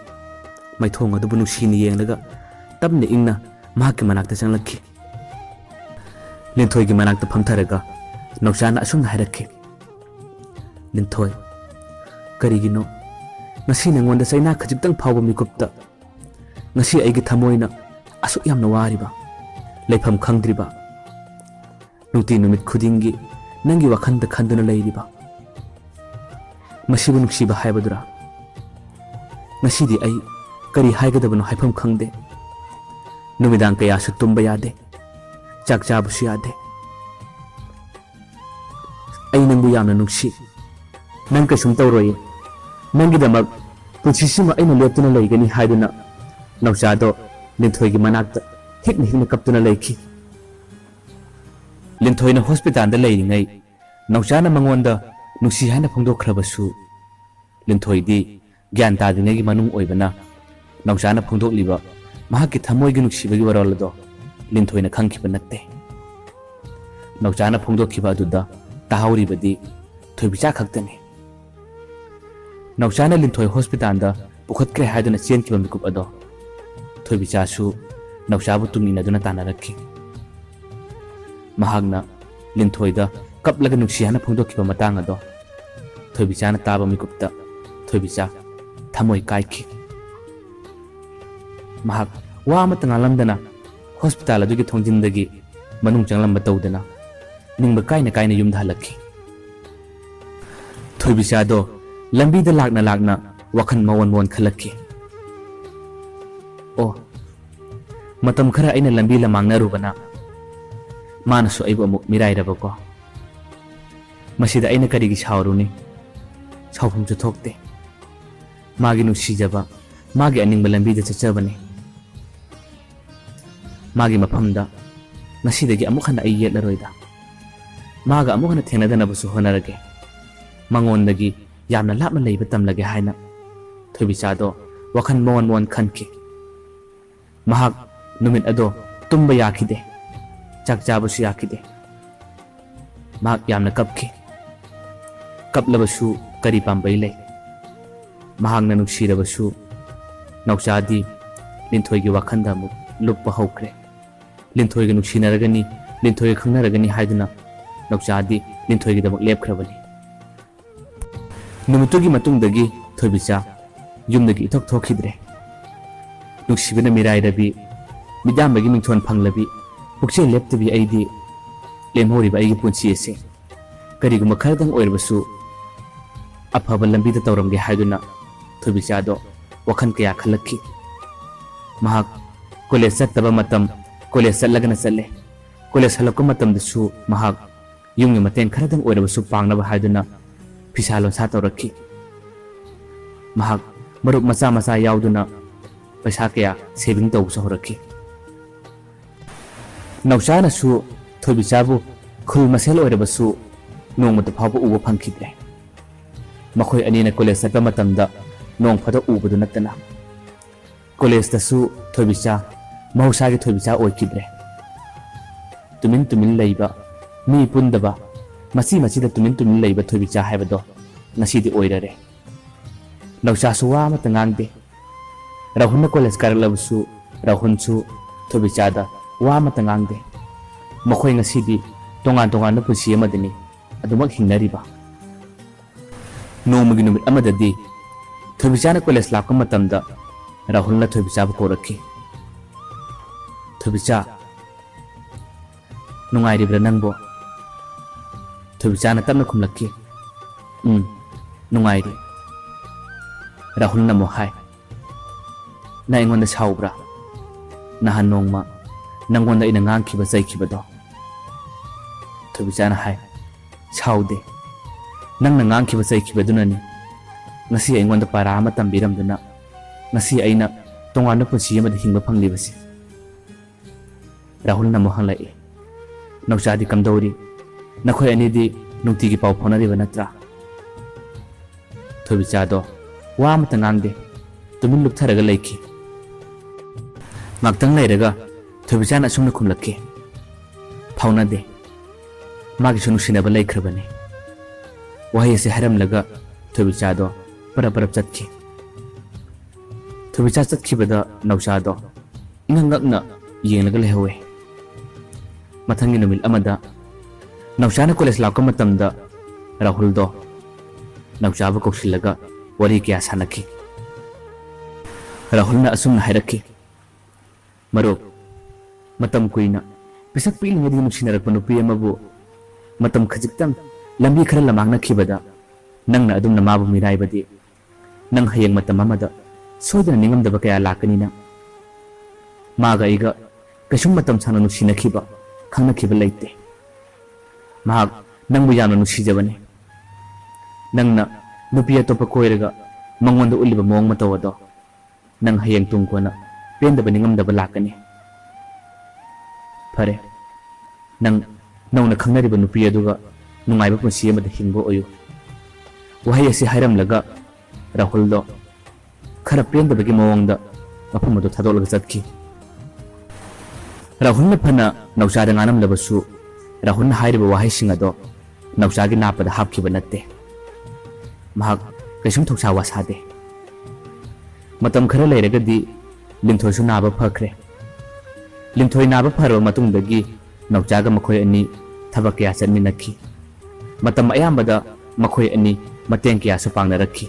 ꯃꯥꯏꯊꯣꯡ ꯑꯗꯨꯕꯨ ꯅꯨꯡꯁꯤꯅ ꯌꯦꯡꯂꯒ ꯇꯞꯅ ꯏꯪꯅ ꯃꯍꯥꯛꯀꯤ ꯃꯅꯥꯛꯇ ꯆꯪꯂꯛꯈꯤ꯫ ꯂꯤꯟꯊꯣꯏꯒꯤ ꯃꯅꯥꯛꯇ ꯐꯝꯊꯔꯒ ꯅꯥꯎꯆꯥꯅ ꯑꯁꯨꯝꯅ ꯍꯥꯏꯔꯛꯈꯤ, ꯂꯤꯟꯊꯣꯏ, ꯀꯔꯤꯒꯤꯅꯣ ꯉꯁꯤ ꯅꯉꯣꯟꯗ ꯆꯩꯅꯥ ꯈꯖꯤꯛꯇꯪ ꯐꯥꯎꯕ ꯃꯤꯀꯨꯞꯇ ꯉꯁꯤ ꯑꯩꯒꯤ ꯊꯃꯣꯏꯅ ꯑꯁꯨꯛ ꯌꯥꯝꯅ ꯋꯥꯔꯤꯕ, ꯂꯩꯐꯝ ꯈꯪꯗ꯭ꯔꯤꯕ, ꯅꯨꯡꯇꯤ ꯅꯨꯃꯤꯠ ꯈꯨꯗꯤꯡꯒꯤ ꯅꯪꯒꯤ ꯋꯥꯈꯜꯗ ꯈꯟꯗꯨꯅ ꯂꯩꯔꯤꯕ, ꯃꯁꯤꯕꯨ ꯅꯨꯡꯁꯤꯕ ꯍꯥꯏꯕꯗꯨꯔꯥ? ꯉꯁꯤꯗꯤ ꯑꯩ ꯀꯔꯤ ꯍꯥꯏꯒꯗꯕꯅꯣ ꯍꯥꯏꯐꯝ ꯈꯪꯗꯦ꯫ ꯅꯨꯃꯤꯗꯥꯡ ꯀꯌꯥꯁꯨ ꯇꯨꯝꯕ ꯌꯥꯗꯦ, ꯆꯥꯛ ꯆꯥꯕꯁꯨ ꯌꯥꯗꯦ꯫ ꯑꯩ ꯅꯪꯕꯨ ꯌꯥꯝꯅ ꯅꯨꯡꯁꯤ, ꯅꯪ ꯀꯩꯁꯨꯝ ꯇꯧꯔꯣꯏꯌꯦ, ꯅꯪꯒꯤꯗꯃꯛ ꯄꯨꯟꯁꯤꯁꯤꯃ ꯑꯩꯅ ꯂꯦꯞꯇꯨꯅ ꯂꯩꯒꯅꯤ ꯍꯥꯏꯗꯨꯅ ꯅꯥꯎꯆꯥꯗꯣ ꯂꯤꯟꯊꯣꯏꯒꯤ ꯃꯅꯥꯛꯇ ꯍꯤꯛꯅ ꯍꯤꯛꯅ ꯀꯞꯇꯨꯅ ꯂꯩꯈꯤ꯫ ꯂꯤꯟꯊꯣꯏꯅ ꯍꯣꯁꯄꯤꯇꯥꯜꯗ ꯂꯩꯔꯤꯉꯩ ꯅꯥꯎꯆꯥꯅ ꯃꯉꯣꯟꯗ ꯅꯨꯡꯁꯤ ꯍꯥꯏꯅ ꯐꯣꯡꯗꯣꯛꯈ꯭ꯔꯕꯁꯨ ꯂꯤꯟꯊꯣꯏꯗꯤ ꯒ꯭ꯌꯥꯟ ꯇꯥꯗ꯭ꯔꯤꯉꯩꯒꯤ ꯃꯅꯨꯡ ꯑꯣꯏꯕꯅ ꯅꯥꯎꯆꯥꯅ ꯐꯣꯡꯗꯣꯛꯂꯤꯕ ꯃꯍꯥꯛꯀꯤ ꯊꯃꯣꯏꯒꯤ ꯅꯨꯡꯁꯤꯕꯒꯤ ꯋꯥꯔꯣꯜ ꯑꯗꯣ ꯂꯤꯟꯊꯣꯏꯅ ꯈꯪꯈꯤꯕ ꯅꯠꯇꯦ꯫ ꯅꯥꯎꯆꯥꯅ ꯐꯣꯡꯗꯣꯛꯈꯤꯕ ꯑꯗꯨꯗ ꯇꯥꯍꯧꯔꯤꯕꯗꯤ ꯊꯣꯏꯕꯤꯆꯥ ꯈꯛꯇꯅꯤ꯫ ꯅꯥꯎꯆꯥꯅ ꯂꯤꯟꯊꯣꯏ ꯍꯣꯁꯄꯤꯇꯥꯜꯗ ꯄꯨꯈꯠꯈ꯭ꯔꯦ ꯍꯥꯏꯗꯨꯅ ꯆꯦꯟꯈꯤꯕ ꯃꯤꯀꯨꯞ ꯑꯗꯣ ꯊꯣꯏꯕꯤꯆꯥꯁꯨ ꯅꯥꯎꯆꯥꯕꯨ ꯇꯨꯡ ꯏꯟꯅꯗꯨꯅ ꯇꯥꯟꯅꯔꯛꯈꯤ꯫ ꯃꯍꯥꯛꯅ ꯂꯤꯟꯊꯣꯏꯗ ꯀꯞꯂꯒ ꯅꯨꯡꯁꯤ ꯍꯥꯏꯅ ꯐꯣꯡꯗꯣꯛꯈꯤꯕ ꯃꯇꯥꯡ ꯑꯗꯣ ꯊꯣꯏꯕꯤꯆꯥꯅ ꯇꯥꯕ ꯃꯤꯀꯨꯞꯇ ꯊꯣꯏꯕꯤꯆꯥ ꯊꯃꯣꯏ ꯀꯥꯏꯈꯤ꯫ ꯃꯍꯥꯛ ꯋꯥ ꯑꯃꯠꯇ ꯉꯥꯡꯂꯝꯗꯅ ꯍꯣꯁꯄꯤꯇꯥꯜ ꯑꯗꯨꯒꯤ ꯊꯣꯡꯖꯤꯟꯗꯒꯤ ꯃꯅꯨꯡ ꯆꯪꯂꯝꯕ ꯇꯧꯗꯅ ꯅꯤꯡꯕ ꯀꯥꯏꯅ ꯀꯥꯏꯅ ꯌꯨꯝꯗ ꯍꯜꯂꯛꯈꯤ꯫ ꯊꯣꯏꯕꯤꯆꯥꯗꯣ ꯂꯝꯕꯤꯗ ꯂꯥꯛꯅ ꯂꯥꯛꯅ ꯋꯥꯈꯜ ꯃꯋꯣꯟ ꯃꯋꯣꯟ ꯈꯜꯂꯛꯈꯤ꯫ ꯑꯣ, ꯃꯇꯝ ꯈꯔ ꯑꯩꯅ ꯂꯝꯕꯤ ꯂꯝꯃꯥꯡꯅꯔꯨꯕꯅ ꯃꯥꯅꯁꯨ ꯑꯩꯕꯨ ꯑꯃꯨꯛ ꯃꯤꯔꯥꯏꯔꯕꯀꯣ꯫ ꯃꯁꯤꯗ ꯑꯩꯅ ꯀꯔꯤꯒꯤ ꯁꯥꯎꯔꯨꯅꯤ? ꯁꯥꯎꯐꯝꯁꯨ ꯊꯣꯛꯇꯦ꯫ ꯃꯥꯒꯤ ꯅꯨꯡꯁꯤꯖꯕ, ꯃꯥꯒꯤ ꯑꯅꯤꯡꯕ ꯂꯝꯕꯤꯗ ꯆꯠꯆꯕꯅꯤ꯫ ꯃꯥꯒꯤ ꯃꯐꯝꯗ ꯉꯁꯤꯗꯒꯤ ꯑꯃꯨꯛ ꯍꯟꯅ ꯑꯩ ꯌꯦꯠꯂꯔꯣꯏꯗ꯫ ꯃꯥꯒ ꯑꯃꯨꯛ ꯍꯟꯅ ꯊꯦꯡꯅꯗꯅꯕꯁꯨ ꯍꯣꯠꯅꯔꯒꯦ, ꯃꯉꯣꯟꯗꯒꯤ ꯌꯥꯝꯅ ꯂꯥꯞꯅ ꯂꯩꯕ ꯇꯝꯂꯒꯦ ꯍꯥꯏꯅ ꯊꯣꯏꯕꯤꯆꯥꯗꯣ ꯋꯥꯈꯜ ꯃꯋꯣꯟ ꯃꯋꯣꯟ ꯈꯟꯈꯤ꯫ ꯃꯍꯥꯛ ꯅꯨꯃꯤꯠ ꯑꯗꯣ ꯇꯨꯝꯕ ꯌꯥꯈꯤꯗꯦ, ꯆꯥꯛ ꯆꯥꯕꯁꯨ ꯌꯥꯈꯤꯗꯦ꯫ ꯃꯍꯥꯛ ꯌꯥꯝꯅ ꯀꯞꯈꯤ꯫ ꯀꯞꯂꯕꯁꯨ ꯀꯔꯤ ꯄꯥꯝꯕꯩ ꯂꯩ ꯃꯍꯥꯛꯅ ꯅꯨꯡꯁꯤꯔꯕꯁꯨ ꯅꯥꯎꯆꯥꯗꯤ ꯂꯤꯟꯊꯣꯏꯒꯤ ꯋꯥꯈꯜꯗ ꯑꯃꯨꯛ ꯂꯨꯞꯄ ꯍꯧꯈ꯭ꯔꯦ ꯂꯤꯟꯊꯣꯏꯒ ꯅꯨꯡꯁꯤꯅꯔꯒꯅꯤ ꯂꯤꯟꯊꯣꯏꯒ ꯈꯪꯅꯔꯒꯅꯤ ꯍꯥꯏꯗꯨꯅ ꯅꯥꯎꯆꯥꯗꯤ ꯂꯤꯟꯊꯣꯏꯒꯤꯗꯃꯛ ꯂꯦꯞꯈ꯭ꯔꯕꯅꯤ ꯅꯨꯃꯤꯠꯇꯨꯒꯤ ꯃꯇꯨꯡꯗꯒꯤ ꯊꯣꯏꯕꯤꯆꯥ ꯌꯨꯝꯗꯒꯤ ꯏꯊꯣꯛ ꯊꯣꯛꯈꯤꯗ꯭ꯔꯦ ꯅꯨꯡꯁꯤꯕꯅ ꯃꯤꯔꯥꯏꯔꯕꯤ ꯃꯤꯗꯥꯝꯕꯒꯤ ꯃꯤꯡꯊꯣꯟ ꯐꯪꯂꯕꯤ ꯄꯨꯛꯆꯦꯜ ꯂꯦꯞꯇꯕꯤ ꯑꯩꯗꯤ ꯂꯦꯝꯍꯧꯔꯤꯕ ꯑꯩꯒꯤ ꯄꯨꯟꯁꯤ ꯑꯁꯤ ꯀꯔꯤꯒꯨꯝꯕ ꯈꯔꯗꯪ ꯑꯣꯏꯔꯕꯁꯨ ꯑꯐꯕ ꯂꯝꯕꯤꯗ ꯇꯧꯔꯝꯒꯦ ꯍꯥꯏꯗꯨꯅ ꯊꯣꯏꯕꯤꯆꯥꯗꯣ ꯋꯥꯈꯜ ꯀꯌꯥ ꯈꯜꯂꯛꯈꯤ ꯃꯍꯥꯛ ꯀꯣꯂꯦꯖ ꯆꯠꯇꯕ ꯃꯇꯝ ꯀꯣꯂꯦꯖ ꯆꯠꯂꯒꯅ ꯆꯠꯂꯦ ꯀꯣꯂꯦꯖ ꯍꯜꯂꯛꯄ ꯃꯇꯝꯗꯁꯨ ꯃꯍꯥꯛ ꯌꯨꯝꯒꯤ ꯃꯇꯦꯡ ꯈꯔꯗꯪ ꯑꯣꯏꯔꯕꯁꯨ ꯄꯥꯡꯅꯕ ꯍꯥꯏꯗꯨꯅ ꯐꯤꯁꯥ ꯂꯣꯟꯁꯥ ꯇꯧꯔꯛꯈꯤ ꯃꯍꯥꯛ ꯃꯔꯨꯞ ꯃꯆꯥ ꯃꯆꯥ ꯌꯥꯎꯗꯨꯅ ꯄꯩꯁꯥ ꯀꯌꯥ ꯁꯦꯚꯤꯡ ꯇꯧꯕꯁꯨ ꯍꯧꯔꯛꯈꯤ ꯅꯥꯎꯆꯥꯅꯁꯨ ꯊꯣꯏꯕꯤꯆꯥꯕꯨ ꯈꯨꯜ ꯃꯁꯦꯜ ꯑꯣꯏꯔꯕꯁꯨ ꯅꯣꯡꯃꯇ ꯐꯥꯎꯕ ꯎꯕ ꯐꯪꯈꯤꯗ꯭ꯔꯦ ꯃꯈꯣꯏ ꯑꯅꯤꯅ ꯀꯣꯂꯦꯖ ꯆꯠꯄ ꯃꯇꯝꯗ ꯅꯣꯡ ꯐꯥꯗꯣꯛ ꯎꯕꯗꯨ ꯅꯠꯇꯅ ꯀꯣꯂꯦꯖꯇꯁꯨ ꯊꯣꯏꯕꯤꯆꯥ ꯃꯍꯧꯁꯥꯒꯤ ꯊꯣꯏꯕꯤꯆꯥ ꯑꯣꯏꯈꯤꯗ꯭ꯔꯦ ꯇꯨꯃꯤꯟ ꯇꯨꯃꯤꯟ ꯂꯩꯕ ꯃꯤ ꯄꯨꯟꯗꯕ ꯃꯆꯤꯗ ꯇꯨꯃꯤꯟ ꯇꯨꯃꯤꯟ ꯂꯩꯕ ꯊꯣꯏꯕꯤꯆꯥ ꯍꯥꯏꯕꯗꯣ ꯉꯁꯤꯗꯤ ꯑꯣꯏꯔꯔꯦ ꯅꯥꯎꯆꯥꯁꯨ ꯋꯥ ꯑꯃꯠꯇ ꯉꯥꯡꯗꯦ ꯔꯥꯍꯨꯜꯅ ꯀꯣꯂꯦꯖ ꯀꯥꯔꯛꯂꯕꯁꯨ ꯔꯥꯍꯨꯜꯁꯨ ꯊꯣꯏꯕꯤꯆꯥꯗ ꯋꯥ ꯑꯃꯠꯇ ꯉꯥꯡꯗꯦ ꯃꯈꯣꯏ ꯉꯁꯤꯗꯤ ꯇꯣꯉꯥꯟ ꯇꯣꯉꯥꯟꯕ ꯄꯨꯟꯁꯤ ꯑꯃꯗꯅꯤ ꯑꯗꯨꯃꯛ ꯍꯤꯡꯅꯔꯤꯕ ꯅꯣꯡꯃꯒꯤ ꯅꯨꯃꯤꯠ ꯑꯃꯗꯗꯤ ꯊꯣꯏꯕꯤꯆꯥꯅ ꯀꯣꯂꯦꯖ ꯂꯥꯛꯄ ꯃꯇꯝꯗ ꯔꯥꯍꯨꯜꯅ ꯊꯣꯏꯕꯤꯆꯥꯕꯨ ꯀꯧꯔꯛꯈꯤ ꯊꯣꯏꯕꯤꯆꯥ ꯅꯨꯡꯉꯥꯏꯔꯤꯕ꯭ꯔꯥ ꯅꯪꯕꯣ ꯊꯣꯏꯕꯤꯆꯥꯅ ꯇꯞꯅ ꯈꯨꯝꯂꯛꯈꯤ ꯅꯨꯡꯉꯥꯏꯔꯤ ꯔꯥꯍꯨꯜꯅ ꯑꯃꯨꯛ ꯍꯥꯏ ꯅꯪ ꯑꯩꯉꯣꯟꯗ ꯁꯥꯎꯕ꯭ꯔꯥ ꯅꯍꯥꯟ ꯅꯣꯡꯃ ꯅꯪꯉꯣꯟꯗ ꯑꯩꯅ ꯉꯥꯡꯈꯤꯕ ꯆꯩꯈꯤꯕꯗꯣ ꯊꯣꯏꯕꯤꯆꯥꯅ ꯍꯥꯏ ꯁꯥꯎꯗꯦ ꯅꯪꯅ ꯉꯥꯡꯈꯤꯕ ꯆꯩꯈꯤꯕꯗꯨꯅꯅꯤ ꯉꯁꯤ ꯑꯩꯉꯣꯟꯗ ꯄꯥꯔꯥ ꯑꯃ ꯇꯝꯕꯤꯔꯝꯗꯨꯅ ꯉꯁꯤ ꯑꯩꯅ ꯇꯣꯉꯥꯟꯕ ꯄꯨꯟꯁꯤ ꯑꯃꯗ ꯍꯤꯡꯕ ꯐꯪꯂꯤꯕꯁꯤ ꯔꯥꯍꯨꯜꯅ ꯑꯃꯨꯛ ꯍꯪꯂꯛꯏ ꯅꯥꯎꯆꯥꯗꯤ ꯀꯝꯗꯧꯔꯤ ꯅꯈꯣꯏ ꯑꯅꯤꯗꯤ ꯅꯨꯡꯇꯤꯒꯤ ꯄꯥꯎ ꯐꯥꯎꯅꯔꯤꯕ ꯅꯠꯇ꯭ꯔꯥ ꯊꯣꯏꯕꯤꯆꯥꯗꯣ ꯋꯥ ꯑꯃꯠꯇ ꯉꯥꯡꯗꯦ ꯇꯨꯃꯤꯟ ꯂꯨꯞꯊꯔꯒ ꯂꯩꯈꯤ ꯉꯥꯛꯇꯪ ꯂꯩꯔꯒ ꯊꯣꯏꯕꯤꯆꯥꯅ ꯑꯁꯨꯝꯅ ꯈꯨꯝꯂꯛꯈꯤ ꯐꯥꯎꯅꯗꯦ ꯃꯥꯒꯤꯁꯨ ꯅꯨꯡꯁꯤꯅꯕ ꯂꯩꯈ꯭ꯔꯕꯅꯤ ꯋꯥꯍꯩ ꯑꯁꯤ ꯍꯥꯏꯔꯝꯂꯒ ꯊꯣꯏꯕꯤꯆꯥꯗꯣ ꯄꯔꯞ ꯆꯠꯈꯤ ꯊꯣꯏꯕꯤꯆꯥ ꯆꯠꯈꯤꯕꯗ ꯅꯥꯎꯆꯥꯗꯣ ꯏꯉꯛ ꯉꯛꯅ ꯌꯦꯡꯂꯒ ꯂꯩꯍꯧꯋꯦ ꯃꯊꯪꯒꯤ ꯅꯨꯃꯤꯠ ꯑꯃꯗ ꯅꯥꯎꯆꯥꯅ ꯀꯣꯂꯦꯖ ꯂꯥꯛꯄ ꯃꯇꯝꯗ ꯔꯥꯍꯨꯜꯗꯣ ꯅꯥꯎꯆꯥꯕꯨ ꯀꯧꯁꯤꯜꯂꯒ ꯋꯥꯔꯤ ꯀꯌꯥ ꯁꯥꯟꯅꯈꯤ ꯔꯥꯍꯨꯜꯅ ꯑꯁꯨꯝꯅ ꯍꯥꯏꯔꯛꯈꯤ ꯃꯔꯨꯞ ꯃꯇꯝ ꯀꯨꯏꯅ ꯄꯤꯁꯛ ꯄꯤꯛꯂꯤꯉꯩꯗꯒꯤ ꯅꯨꯡꯁꯤꯅꯔꯛꯄ ꯅꯨꯄꯤ ꯑꯃꯕꯨ ꯃꯇꯝ ꯈꯖꯤꯛꯇꯪ ꯂꯝꯕꯤ ꯈꯔ ꯂꯝꯃꯥꯡꯅꯈꯤꯕꯗ ꯅꯪꯅ ꯑꯗꯨꯝꯅ ꯃꯥꯕꯨ ꯃꯤꯔꯥꯏꯕꯗꯤ ꯅꯪ ꯍꯌꯦꯡ ꯃꯇꯝ ꯑꯃꯗ ꯁꯣꯏꯗꯅ ꯅꯤꯡꯉꯝꯗꯕ ꯀꯌꯥ ꯂꯥꯛꯀꯅꯤꯅ ꯃꯥꯒ ꯑꯩꯒ ꯀꯩꯁꯨꯝ ꯃꯇꯝ ꯁꯥꯡꯅ ꯅꯨꯡꯁꯤꯅꯈꯤꯕ ꯈꯪꯅꯈꯤꯕ ꯂꯩꯇꯦ ꯃꯍꯥꯛ ꯅꯪꯕꯨ ꯌꯥꯝꯅ ꯅꯨꯡꯁꯤꯖꯕꯅꯤ ꯅꯪꯅ ꯅꯨꯄꯤ ꯑꯇꯣꯞꯄ ꯀꯣꯏꯔꯒ ꯃꯉꯣꯟꯗ ꯎꯠꯂꯤꯕ ꯃꯑꯣꯡ ꯃꯇꯧ ꯑꯗꯣ ꯅꯪ ꯍꯌꯦꯡ ꯇꯨꯡ ꯀꯣꯟꯅ ꯄꯦꯟꯗꯕ ꯅꯤꯡꯉꯝꯗꯕ ꯂꯥꯛꯀꯅꯤ ꯐꯔꯦ ꯅꯪ ꯅꯧꯅ ꯈꯪꯅꯔꯤꯕ ꯅꯨꯄꯤ ꯑꯗꯨꯒ ꯅꯨꯡꯉꯥꯏꯕ ꯄꯨꯟꯁꯤ ꯑꯃꯗ ꯍꯤꯡꯕ ꯑꯣꯏꯌꯨ ꯋꯥꯍꯩ ꯑꯁꯤ ꯍꯥꯏꯔꯝꯂꯒ ꯔꯥꯍꯨꯜꯗꯣ ꯈꯔ ꯄꯦꯟꯗꯕꯒꯤ ꯃꯑꯣꯡꯗ ꯃꯐꯝ ꯑꯗꯨ ꯊꯥꯗꯣꯛꯂꯒ ꯆꯠꯈꯤ ꯔꯥꯍꯨꯜꯅ ꯐꯅ ꯅꯥꯎꯆꯥꯗ ꯉꯥꯡꯂꯝꯂꯕꯁꯨ ꯔꯥꯍꯨꯜꯅ ꯍꯥꯏꯔꯤꯕ ꯋꯥꯍꯩꯁꯤꯡ ꯑꯗꯣ ꯅꯥꯎꯆꯥꯒꯤ ꯅꯥꯞꯄꯗ ꯍꯥꯞꯈꯤꯕ ꯅꯠꯇꯦ ꯃꯍꯥꯛ ꯀꯩꯁꯨꯝ ꯊꯧꯁꯥ ꯋꯥꯁꯥꯗꯦ ꯃꯇꯝ ꯈꯔ ꯂꯩꯔꯒꯗꯤ ꯂꯤꯟꯊꯣꯏꯁꯨ ꯅꯥꯕ ꯐꯈ꯭ꯔꯦ ꯂꯤꯟꯊꯣꯏ ꯅꯥꯕ ꯐꯔꯕ ꯃꯇꯨꯡꯗꯒꯤ ꯅꯥꯎꯆꯥꯒ ꯃꯈꯣꯏ ꯑꯅꯤ ꯊꯕꯛ ꯀꯌꯥ ꯆꯠꯃꯤꯟꯅꯈꯤ ꯃꯇꯝ ꯑꯌꯥꯝꯕꯗ ꯃꯈꯣꯏ ꯑꯅꯤ ꯃꯇꯦꯡ ꯀꯌꯥꯁꯨ ꯄꯥꯡꯅꯔꯛꯈꯤ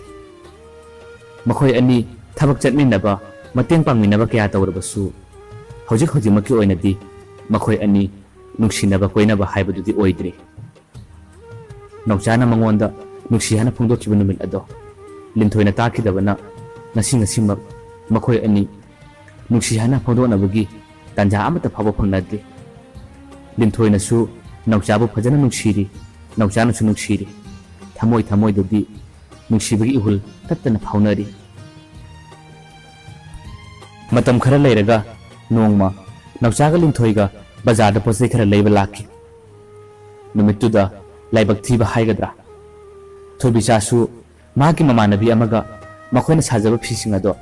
ꯃꯈꯣꯏ ꯑꯅꯤ ꯊꯕꯛ ꯆꯠꯃꯤꯟꯅꯕ ꯃꯇꯦꯡ ꯄꯥꯡꯃꯤꯟꯅꯕ ꯀꯌꯥ ꯇꯧꯔꯕꯁꯨ ꯍꯧꯖꯤꯛꯃꯛꯀꯤ ꯑꯣꯏꯅꯗꯤ ꯃꯈꯣꯏ ꯑꯅꯤ ꯅꯨꯡꯁꯤꯅꯕ ꯀꯣꯏꯅꯕ ꯍꯥꯏꯕꯗꯨꯗꯤ ꯑꯣꯏꯗ꯭ꯔꯤ ꯅꯥꯎꯆꯥꯅ ꯃꯉꯣꯟꯗ ꯅꯨꯡꯁꯤ ꯍꯥꯏꯅ ꯐꯣꯡꯗꯣꯛꯈꯤꯕ ꯅꯨꯃꯤꯠ ꯑꯗꯣ ꯂꯤꯟꯊꯣꯏꯅ ꯇꯥꯈꯤꯗꯕꯅ ꯉꯁꯤꯃꯛ ꯃꯈꯣꯏ ꯑꯅꯤ ꯅꯨꯡꯁꯤ ꯍꯥꯏꯅ ꯐꯣꯡꯗꯣꯛꯅꯕꯒꯤ ꯇꯥꯟꯖꯥ ꯑꯃꯠꯇ ꯐꯥꯎꯕ ꯐꯪꯅꯗ꯭ꯔꯤ ꯂꯤꯟꯊꯣꯏꯅꯁꯨ ꯅꯥꯎꯆꯥꯕꯨ ꯐꯖꯅ ꯅꯨꯡꯁꯤꯔꯤ ꯅꯥꯎꯆꯥꯅꯁꯨ ꯅꯨꯡꯁꯤꯔꯤ ꯊꯃꯣꯏꯗꯗꯤ ꯅꯨꯡꯁꯤꯕꯒꯤ ꯏꯍꯨꯜ ꯇꯠꯇꯅ ꯐꯥꯎꯅꯔꯤ ꯃꯇꯝ ꯈꯔ ꯂꯩꯔꯒ ꯅꯣꯡꯃ ꯅꯥꯎꯆꯥꯒ ꯂꯤꯟꯊꯣꯏꯒ ꯕꯖꯥꯔꯗ ꯄꯣꯠꯆꯩ ꯈꯔ ꯂꯩꯕ ꯂꯥꯛꯈꯤ ꯅꯨꯃꯤꯠꯇꯨꯗ ꯂꯥꯏꯕꯛ ꯊꯤꯕ ꯍꯥꯏꯒꯗ꯭ꯔꯥ ꯊꯣꯏꯕꯤꯆꯥꯁꯨ ꯃꯍꯥꯛꯀꯤ ꯃꯃꯥꯟꯅꯕꯤ ꯑꯃꯒ ꯃꯈꯣꯏꯅ ꯁꯥꯖꯕ ꯐꯤꯁꯤꯡ ꯑꯗꯣ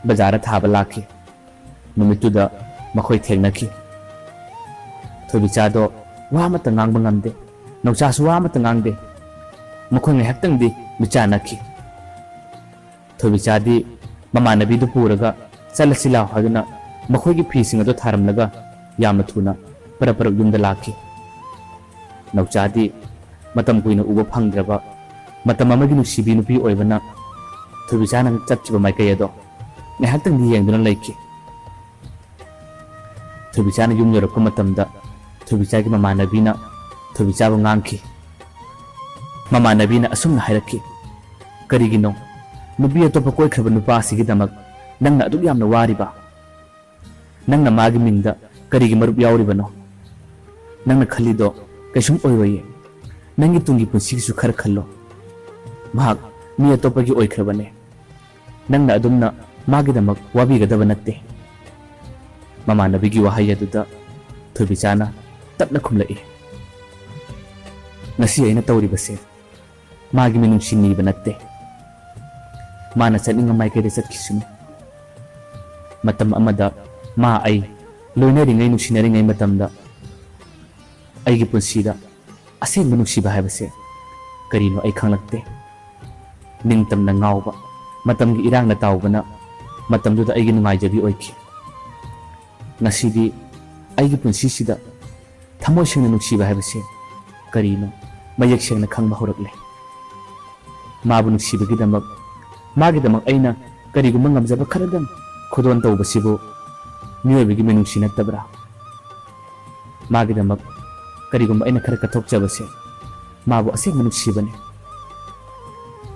ꯕꯖꯥꯔꯗ ꯊꯥꯕ ꯂꯥꯛꯈꯤ ꯅꯨꯃꯤꯠꯇꯨꯗ ꯃꯈꯣꯏ ꯊꯦꯡꯅꯈꯤ ꯊꯣꯏꯕꯤꯆꯥꯗꯣ ꯋꯥ ꯑꯃꯠꯇ ꯉꯥꯡꯕ ꯉꯝꯗꯦ ꯅꯥꯎꯆꯥꯁꯨ ꯋꯥ ꯑꯃꯠꯇ ꯉꯥꯡꯗꯦ ꯃꯈꯣꯏ ꯉꯥꯏꯍꯥꯛꯇꯪꯗꯤ ꯃꯤꯆꯥꯟꯅꯈꯤ꯫ ꯊꯣꯏꯕꯤꯆꯥꯗꯤ ꯃꯃꯥꯟꯅꯕꯤꯗꯨ ꯄꯨꯔꯒ ꯆꯠꯂꯁꯤ ꯂꯥꯎ ꯍꯥꯏꯗꯨꯅ ꯃꯈꯣꯏꯒꯤ ꯐꯤꯁꯤꯡ ꯑꯗꯨ ꯊꯥꯔꯝꯂꯒ ꯌꯥꯝꯅ ꯊꯨꯅ ꯄꯔꯞ ꯌꯨꯝꯗ ꯂꯥꯛꯈꯤ꯫ ꯅꯥꯎꯆꯥꯗꯤ ꯃꯇꯝ ꯀꯨꯏꯅ ꯎꯕ ꯐꯪꯗ꯭ꯔꯕ ꯃꯇꯝ ꯑꯃꯒꯤ ꯅꯨꯡꯁꯤꯕꯤ ꯅꯨꯄꯤ ꯑꯣꯏꯕꯅ ꯊꯣꯏꯕꯤꯆꯥꯅ ꯆꯠꯈꯤꯕ ꯃꯥꯏꯀꯩ ꯑꯗꯣ ꯉꯥꯏꯍꯥꯛꯇꯪꯗꯤ ꯌꯦꯡꯗꯨꯅ ꯂꯩꯈꯤ꯫ ꯊꯣꯏꯕꯤꯆꯥꯅ ꯌꯨꯝ ꯌꯧꯔꯛꯄ ꯃꯇꯝꯗ ꯊꯣꯏꯕꯤꯆꯥꯒꯤ ꯃꯃꯥꯟꯅꯕꯤꯅ ꯊꯣꯏꯕꯤꯆꯥꯕꯨ ꯉꯥꯡꯈꯤ꯫ ꯃꯃꯥꯟꯅꯕꯤꯅ ꯑꯁꯨꯝꯅ ꯍꯥꯏꯔꯛꯈꯤ, ꯀꯔꯤꯒꯤꯅꯣ ꯅꯨꯄꯤ ꯑꯇꯣꯞꯄ ꯀꯣꯏꯈ꯭ꯔꯕ ꯅꯨꯄꯥ ꯑꯁꯤꯒꯤꯗꯃꯛ ꯅꯪꯅ ꯑꯗꯨꯛ ꯌꯥꯝꯅ ꯋꯥꯔꯤꯕ? ꯅꯪꯅ ꯃꯥꯒꯤ ꯃꯤꯡꯗ ꯀꯔꯤꯒꯤ ꯃꯔꯨꯞ ꯌꯥꯎꯔꯤꯕꯅꯣ? ꯅꯪꯅ ꯈꯜꯂꯤꯗꯣ ꯀꯩꯁꯨꯝ ꯑꯣꯏꯔꯣꯏꯌꯦ꯫ ꯅꯪꯒꯤ ꯇꯨꯡꯒꯤ ꯄꯨꯟꯁꯤꯒꯤꯁꯨ ꯈꯔ ꯈꯜꯂꯣ꯫ ꯃꯍꯥꯛ ꯃꯤ ꯑꯇꯣꯞꯄꯒꯤ ꯑꯣꯏꯈ꯭ꯔꯕꯅꯦ꯫ ꯅꯪꯅ ꯑꯗꯨꯝꯅ ꯃꯥꯒꯤꯗꯃꯛ ꯋꯥꯕꯤꯒꯗꯕ ꯅꯠꯇꯦ꯫ ꯃꯃꯥꯟꯅꯕꯤꯒꯤ ꯋꯥꯍꯩ ꯑꯗꯨꯗ ꯊꯣꯏꯕꯤꯆꯥꯅ ꯇꯞꯅ ꯈꯨꯝꯂꯛꯏ, ꯉꯁꯤ ꯑꯩꯅ ꯇꯧꯔꯤꯕꯁꯦ ꯃꯥꯒꯤ ꯃꯤꯅꯨꯡꯁꯤ ꯅꯤꯕ ꯅꯠꯇꯦ꯫ ꯃꯥꯅ ꯆꯠꯅꯤꯡꯕ ꯃꯥꯏꯀꯩꯗ ꯆꯠꯈꯤꯁꯅꯨ꯫ ꯃꯇꯝ ꯑꯃꯗ ꯃꯥ ꯑꯩ ꯂꯣꯏꯅꯔꯤꯉꯩ ꯅꯨꯡꯁꯤꯅꯔꯤꯉꯩ ꯃꯇꯝꯗ ꯑꯩꯒꯤ ꯄꯨꯟꯁꯤꯗ ꯑꯁꯦꯡꯕ ꯅꯨꯡꯁꯤꯕ ꯍꯥꯏꯕꯁꯦ ꯀꯔꯤꯅꯣ ꯑꯩ ꯈꯪꯂꯛꯇꯦ꯫ ꯅꯤꯡꯇꯝꯅ ꯉꯥꯎꯕ, ꯃꯇꯝꯒꯤ ꯏꯔꯥꯡꯅ ꯇꯥꯎꯕꯅ ꯃꯇꯝꯗꯨꯗ ꯑꯩꯒꯤ ꯅꯨꯡꯉꯥꯏꯖꯕꯤ ꯑꯣꯏꯈꯤ꯫ ꯉꯁꯤꯗꯤ ꯑꯩꯒꯤ ꯄꯨꯟꯁꯤꯁꯤꯗ ꯊꯃꯣꯏ ꯁꯦꯡꯅ ꯅꯨꯡꯁꯤꯕ ꯍꯥꯏꯕꯁꯦ ꯀꯔꯤꯅꯣ ꯃꯌꯦꯛ ꯁꯦꯡꯅ ꯈꯪꯕ ꯍꯧꯔꯛꯂꯦ꯫ ꯃꯥꯕꯨ ꯅꯨꯡꯁꯤꯕꯒꯤꯗꯃꯛ ꯃꯥꯒꯤꯗꯃꯛ ꯑꯩꯅ ꯀꯔꯤꯒꯨꯝꯕ ꯉꯝꯖꯕ ꯈꯔꯗꯪ ꯈꯨꯗꯣꯟ ꯇꯧꯕꯁꯤꯕꯨ ꯃꯤꯑꯣꯏꯕꯒꯤ ꯃꯤꯅꯨꯡꯁꯤ ꯅꯠꯇꯕ꯭ꯔꯥ? ꯃꯥꯒꯤꯗꯃꯛ ꯀꯔꯤꯒꯨꯝꯕ ꯑꯩꯅ ꯈꯔ ꯀꯠꯊꯣꯛꯆꯕꯁꯦ ꯃꯥꯕꯨ ꯑꯁꯦꯡꯕ ꯅꯨꯡꯁꯤꯕꯅꯤ꯫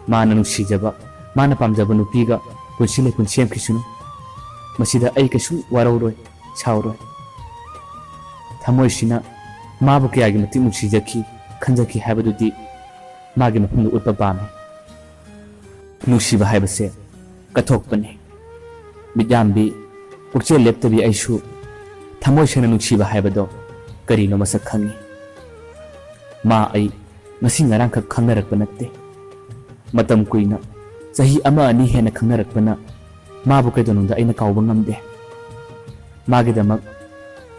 ꯃꯥꯅ ꯅꯨꯡꯁꯤꯖꯕ, ꯃꯥꯅ ꯄꯥꯝꯖꯕ ꯅꯨꯄꯤꯒ ꯄꯨꯟꯁꯤ ꯂꯩꯄꯨꯟ ꯁꯦꯝꯈꯤꯁꯅꯨ꯫ ꯃꯁꯤꯗ ꯑꯩ ꯀꯩꯁꯨ ꯋꯥꯔꯧꯔꯣꯏ, ꯁꯥꯎꯔꯣꯏ꯫ ꯊꯃꯣꯏꯁꯤꯅ ꯃꯥꯕꯨ ꯀꯌꯥꯒꯤ ꯃꯇꯤꯛ ꯅꯨꯡꯁꯤꯖꯈꯤ, ꯈꯟꯖꯈꯤ ꯍꯥꯏꯕꯗꯨꯗꯤ ꯃꯥꯒꯤ ꯃꯐꯝꯗ ꯎꯠꯄ ꯄꯥꯝꯃꯤ꯫ ꯅꯨꯡꯁꯤꯕ ꯍꯥꯏꯕꯁꯦ ꯀꯠꯊꯣꯛꯄꯅꯤ꯫ ꯃꯤꯠꯌꯥꯝꯕꯤ ꯄꯨꯛꯆꯦꯜ ꯂꯦꯞꯇꯕꯤ ꯑꯩꯁꯨ ꯊꯃꯣꯏ ꯁꯦꯡꯅ ꯅꯨꯡꯁꯤꯕ ꯍꯥꯏꯕꯗꯣ ꯀꯔꯤꯅꯣ ꯃꯁꯛ ꯈꯪꯉꯤ꯫ ꯃꯥ ꯑꯩ ꯉꯁꯤ ꯉꯔꯥꯡꯈꯛ ꯈꯪꯅꯔꯛꯄ ꯅꯠꯇꯦ꯫ ꯃꯇꯝ ꯀꯨꯏꯅ ꯆꯍꯤ ꯑꯃ ꯑꯅꯤ ꯍꯦꯟꯅ ꯈꯪꯅꯔꯛꯄꯅ ꯃꯥꯕꯨ ꯀꯩꯗꯧꯅꯨꯡꯗ ꯑꯩꯅ ꯀꯥꯎꯕ ꯉꯝꯗꯦ꯫ ꯃꯥꯒꯤꯗꯃꯛ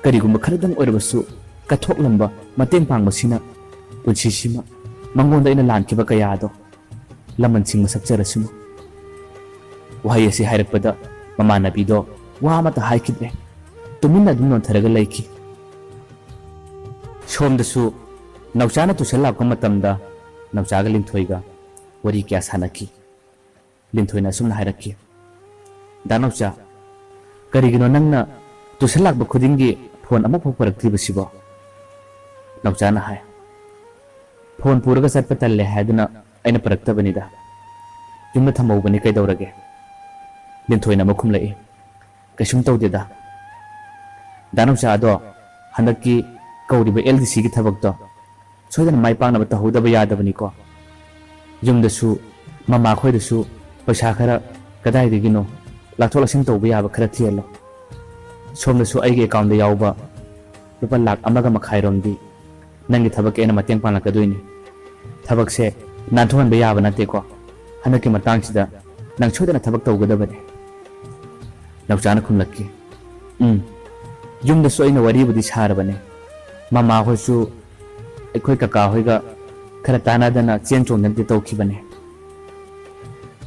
ꯀꯔꯤꯒꯨꯝꯕ ꯈꯔꯗꯪ ꯑꯣꯏꯔꯕꯁꯨ ꯀꯠꯊꯣꯛꯂꯝꯕ, ꯃꯇꯦꯡ ꯄꯥꯡꯕꯁꯤꯅ ꯄꯨꯟꯁꯤꯁꯤꯃ ꯃꯉꯣꯟꯗ ꯑꯩꯅ ꯂꯥꯟꯈꯤꯕ ꯀꯌꯥꯗꯣ ꯂꯃꯟꯁꯤꯡꯅ ꯁꯛꯆꯔꯁꯅꯨ꯫ ꯋꯥꯍꯩ ꯑꯁꯤ ꯍꯥꯏꯔꯛꯄꯗ ꯃꯃꯥꯟꯅꯕꯤꯗꯣ ꯋꯥ ꯑꯃꯠꯇ ꯍꯥꯏꯈꯤꯗ꯭ꯔꯦ꯫ ꯇꯨꯃꯤꯟꯅ ꯑꯗꯨꯝ ꯅꯣꯟꯊꯔꯒ ꯂꯩꯈꯤ꯫ ꯁꯣꯝꯗꯁꯨ ꯅꯥꯎꯆꯥꯅ ꯇꯨꯏꯁꯟ ꯂꯥꯛꯄ ꯃꯇꯝꯗ ꯅꯥꯎꯆꯥꯒ ꯂꯤꯟꯊꯣꯏꯒ ꯋꯥꯔꯤ ꯀꯌꯥ ꯁꯥꯟꯅꯈꯤ꯫ ꯂꯤꯟꯊꯣꯏꯅ ꯑꯁꯨꯝꯅ ꯍꯥꯏꯔꯛꯈꯤ, ꯗꯥ ꯅꯥꯎꯆꯥ, ꯀꯔꯤꯒꯤꯅꯣ ꯅꯪꯅ ꯇꯨꯏꯁꯟ ꯂꯥꯛꯄ ꯈꯨꯗꯤꯡꯒꯤ ꯐꯣꯟ ꯑꯃꯐꯥꯎ ꯄꯨꯔꯛꯇ꯭ꯔꯤꯕꯁꯤꯕꯣ? ꯅꯥꯎꯆꯥꯅ ꯍꯥꯏ, ꯐꯣꯟ ꯄꯨꯔꯒ ꯆꯠꯄ ꯇꯜꯂꯦ ꯍꯥꯏꯗꯨꯅ ꯑꯩꯅ ꯄꯨꯔꯛꯇꯕꯅꯤꯗ꯫ ꯌꯨꯝꯗ ꯊꯝꯍꯧꯕꯅꯤ, ꯀꯩꯗꯧꯔꯒꯦ? ꯂꯤꯟꯊꯣꯏꯅ ꯑꯃꯨꯛ ꯈꯨꯝꯂꯛꯏ, ꯀꯩꯁꯨꯝ ꯇꯧꯗꯦꯗ꯫ ꯗꯥ ꯅꯥꯎꯆꯥꯗꯣ ꯍꯟꯗꯛꯀꯤ ꯀꯧꯔꯤꯕ LDCꯒꯤ ꯊꯕꯛꯇꯣ ꯁꯣꯏꯗꯅ ꯃꯥꯏ ꯄꯥꯛꯅꯕ ꯇꯧꯍꯧꯗꯕ ꯌꯥꯗꯕꯅꯤꯀꯣ꯫ ꯌꯨꯝꯗꯁꯨ ꯃꯃꯥ ꯈꯣꯏꯗꯁꯨ ꯄꯩꯁꯥ ꯈꯔ ꯀꯗꯥꯏꯗꯒꯤꯅꯣ ꯂꯥꯛꯊꯣꯛ ꯂꯥꯛꯁꯤꯟ ꯇꯧꯕ ꯌꯥꯕ ꯈꯔ ꯊꯤꯍꯜꯂꯣ꯫ ꯁꯣꯝꯗꯁꯨ ꯑꯩꯒꯤ ꯑꯦꯀꯥꯎꯟꯗ ꯌꯥꯎꯕ ꯂꯨꯄꯥ ₹1.5 ꯅꯪꯒꯤ ꯊꯕꯛꯀꯤ ꯑꯩꯅ ꯃꯇꯦꯡ ꯄꯥꯡꯂꯛꯀꯗꯣꯏꯅꯤ꯫ ꯊꯕꯛꯁꯦ ꯅꯥꯟꯊꯣꯛꯍꯟꯕ ꯌꯥꯕ ꯅꯠꯇꯦꯀꯣ꯫ ꯍꯟꯗꯛꯀꯤ ꯃꯇꯥꯡꯁꯤꯗ ꯅꯪ ꯁꯣꯏꯗꯅ ꯊꯕꯛ ꯇꯧꯒꯗꯕꯅꯤ꯫ ꯅꯥꯎꯆꯥꯅ ꯈꯨꯝꯂꯛꯈꯤ, ꯌꯨꯝꯗꯁꯨ ꯑꯩꯅ ꯋꯥꯔꯤꯕꯨꯗꯤ ꯁꯥꯔꯕꯅꯦ꯫ ꯃꯃꯥ ꯍꯣꯏꯁꯨ ꯑꯩꯈꯣꯏ ꯀꯀꯥ ꯍꯣꯏꯒ ꯈꯔ ꯇꯥꯟꯅꯗꯅ ꯆꯦꯟ ꯆꯣꯡꯗꯅꯗꯤ ꯇꯧꯈꯤꯕꯅꯦ꯫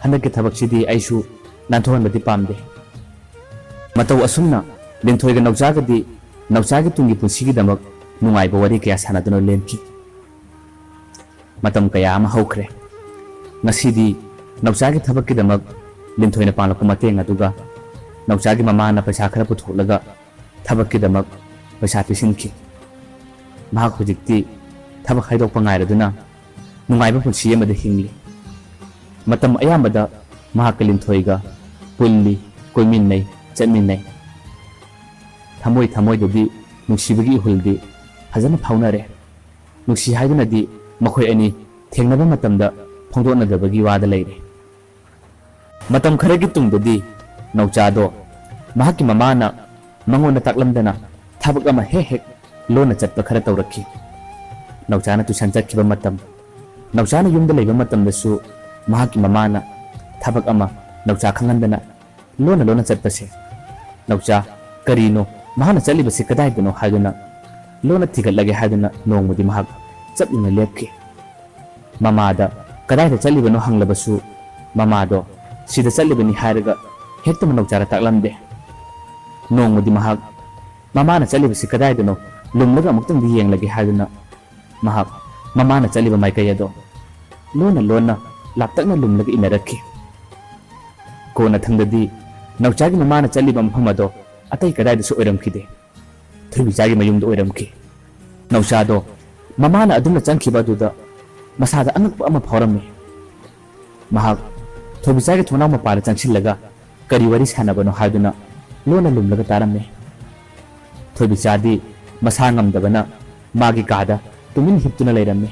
ꯍꯟꯗꯛꯀꯤ ꯊꯕꯛꯁꯤꯗꯤ ꯑꯩꯁꯨ ꯅꯥꯟꯊꯣꯛꯍꯟꯕꯗꯤ ꯄꯥꯝꯗꯦ꯫ ꯃꯇꯧ ꯑꯁꯨꯝꯅ ꯂꯤꯟꯊꯣꯏꯒ ꯅꯥꯎꯆꯥꯒꯗꯤ ꯅꯥꯎꯆꯥꯒꯤ ꯇꯨꯡꯒꯤ ꯄꯨꯟꯁꯤꯒꯤꯗꯃꯛ ꯅꯨꯡꯉꯥꯏꯕ ꯋꯥꯔꯤ ꯀꯌꯥ ꯁꯥꯟꯅꯗꯨꯅ ꯂꯦꯟꯈꯤ꯫ ꯃꯇꯝ ꯀꯌꯥ ꯑꯃ ꯍꯧꯈ꯭ꯔꯦ꯫ ꯉꯁꯤꯗꯤ ꯅꯥꯎꯆꯥꯒꯤ ꯊꯕꯛꯀꯤꯗꯃꯛ ꯂꯤꯟꯊꯣꯏꯅ ꯄꯥꯡꯂꯛꯄ ꯃꯇꯦꯡ ꯑꯗꯨꯒ ꯅꯥꯎꯆꯥꯒꯤ ꯃꯃꯥꯅ ꯄꯩꯁꯥ ꯈꯔ ꯄꯨꯊꯣꯛꯂꯒ ꯊꯕꯛꯀꯤꯗꯃꯛ ꯄꯩꯁꯥ ꯄꯤꯁꯤꯟꯈꯤ꯫ ꯃꯍꯥꯛ ꯍꯧꯖꯤꯛꯇꯤ ꯊꯕꯛ ꯍꯥꯏꯗꯣꯛꯄ ꯉꯥꯏꯔꯗꯨꯅ ꯅꯨꯡꯉꯥꯏꯕ ꯄꯨꯟꯁꯤ ꯑꯃꯗ ꯍꯤꯡꯂꯤ꯫ ꯃꯇꯝ ꯑꯌꯥꯝꯕꯗ ꯃꯍꯥꯛꯀ ꯂꯤꯟꯊꯣꯏꯒ ꯄꯨꯜꯂꯤ, ꯀꯣꯏꯃꯤꯟꯅꯩ, ꯆꯠꯃꯤꯟꯅꯩ꯫ ꯊꯃꯣꯏ ꯊꯃꯣꯏꯗꯗꯤ ꯅꯨꯡꯁꯤꯕꯒꯤ ꯏꯍꯨꯜꯗꯤ ꯐꯖꯅ ꯐꯥꯎꯅꯔꯦ꯫ ꯅꯨꯡꯁꯤ ꯍꯥꯏꯗꯨꯅꯗꯤ ꯃꯈꯣꯏ ꯑꯅꯤ ꯊꯦꯡꯅꯕ ꯃꯇꯝꯗ ꯐꯣꯡꯗꯣꯛꯅꯗꯕꯒꯤ ꯋꯥꯗ ꯂꯩꯔꯦ꯫ ꯃꯇꯝ ꯈꯔꯒꯤ ꯇꯨꯡꯗꯗꯤ ꯅꯥꯎꯆꯥꯗꯣ ꯃꯍꯥꯛꯀꯤ ꯃꯃꯥꯅ ꯃꯉꯣꯟꯗ ꯇꯥꯛꯂꯝꯗꯅ ꯊꯕꯛ ꯑꯃ ꯍꯦꯛ ꯂꯣꯟꯅ ꯆꯠꯄ ꯈꯔ ꯇꯧꯔꯛꯈꯤ꯫ ꯅꯥꯎꯆꯥꯅ ꯇꯨꯏꯁꯟ ꯆꯠꯈꯤꯕ ꯃꯇꯝ, ꯅꯥꯎꯆꯥꯅ ꯌꯨꯝꯗ ꯂꯩꯕ ꯃꯇꯝꯗꯁꯨ ꯃꯍꯥꯛꯀꯤ ꯃꯃꯥꯅ ꯊꯕꯛ ꯑꯃ ꯅꯥꯎꯆꯥ ꯈꯪꯍꯟꯗꯅ ꯂꯣꯟꯅ ꯆꯠꯄꯁꯦ ꯅꯥꯎꯆꯥ ꯀꯔꯤꯅꯣ ꯃꯍꯥꯛꯅ ꯆꯠꯂꯤꯕꯁꯤ ꯀꯗꯥꯏꯗꯅꯣ ꯍꯥꯏꯗꯨꯅ ꯂꯣꯟꯅ ꯊꯤꯒꯠꯂꯒꯦ ꯍꯥꯏꯗꯨꯅ ꯅꯣꯡꯃꯗꯤ ꯃꯍꯥꯛ ꯆꯞ ꯌꯨꯡꯅ ꯂꯦꯞꯈꯤ꯫ ꯃꯃꯥꯗ ꯀꯗꯥꯏꯗ ꯆꯠꯂꯤꯕꯅꯣ ꯍꯪꯂꯕꯁꯨ ꯃꯃꯥꯗꯣ ꯁꯤꯗ ꯆꯠꯂꯤꯕꯅꯤ ꯍꯥꯏꯔꯒ ꯍꯦꯛꯇ ꯅꯥꯎꯆꯥꯗ ꯇꯥꯛꯂꯝꯗꯦ꯫ ꯅꯣꯡꯃꯗꯤ ꯃꯍꯥꯛ ꯃꯃꯥꯅ ꯆꯠꯂꯤꯕꯁꯤ ꯀꯗꯥꯏꯗꯅꯣ ꯂꯨꯝꯂꯒ ꯑꯃꯨꯛꯇꯪꯗꯤ ꯌꯦꯡꯂꯒꯦ ꯍꯥꯏꯗꯨꯅ ꯃꯍꯥꯛ ꯃꯃꯥꯅ ꯆꯠꯂꯤꯕ ꯃꯥꯏꯀꯩ ꯑꯗꯣ ꯂꯣꯟꯅ ꯂꯣꯟꯅ ꯂꯥꯞꯇꯛꯅ ꯂꯨꯝꯂꯒ ꯏꯟꯅꯔꯛꯈꯤ꯫ ꯀꯣꯟꯅ ꯊꯪꯗꯗꯤ ꯅꯥꯎꯆꯥꯒꯤ ꯃꯃꯥꯅ ꯆꯠꯂꯤꯕ ꯃꯐꯝ ꯑꯗꯣ ꯑꯇꯩ ꯀꯗꯥꯏꯗꯁꯨ ꯑꯣꯏꯔꯝꯈꯤꯗꯦ, ꯊꯣꯏꯕꯤꯆꯥꯒꯤ ꯃꯌꯨꯝꯗ ꯑꯣꯏꯔꯝꯈꯤ꯫ ꯅꯥꯎꯆꯥꯗꯣ ꯃꯃꯥꯅ ꯑꯗꯨꯝꯅ ꯆꯪꯈꯤꯕ ꯑꯗꯨꯗ ꯃꯁꯥꯗ ꯑꯉꯛꯄ ꯑꯃ ꯐꯥꯎꯔꯝꯃꯤ꯫ ꯃꯍꯥꯛ ꯊꯣꯏꯕꯤꯆꯥꯒꯤ ꯊꯣꯡꯅꯥꯎ ꯃꯄꯥꯗ ꯆꯪꯁꯤꯜꯂꯒ ꯀꯔꯤ ꯋꯥꯔꯤ ꯁꯥꯟꯅꯕꯅꯣ ꯍꯥꯏꯗꯨꯅ ꯂꯣꯟꯅ ꯂꯨꯝꯂꯒ ꯇꯥꯔꯝꯃꯤ꯫ ꯊꯣꯏꯕꯤꯆꯥꯗꯤ ꯃꯁꯥ ꯉꯝꯗꯕꯅ ꯃꯥꯒꯤ ꯀꯥꯗ ꯇꯨꯃꯤꯟ ꯍꯤꯞꯇꯨꯅ ꯂꯩꯔꯝꯃꯤ꯫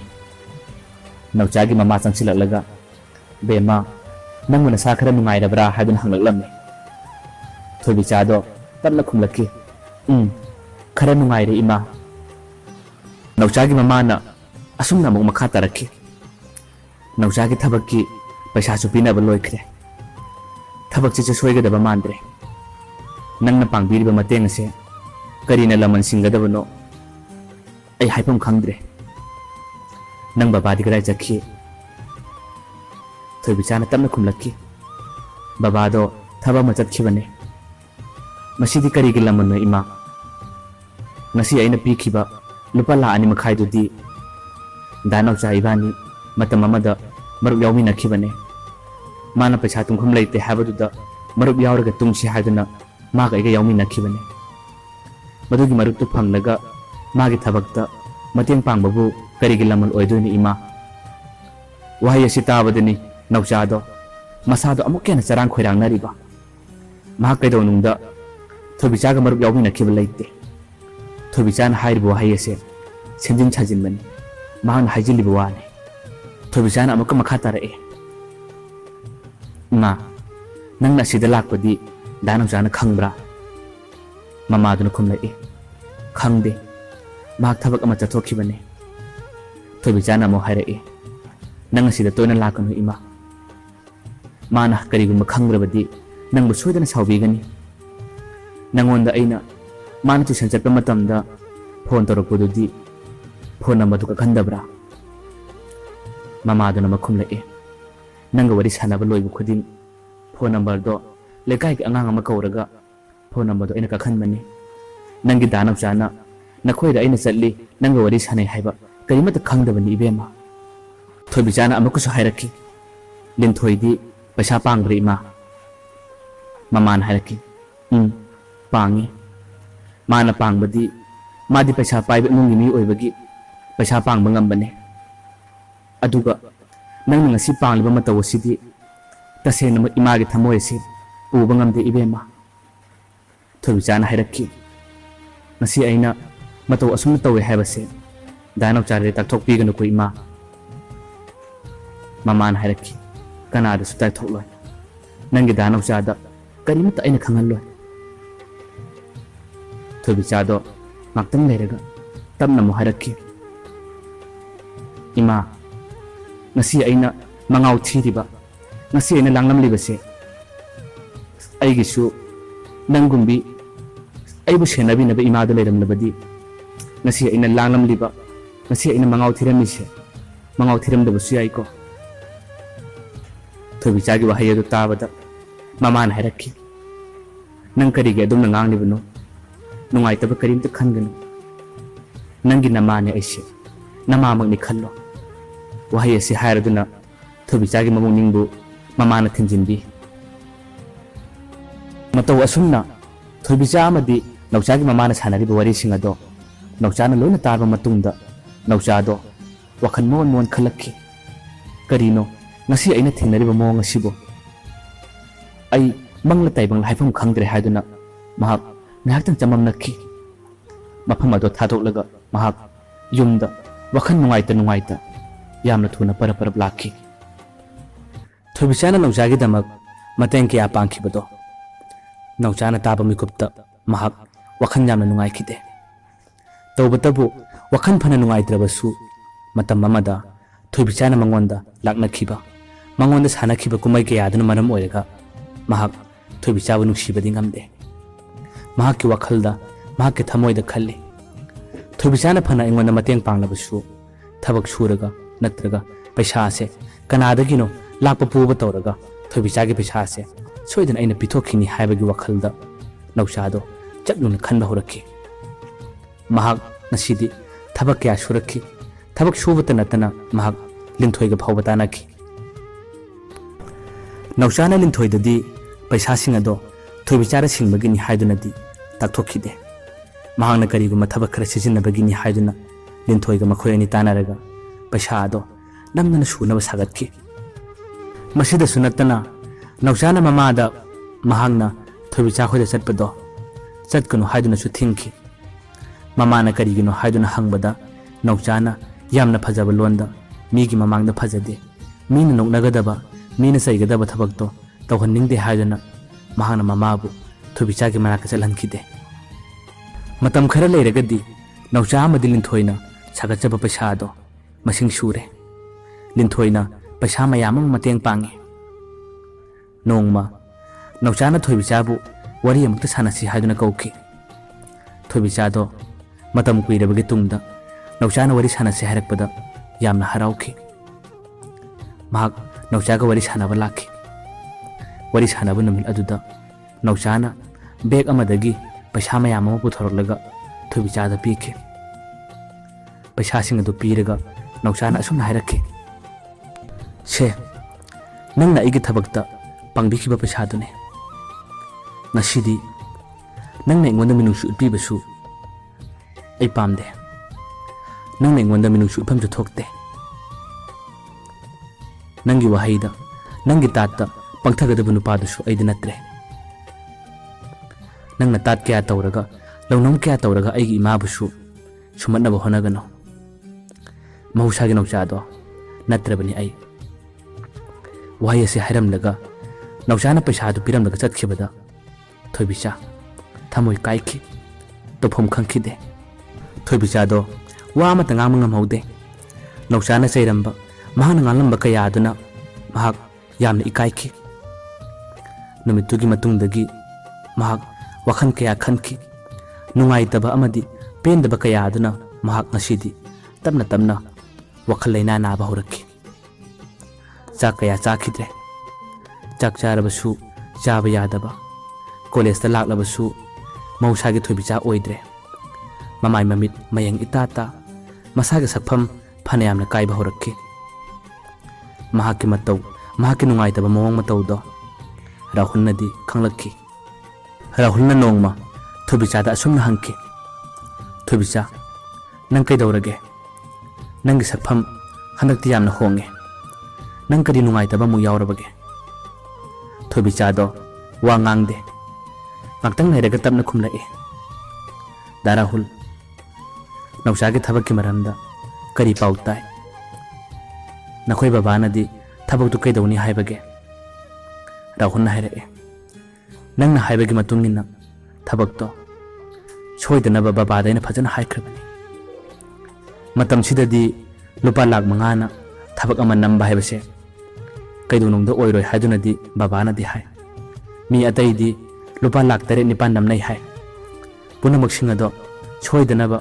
ꯅꯥꯎꯆꯥꯒꯤ ꯃꯃꯥ ꯆꯪꯁꯤꯜꯂꯛꯂꯒ "ꯕꯦꯝꯃ, ꯅꯪꯕꯨ ꯅꯁꯥ ꯈꯔ ꯅꯨꯡꯉꯥꯏꯔꯕ꯭ꯔꯥ?" ꯍꯥꯏꯗꯨꯅ ꯍꯪꯂꯛꯂꯝꯃꯤ꯫ ꯊꯣꯏꯕꯤꯆꯥꯗꯣ ꯇꯞꯅ ꯈꯨꯝꯂꯛꯈꯤ, "ꯈꯔ ꯅꯨꯡꯉꯥꯏꯔꯦ ꯏꯃꯥ." ꯅꯥꯎꯆꯥꯒꯤ ꯃꯃꯥꯅ ꯑꯁꯨꯝꯅ ꯑꯃꯨꯛ ꯃꯈꯥ ꯇꯥꯔꯛꯈꯤ, "ꯅꯥꯎꯆꯥꯒꯤ ꯊꯕꯛꯀꯤ ꯄꯩꯁꯥꯁꯨ ꯄꯤꯅꯕ ꯂꯣꯏꯈ꯭ꯔꯦ꯫ ꯊꯕꯛꯁꯤꯁꯨ ꯁꯣꯏꯒꯗꯕ ꯃꯥꯟꯗ꯭ꯔꯦ꯫ ꯅꯪꯅ ꯄꯥꯡꯕꯤꯔꯤꯕ ꯃꯇꯦꯡ ꯑꯁꯦ ꯀꯔꯤꯅ ꯂꯃꯟ ꯁꯤꯡꯒꯗꯕꯅꯣ ꯑꯩ ꯍꯥꯏꯐꯝ ꯈꯪꯗ꯭ꯔꯦ꯫ ꯅꯪ ꯕꯕꯥꯗꯤ ꯀꯗꯥꯏ ꯆꯠꯈꯤ?" ꯊꯣꯏꯕꯤꯆꯥꯅ ꯇꯞꯅ ꯈꯨꯝꯂꯛꯈꯤ, "ꯕꯕꯥꯗꯣ ꯊꯕꯛ ꯑꯃ ꯆꯠꯈꯤꯕꯅꯦ." "ꯃꯁꯤꯗꯤ ꯀꯔꯤꯒꯤ ꯂꯃꯟꯅꯣ ꯏꯃꯥ? ꯉꯁꯤ ꯑꯩꯅ ꯄꯤꯈꯤꯕ ꯂꯨꯄꯥ ꯂꯥꯈ 2.5 ꯗꯨꯗꯤ ꯗꯥ ꯅꯥꯎꯆꯥ ꯏꯕꯥꯅꯤ ꯃꯇꯝ ꯑꯃꯗ ꯃꯔꯨꯞ ꯌꯥꯎꯃꯤꯟꯅꯈꯤꯕꯅꯦ꯫ ꯃꯥꯅ ꯄꯩꯁꯥ ꯇꯨꯡꯐꯝ ꯂꯩꯇꯦ ꯍꯥꯏꯕꯗꯨꯗ ꯃꯔꯨꯞ ꯌꯥꯎꯔꯒ ꯇꯨꯡꯁꯤ ꯍꯥꯏꯗꯨꯅ ꯃꯥꯒ ꯑꯩꯒ ꯌꯥꯎꯃꯤꯟꯅꯈꯤꯕꯅꯦ꯫ ꯃꯗꯨꯒꯤ ꯃꯔꯨꯞꯇꯨ ꯐꯪꯂꯒ ꯃꯥꯒꯤ ꯊꯕꯛꯇ ꯃꯇꯦꯡ ꯄꯥꯡꯕꯕꯨ ꯀꯔꯤꯒꯤ ꯂꯃꯟ ꯑꯣꯏꯗꯣꯏꯅꯣ ꯏꯃꯥ?" ꯋꯥꯍꯩ ꯑꯁꯤ ꯇꯥꯕꯗꯅꯤ ꯅꯥꯎꯆꯥꯗꯣ ꯃꯁꯥꯗꯣ ꯑꯃꯨꯛ ꯍꯦꯟꯅ ꯆꯔꯥꯡ ꯈꯣꯏꯔꯥꯡꯅꯔꯤꯕ꯫ ꯃꯍꯥꯛ ꯀꯩꯗꯧꯅꯨꯡꯗ ꯊꯣꯏꯕꯤꯆꯥꯒ ꯃꯔꯨꯞ ꯌꯥꯎꯃꯤꯟꯅꯈꯤꯕ ꯂꯩꯇꯦ꯫ ꯊꯣꯏꯕꯤꯆꯥꯅ ꯍꯥꯏꯔꯤꯕ ꯋꯥꯍꯩ ꯑꯁꯦ ꯁꯦꯝꯖꯤꯟ ꯁꯥꯖꯤꯟꯕꯅꯤ, ꯃꯍꯥꯛꯅ ꯍꯥꯏꯖꯤꯜꯂꯤꯕ ꯋꯥꯅꯤ꯫ ꯊꯣꯏꯕꯤꯆꯥꯅ ꯑꯃꯨꯛꯀ ꯃꯈꯥ ꯇꯥꯔꯛꯏ, "ꯏꯃꯥ, ꯅꯪꯅ ꯑꯁꯤꯗ ꯂꯥꯛꯄꯗꯤ ꯗꯥ ꯅꯥꯎꯆꯥꯅ ꯈꯪꯕ꯭ꯔꯥ?" ꯃꯃꯥꯗꯨꯅ ꯈꯨꯝꯂꯛꯏ, "ꯈꯪꯗꯦ, ꯃꯍꯥꯛ ꯊꯕꯛ ꯑꯃ ꯆꯠꯊꯣꯛꯈꯤꯕꯅꯦ." ꯊꯣꯏꯕꯤꯆꯥꯅ ꯑꯃꯨꯛ ꯍꯥꯏꯔꯛꯏ, "ꯅꯪ ꯑꯁꯤꯗ ꯇꯣꯏꯅ ꯂꯥꯛꯀꯅꯨ ꯏꯃꯥ. ꯃꯥꯅ ꯀꯔꯤꯒꯨꯝꯕ ꯈꯪꯂꯕꯗꯤ ꯅꯪꯕꯨ ꯁꯣꯏꯗꯅ ꯁꯥꯎꯕꯤꯒꯅꯤ. ꯅꯪꯉꯣꯟꯗ ꯑꯩꯅ ꯃꯥꯅ ꯇ꯭ꯌꯨꯁꯟ ꯆꯠꯄ ꯃꯇꯝꯗ ꯐꯣꯟ ꯇꯧꯔꯛꯄꯗꯨꯗꯤ ꯐꯣꯟ ꯅꯝꯕꯔꯗꯨ ꯀꯛꯍꯟꯗꯕ꯭ꯔꯥ?" ꯃꯃꯥꯗꯨꯅ ꯃꯈꯨꯝꯂꯛꯏ, "ꯅꯪꯒ ꯋꯥꯔꯤ ꯁꯥꯟꯅꯕ ꯂꯣꯏꯕ ꯈꯨꯗꯤꯡ ꯐꯣꯟ ꯅꯝꯕꯔꯗꯣ ꯂꯩꯀꯥꯏꯒꯤ ꯑꯉꯥꯡ ꯑꯃ ꯀꯧꯔꯒ ꯐꯣꯟ ꯅꯝꯕꯔꯗꯣ ꯑꯩꯅ ꯀꯛꯍꯟꯕꯅꯤ. ꯅꯪꯒꯤ ꯗꯥ ꯅꯥꯎꯆꯥꯅ ꯅꯈꯣꯏꯗ ꯑꯩꯅ ꯆꯠꯂꯤ, ꯅꯪꯒ ꯋꯥꯔꯤ ꯁꯥꯟꯅꯩ ꯍꯥꯏꯕ ꯀꯔꯤꯃꯠꯇ ꯈꯪꯗꯕꯅꯤ ꯏꯕꯦꯝꯃ." ꯊꯣꯏꯕꯤꯆꯥꯅ ꯑꯃꯨꯛꯀꯁꯨ ꯍꯥꯏꯔꯛꯈꯤ, "ꯂꯤꯟꯊꯣꯏꯗꯤ ꯄꯩꯁꯥ ꯄꯥꯡꯕ꯭ꯔꯥ ꯏꯃꯥ?" ꯃꯃꯥꯅ ꯍꯥꯏꯔꯛꯈꯤ, "ꯄꯥꯡꯉꯤ. ꯃꯥꯅ ꯄꯥꯡꯕꯗꯤ ꯃꯥꯗꯤ ꯄꯩꯁꯥ ꯄꯥꯏꯕ ꯏꯃꯨꯡꯒꯤ ꯃꯤ ꯑꯣꯏꯕꯒꯤ ꯄꯩꯁꯥ ꯄꯥꯡꯕ ꯉꯝꯕꯅꯦ. ꯑꯗꯨꯒ ꯅꯪꯅ ꯉꯁꯤ ꯄꯥꯡꯂꯤꯕ ꯃꯇꯧ ꯑꯁꯤꯗꯤ ꯇꯁꯦꯡꯅꯃꯛ ꯏꯃꯥꯒꯤ ꯊꯃꯣꯏ ꯑꯁꯤ ꯎꯕ ꯉꯝꯗꯦ ꯏꯕꯦꯝꯃ." ꯊꯣꯏꯕꯤꯆꯥꯅ ꯍꯥꯏꯔꯛꯈꯤ, "ꯉꯁꯤ ꯑꯩꯅ ꯃꯇꯧ ꯑꯁꯨꯝꯅ ꯇꯧꯋꯦ ꯍꯥꯏꯕꯁꯦ ꯗꯥ ꯅꯥꯎꯆꯥꯗꯗꯤ ꯇꯥꯛꯊꯣꯛꯄꯤꯒꯅꯨꯀꯣ ꯏꯃꯥ." ꯃꯃꯥꯅ ꯍꯥꯏꯔꯛꯈꯤ, "ꯀꯅꯥꯗꯁꯨ ꯇꯥꯛꯊꯣꯛꯂꯣꯏ. ꯅꯪꯒꯤ ꯗꯥ ꯅꯥꯎꯆꯥꯗ ꯀꯔꯤꯃꯠꯇ ꯑꯩꯅ ꯈꯪꯍꯜꯂꯣꯏ." ꯊꯣꯏꯕꯤꯆꯥꯗꯣ ꯉꯥꯛꯇꯪ ꯂꯩꯔꯒ ꯇꯞꯅ ꯑꯃꯨꯛ ꯍꯥꯏꯔꯛꯈꯤ, "ꯏꯃꯥ, ꯉꯁꯤ ꯑꯩꯅ ꯃꯉꯥꯎ ꯊꯤꯔꯤꯕ, ꯉꯁꯤ ꯑꯩꯅ ꯂꯥꯡꯂꯝꯂꯤꯕꯁꯦ ꯑꯩꯒꯤꯁꯨ ꯅꯪꯒꯨꯝꯕꯤ ꯑꯩꯕꯨ ꯁꯦꯟꯅꯕꯤꯅꯕ ꯏꯃꯥꯗꯣ ꯂꯩꯔꯝꯂꯕꯗꯤ ꯉꯁꯤ ꯑꯩꯅ ꯂꯥꯡꯂꯝꯂꯤꯕ, ꯉꯁꯤ ꯑꯩꯅ ꯃꯉꯥꯎ ꯊꯤꯔꯝꯃꯤꯁꯦ ꯃꯉꯥꯎ ꯊꯤꯔꯝꯗꯕꯁꯨ ꯌꯥꯏꯀꯣ." ꯊꯣꯏꯕꯤꯆꯥꯒꯤ ꯋꯥꯍꯩ ꯑꯗꯨ ꯇꯥꯕꯗ ꯃꯃꯥꯅ ꯍꯥꯏꯔꯛꯈꯤ, "ꯅꯪ ꯀꯔꯤꯒꯤ ꯑꯗꯨꯝꯅ ꯉꯥꯡꯂꯤꯕꯅꯣ? ꯅꯨꯡꯉꯥꯏꯇꯕ ꯀꯔꯤꯝꯇ ꯈꯟꯒꯅꯨ. ꯅꯪꯒꯤ ꯅꯃꯥꯅꯦ ꯑꯩꯁꯦ, ꯅꯃꯥꯃꯛꯅꯤ ꯈꯜꯂꯣ." ꯋꯥꯍꯩ ꯑꯁꯤ ꯍꯥꯏꯔꯗꯨꯅ ꯊꯣꯏꯕꯤꯆꯥꯒꯤ ꯃꯕꯨꯛꯅꯤꯡꯕꯨ ꯃꯃꯥꯅ ꯊꯤꯟꯖꯤꯟꯕꯤ꯫ ꯃꯇꯧ ꯑꯁꯨꯝꯅ ꯊꯣꯏꯕꯤꯆꯥ ꯑꯃꯗꯤ ꯅꯥꯎꯆꯥꯒꯤ ꯃꯃꯥꯅ ꯁꯥꯟꯅꯔꯤꯕ ꯋꯥꯔꯤꯁꯤꯡ ꯑꯗꯣ ꯅꯥꯎꯆꯥꯅ ꯂꯣꯏꯅ ꯇꯥꯔꯕ ꯃꯇꯨꯡꯗ ꯅꯥꯎꯆꯥꯗꯣ ꯋꯥꯈꯜ ꯃꯣꯟ ꯃꯣꯟ ꯈꯜꯂꯛꯈꯤ, "ꯀꯔꯤꯅꯣ ꯉꯁꯤ ꯑꯩꯅ ꯊꯦꯡꯅꯔꯤꯕ ꯃꯑꯣꯡ ꯑꯁꯤꯕꯨ? ꯑꯩ ꯃꯪꯂ ꯇꯥꯏꯕꯪꯂ ꯍꯥꯏꯐꯝ ꯈꯪꯗ꯭ꯔꯦ." ꯍꯥꯏꯗꯨꯅ ꯃꯍꯥꯛ ꯉꯥꯏꯍꯥꯛꯇꯪ ꯆꯃꯝꯅꯈꯤ꯫ ꯃꯐꯝ ꯑꯗꯣ ꯊꯥꯗꯣꯛꯂꯒ ꯃꯍꯥꯛ ꯌꯨꯝꯗ ꯋꯥꯈꯜ ꯅꯨꯡꯉꯥꯏꯇ ꯌꯥꯝꯅ ꯊꯨꯅ ꯄꯔꯞ ꯂꯥꯛꯈꯤ꯫ ꯊꯣꯏꯕꯤꯆꯥꯅ ꯅꯥꯎꯆꯥꯒꯤꯗꯃꯛ ꯃꯇꯦꯡ ꯀꯌꯥ ꯄꯥꯡꯈꯤꯕꯗꯣ ꯅꯥꯎꯆꯥꯅ ꯇꯥꯕ ꯃꯤꯀꯨꯞꯇ ꯃꯍꯥꯛ ꯋꯥꯈꯜ ꯌꯥꯝꯅ ꯅꯨꯡꯉꯥꯏꯈꯤꯗꯦ꯫ ꯇꯧꯕꯇꯕꯨ ꯋꯥꯈꯜ ꯐꯅ ꯅꯨꯡꯉꯥꯏꯇ꯭ꯔꯕꯁꯨ ꯃꯇꯝ ꯑꯃꯗ ꯊꯣꯏꯕꯤꯆꯥꯅ ꯃꯉꯣꯟꯗ ꯂꯥꯛꯅꯈꯤꯕ, ꯃꯉꯣꯟꯗ ꯁꯥꯟꯅꯈꯤꯕ ꯀꯨꯝꯍꯩ ꯀꯌꯥꯗꯨꯅ ꯃꯔꯝ ꯑꯣꯏꯔꯒ ꯃꯍꯥꯛ ꯊꯣꯏꯕꯤꯆꯥꯕꯨ ꯅꯨꯡꯁꯤꯕꯗꯤ ꯉꯝꯗꯦ꯫ ꯃꯍꯥꯛꯀꯤ ꯋꯥꯈꯜꯗ, ꯃꯍꯥꯛꯀꯤ ꯊꯃꯣꯏꯗ ꯈꯜꯂꯤ, ꯊꯣꯏꯕꯤꯆꯥꯅ ꯐꯅ ꯑꯩꯉꯣꯟꯗ ꯃꯇꯦꯡ ꯄꯥꯡꯂꯕꯁꯨ ꯊꯕꯛ ꯁꯨꯔꯒ ꯅꯠꯇ꯭ꯔꯒ पैसा से कनादगिनो लाप पुब तौरगा थोबिचागी पैसा से सोइदन अइना पिथोखिनी हाइबगी वखलदा नौशादो चटनुन खनबा होरखी महाक नसीदी थबक क्या सुरखी थबक सुबत नतना महाक लिंथोइगा फावबा तानाखी नौशाना लिंथोइददी पैसा सिंग अदो थोबिचारा सिंगबगिनी हाइदुनदी ताकथोखिदे महाकना करिगुमा थबक खरा सिजिन्नबगिनी हाइदुना लिंथोइगा मखोय अनि तानारगा पैसा अदो नमदना सुनबा सागतखी मसिदसु नतना नौशाना ममादा महाकना थोबिचा खोइदा चटपदो चटकनु हाइदुनसु थिंखी ममाना करिगिनो हाइदुना हंगबदा नौचाना यामना फजब लोंदा मीगी ममांगदा फजदे मीना नोकनगदबा मीना सैगदबा थबकतो तौहन्निंगदे हाइदुना महाना ममाबु थोबिचागी मनाका चलहनखिदे मतम खरा लेरगदी नौचा अमदि लिंथोइना सागचबा पैसादो मसिंग सुरे लिंथोइना पैसा मयाम मतेंग पांगे नोंगमा नौचाना थोबिचाबु वरी अमुक्ता सानसी हाइदुना कौखी थोबिचादो मतम कुइरबगी तुंगदा नौचाना वरी सानसी हारकपदा यामना हराउखी महाक नौचागा वरी सानबा लाखी वरी सानबा नुमित अदुदा नौचाना बेग अमदगी पैसा मयाम अमा पुथोरलगा थोबिचादा पीखी पैसा सिंग अदु पीरगा नौचाना असुमना हारखी से नंगना अइगी थबकता पांगबिखिबा पैसादुने नसीदी नंगना इंगोंदा मिनुसु उत्पीबसु अई पामदे नंगना इंगोंदा मिनुसु उत्फमसु थोकते नंगी वहाईदा नंगी तात्ता पंगथगदबु नुपादुसु अईदा नत्रे नंगना तात क्या तौरगा लौनम क्या तौरगा अईगी इमाबुसु सुमन्नबा होनगनो महौसागी नौचादो नत्रबनी अई वहाई असे हायरमलगा नौचाना पैसादु पिरमलगा चटखिबदा थोबिचा थमोय काइखी तोफम खंखिदे थोबिचादो वा अमत ngang ngamhaude नौचाना चैरंबा महान ngalamba kayaduna mahak yamna ikaiki numitugi matungdagi mahak wakhan kaya khanki nungaitaba amadi pendaba kayaduna mahak ngasidi tamna wakhal laina na ba horakki chak kaya chakhidre chak charabasu chaba yadaba college ta laklabasu mausagi thobicha oidre mamai mamit mayang itata masagi sakpham phanayamna kaiba horakki mahaki matau mahaki nungaitaba mawang mataudo rahulnadi khanglakki rahulna nongma thobicha da asumna hangki thobicha nang kaidawrage nangi sakpham handakti yamna honge nang kadi nungaitaba mu yawrabage thobicha do wa ngangde ngakhtang nairaga tapna khumlae darahul नौचागी थबक की मरमदा करी पाउताय नखोय बाबानदी थबक तु कैदौनी हाइबगे राहुल हाइरए नंगना हाइबगी मतुंगिना थबक तो सोइदनबा बाबादैना फजन हाइख्रबनी मतम सिददी लुपा लाख मंगाना थबक अमा नंबा हाइबसे कैदौनुंगदा ओइरोय हाइदुनदी बाबानदी high मी अतैदी लुपा lakh 8 निपान नमनै high पुनमक सिंगदो सोइदनबा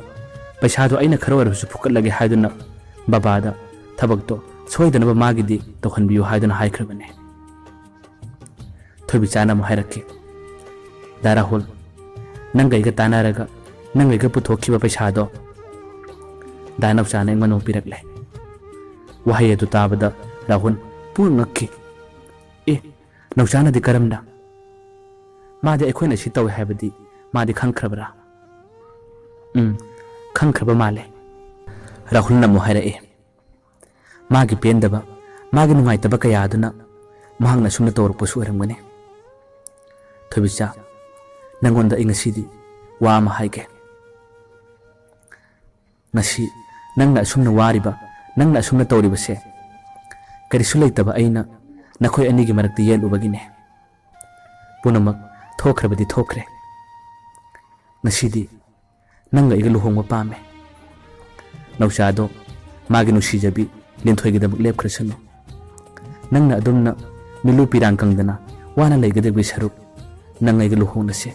पैसादो अइना खरो अरबसु फुकलगे हाइदुना बाबादा थबकतो सोइदनबा मागिदी तोखनबियु हाइदुना हाइख्रबने थोबिचाना मु हाइरक्के दाराहुल नंगैगा तानारगा नंगैगा पुथोखिबा पैसादो दानवचाना इंगमनो पिरकले वहाई अदु ताबदा राहुल पुंगक्की ए नौचानादि करमना मादि अखोइना सि तौय हाइबदि मादि खंख्रबरा खंख्रबा माले राहुल नमो हाइरए मागी पेंदबा मागी नुंगाइतबा कयादुना महांगना सुमना तौरपसु अरंगने थोबिचा नंगोंदा इंगसिदी वा अमा हाइगे ngasi nangna asumna wariba nangna asumna tawribase karisu leitaba aina nakhoi anigi marakti yel ubagine punamak thokhrabadi thokre ngasidi nanga iga luhongwa pame nauchado magi nusijabi linthoi gidabuk lepkhrasano nangna adumna milu pirang kangdana wana leigadabi saruk nanga iga luhongnase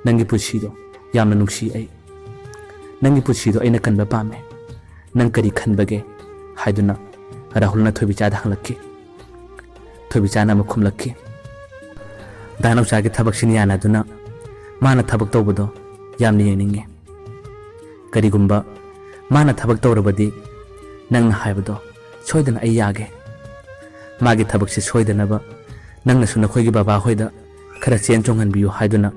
nangi pusido yamna nungsi ai नंगी पुछीदो अइना कनबा पामे नंग करी खनबगे हाइदुना Rahulna Thobichada halaki. Thobichana Mukumlaki. Daan Nauchagi Tabak Shiniana Duna. Mana Tabak Tobodo, Yamni Ninge. Karigumba, Mana Tabak Torabadi, Nang Hibado, Soidan Ayage. Magi Tabak Soidanaba, Nang Sunakogi Baba Hoida, Karasian Jong and Biu Haiduna.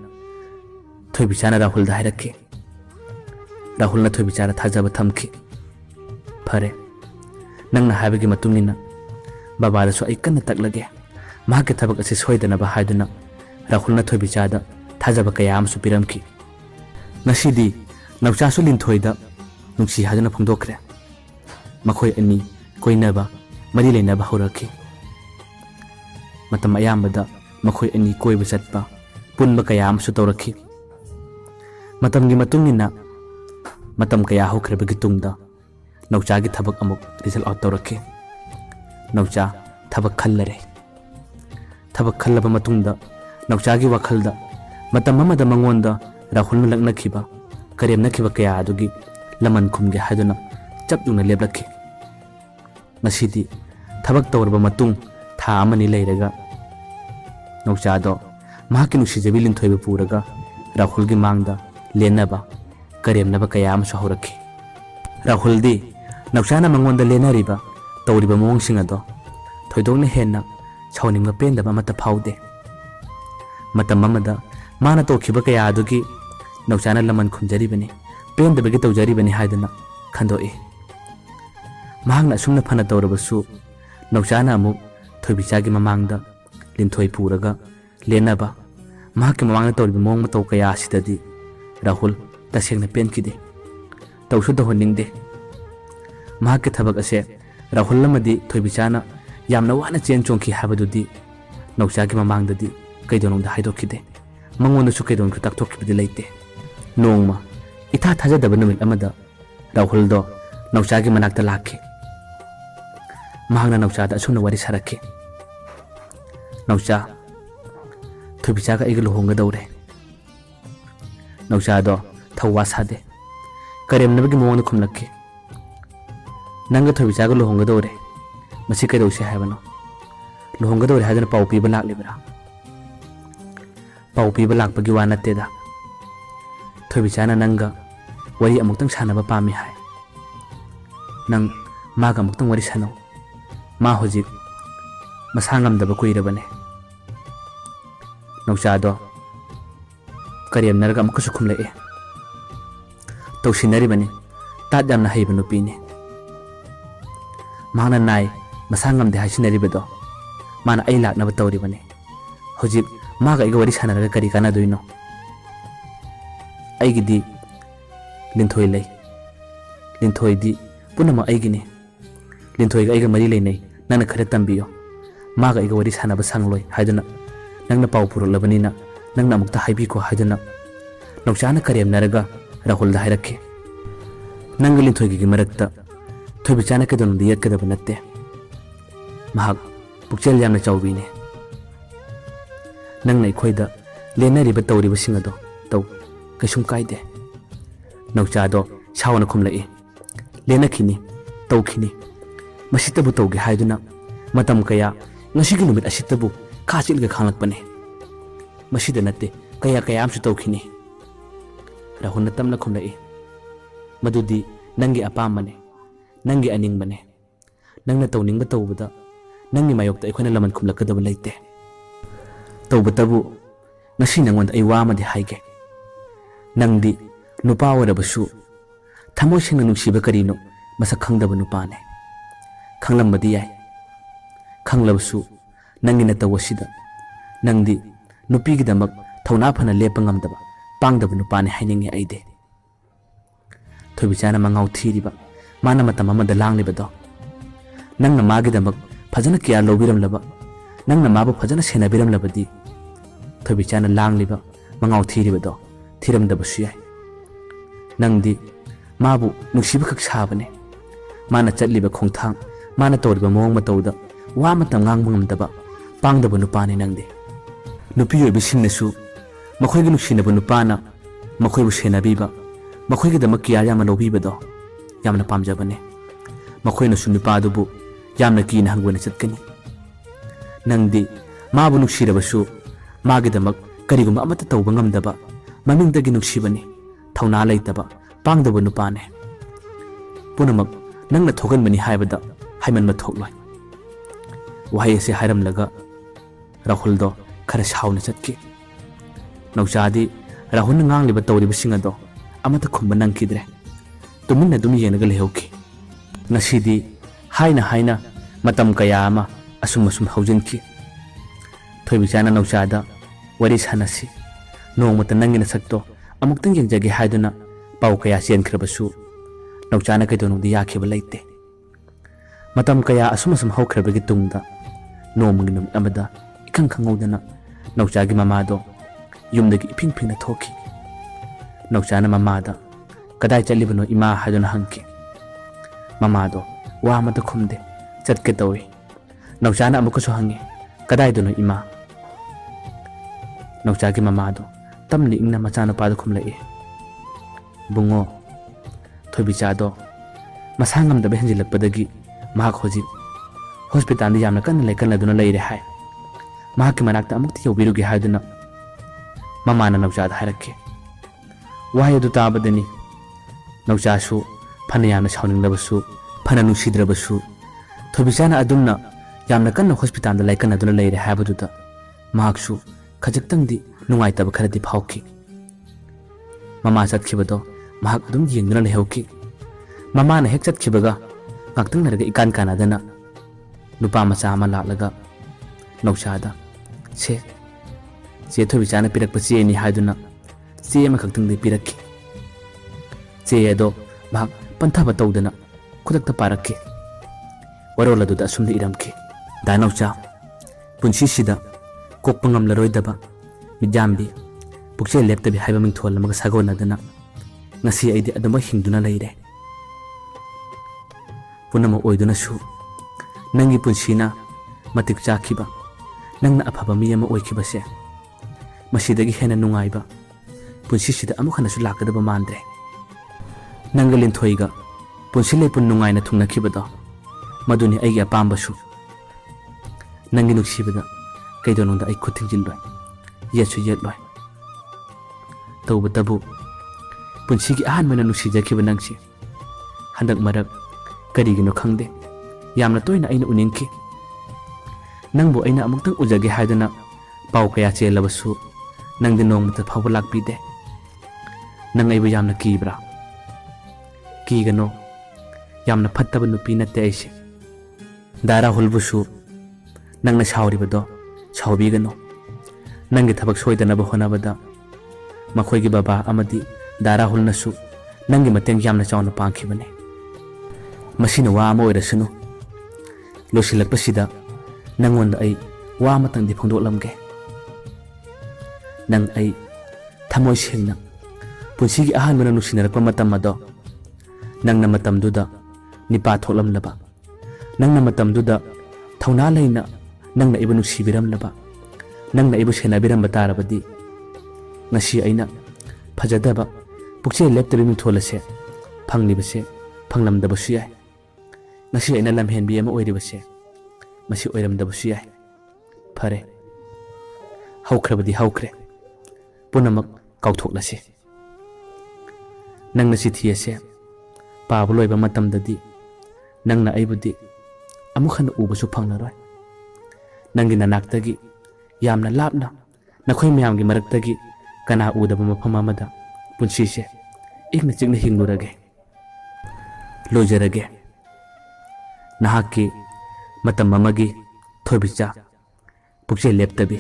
Thobichana Rahul the Hiraki. Rahulna Thobichara Tajaba Tamki. Pare. Nang Habigi Matumina. Baba so I can attack lage. Magi Tabak is Soidanaba Haiduna. Rahulna Thobichada, Tajabakayam Supiramki. Nashidi, Nauchasulin Toida, Nuxi Hadana Pondokre. Makoi Ani, Koinaba, Marile Naba Horaki. Matamayambada, Makoi Ani Koi Visatpa, Punbakayam Sutoraki. Matam Gimatumina, Matam Kayaho Krebagitunda, Nauchagi Tabak Amuk, Rizal Autoraki. Naucha, Tabak Kalare. Tabak Kalaba Matunda, Nauchagi Wakalda, Matamama the Mangonda, Rahul Nakiba, Karim Nakiba Kayadugi, Laman Kumge Haduna, Chapduna Leblaki. Nasidi, Tabak Torba Matung, Tamani Layraga. Nauchado, Makinushi Jabilin Toy Puraga, Rahulgi Mangda, Lenaba, Karim Nabakayam Shahuraki. Rahuldi, Nauchana Mangonda Lena Riba, Toriba Mong Singado, Toydoni Henna, Choning the Penda Mamata Paude. Matamamada, Mana Tokiba Kayadugi, Nauchana Laman Kunjaribani, Pen the Begito Jaribani Haidana, Kandoe. Mahang Sumna Panadorabasu, Nauchana Mu, Tobichagi Mamangda, Lintoi Puraga, Lenaba, Mahakimanga Toribong Matokaya Sitadi, Rahul, Tasing the Penkide, Taushu the Honingde. Mahakatabakase, Rahul Lamadi, Tobichana, Yamnawana Chen Chonki Habadudi, Nauchagi Mamangdi, Kaidon the Hidokide, Mangon Sukadon Kutak Toki the late. Noma, Ita Taja the Benumil Amada, Rahuldo, Nauchagi Manakta Laki. Mahana Nauchada Suna Wari Saraki. Naucha Tobichaga Eagle Honga Dore. Nauchado, Tawasade. Karim never give one Kumlaki. Nanga Tobichaga Honga Dore. Masika Dosha Havano. Longa Dore has a Pau people like Libra. Pau people like Pagiwana Teda. Tobichana Nanga, where you among Sanaba Pami High. Nang Maga Muktung Warisano. Mahoji Masangam the Bakuirabane. Nauchado Kariam Nargam Kusukumle Toshinaribani, Tadam Haven opinion. Mana Nai, Masangam the Hashinaribedo. Mana Ailak Navatoribane. Hojib Maga Igoris Hana Karikana do you know? Aigidi Lintoile Lintoidi Punama Aigini Lintoiga Iga Marilene, Nana Karetambio. Maga Igoris Hana Basangloi, Hidana. Nang na Paupur Labanina, Nang Namukta Haibiko Hidana. Nauchana Kariam Naraga, Rahul the Hiraki. Nangalin Togi Marakta, Tobichana Kadon the Yakadabanate. Mahak, Pukchel Yana Chowine. Nang Naikoida, Lena Ribatori Singado, though Kashum Kaide. Nauchado, Shawana Kumlai. Lena Kini, Tokini. Masitabu Togi Hiduna, Matam Kaya, Nashigilumit Ashitabu. Kasil ke khanak pane masida natte kaya kayam su tokini rahun tamna khumlai madudi nangi apam mane nangi aning mane nangna tawning ba tawbada nangi mayokta ekhona laman khumlakadaba leite tawbatabu ngasi nangwanda ai wa madi haige nangdi nupa warabasu thamo singna nungsiba karino masak khangdaba nupane khanglambadi yai khanglabasu Nangina Tawasida Nangdi Nupigi the Mug Tonapana Lepangam daba Pang the Nupani hanging aide Tobichana Mangau Tiriba Manamatamama the Lang Libado Nanga Magi the Mug Pazanakia Lobiram Laba Nanga Mabu Pazana Senabiram Labadi Tobichana Lang Liba Mangau Tiribado Tiram the Bushia Nangdi Mabu Nushibak Sabane Mana Chatliba Kongtang Mana Toriba Mong Matoda Wamatangang Daba Pang the Bunupani Nangde. Nupio Bishinasu, Makogi Nushina Bunupana, Makoy Bushina Biba, Makogi the Makia Yamano Bibado, Yamana Pamjabane, Makoy no Sunipadubu, yamna kina hangwana chatkani nangdi mabu nuksirabashu magidamak kariguma amata tawba ngamdaba mamingdagi nuksibani thawna leitaba pangdaba nupane punamak nangna thoganbani haibada haimanma thokloi wahai ase hairamlaga rahuldo khara sauna chatki nauchadi rahul ngangliba tawribasing ado amata khumba nangkidre tuminna dum yenaga lehauki ngasidi haina matam kaya ama asum haujinki thoibisana nauchada wari sanasi nongmata nangina sakto amuktang yengjage haiduna pau kaya sienkhrabasu nauchana kaidonodi yakhiba leite matam kaya asum haukrabagi tungda nongmagi num amada ikang khangaudana nauchagi mamado yumdagi iping thoki nauchana mamada kadai chalibano ima haiduna hanki mamado wa amata khumde chatke tawi nauchana amukasu hangi kadai dono ima nauchagi mamado tamni ingna machana pada khumlai bungo thoibicado masangam da behenjilakpadagi mahak hoji hospital di yamna kan lekan laduna leire hai mahak manakta amukti yobirugi haiduna mamana nauchada harakke wahai du tabadani nauchasu phana yamna sauninglabasu phana nusidrabasu thoibicana adumna yamna kan hospital da lekan laduna leire habaduda mahaksu khajiktangdi nungaitaba kharadi phauki mama chatkibado mahak adum yengduna lehauki mama na hek chatkibaga ngaktang naraga ikan kanadana nupa macha ama laklaga nauchada che thoibicana pirakpa che ni haiduna che ama khaktang de pirakki che ado mahak panthaba tawdana khudakta parakki waroladuda asumdi iramki danaucha punsi sida kokpangam laroidaba mijambi Pukchel Leptabi haiba mingthol lamaga sagonadana ngasi aidi adama hingduna leire punama oiduna su nangi punsina matik chakhiba nangna aphaba mi ama oikibase masidagi hena nungaiba punsi sida amukhana su lakadaba mandre nangalin thoiga punsile pun nungaina thungnakibada maduni aigi apamba su nangi nuksibada kaidononda ai khuthingjilbai yesu yetloi tawbatabu punsigi ahanmana nusijakhiba nangsi handak marak karigino khangde yamna toina aina uninki nangbu aina amuktang ujage haiduna pau kaya chelabasu nangdi nongmata phawba lakpide nang aiba yamna kibra kigano yamna phattaba nupi natte aise dara hulbusu nangna sauribado saubigano nangi thabak soidanaba honabada makhoigi baba amadi dara hulnasu nangi mateng yamna chawna pangkhibane masina wa ama oirasunu losilakpasida nangonda ai wa matangdi phongdoklamge nang ai thamoi sengna punsigi ahanmana nusinarappa matam ado nangna matamduda nipa thoklamlaba nangna matamduda thawna leina nangna ibu nusibiramlaba nangna ibu senabiramaba tarabadi ngasi aina phajadaba Pukchel Leptabi mingtholase phanglibase phanglamdabasu yai ngasi aina lamhenbi ama oiribase masi oiramdabasu yai phare haukrabadi haukre punamak kauthoklase nangna chithiase pabu loiba matamdadi nangna aibudi amukhana ubasu phanglaroi nangi nanaktagi yamna lapna nakhoi mayamgi maraktagi kana udaba mafam amada punsise ikna chikna hinglurage lojarage nahaki matam amagi thoibicha Pukchel Leptabi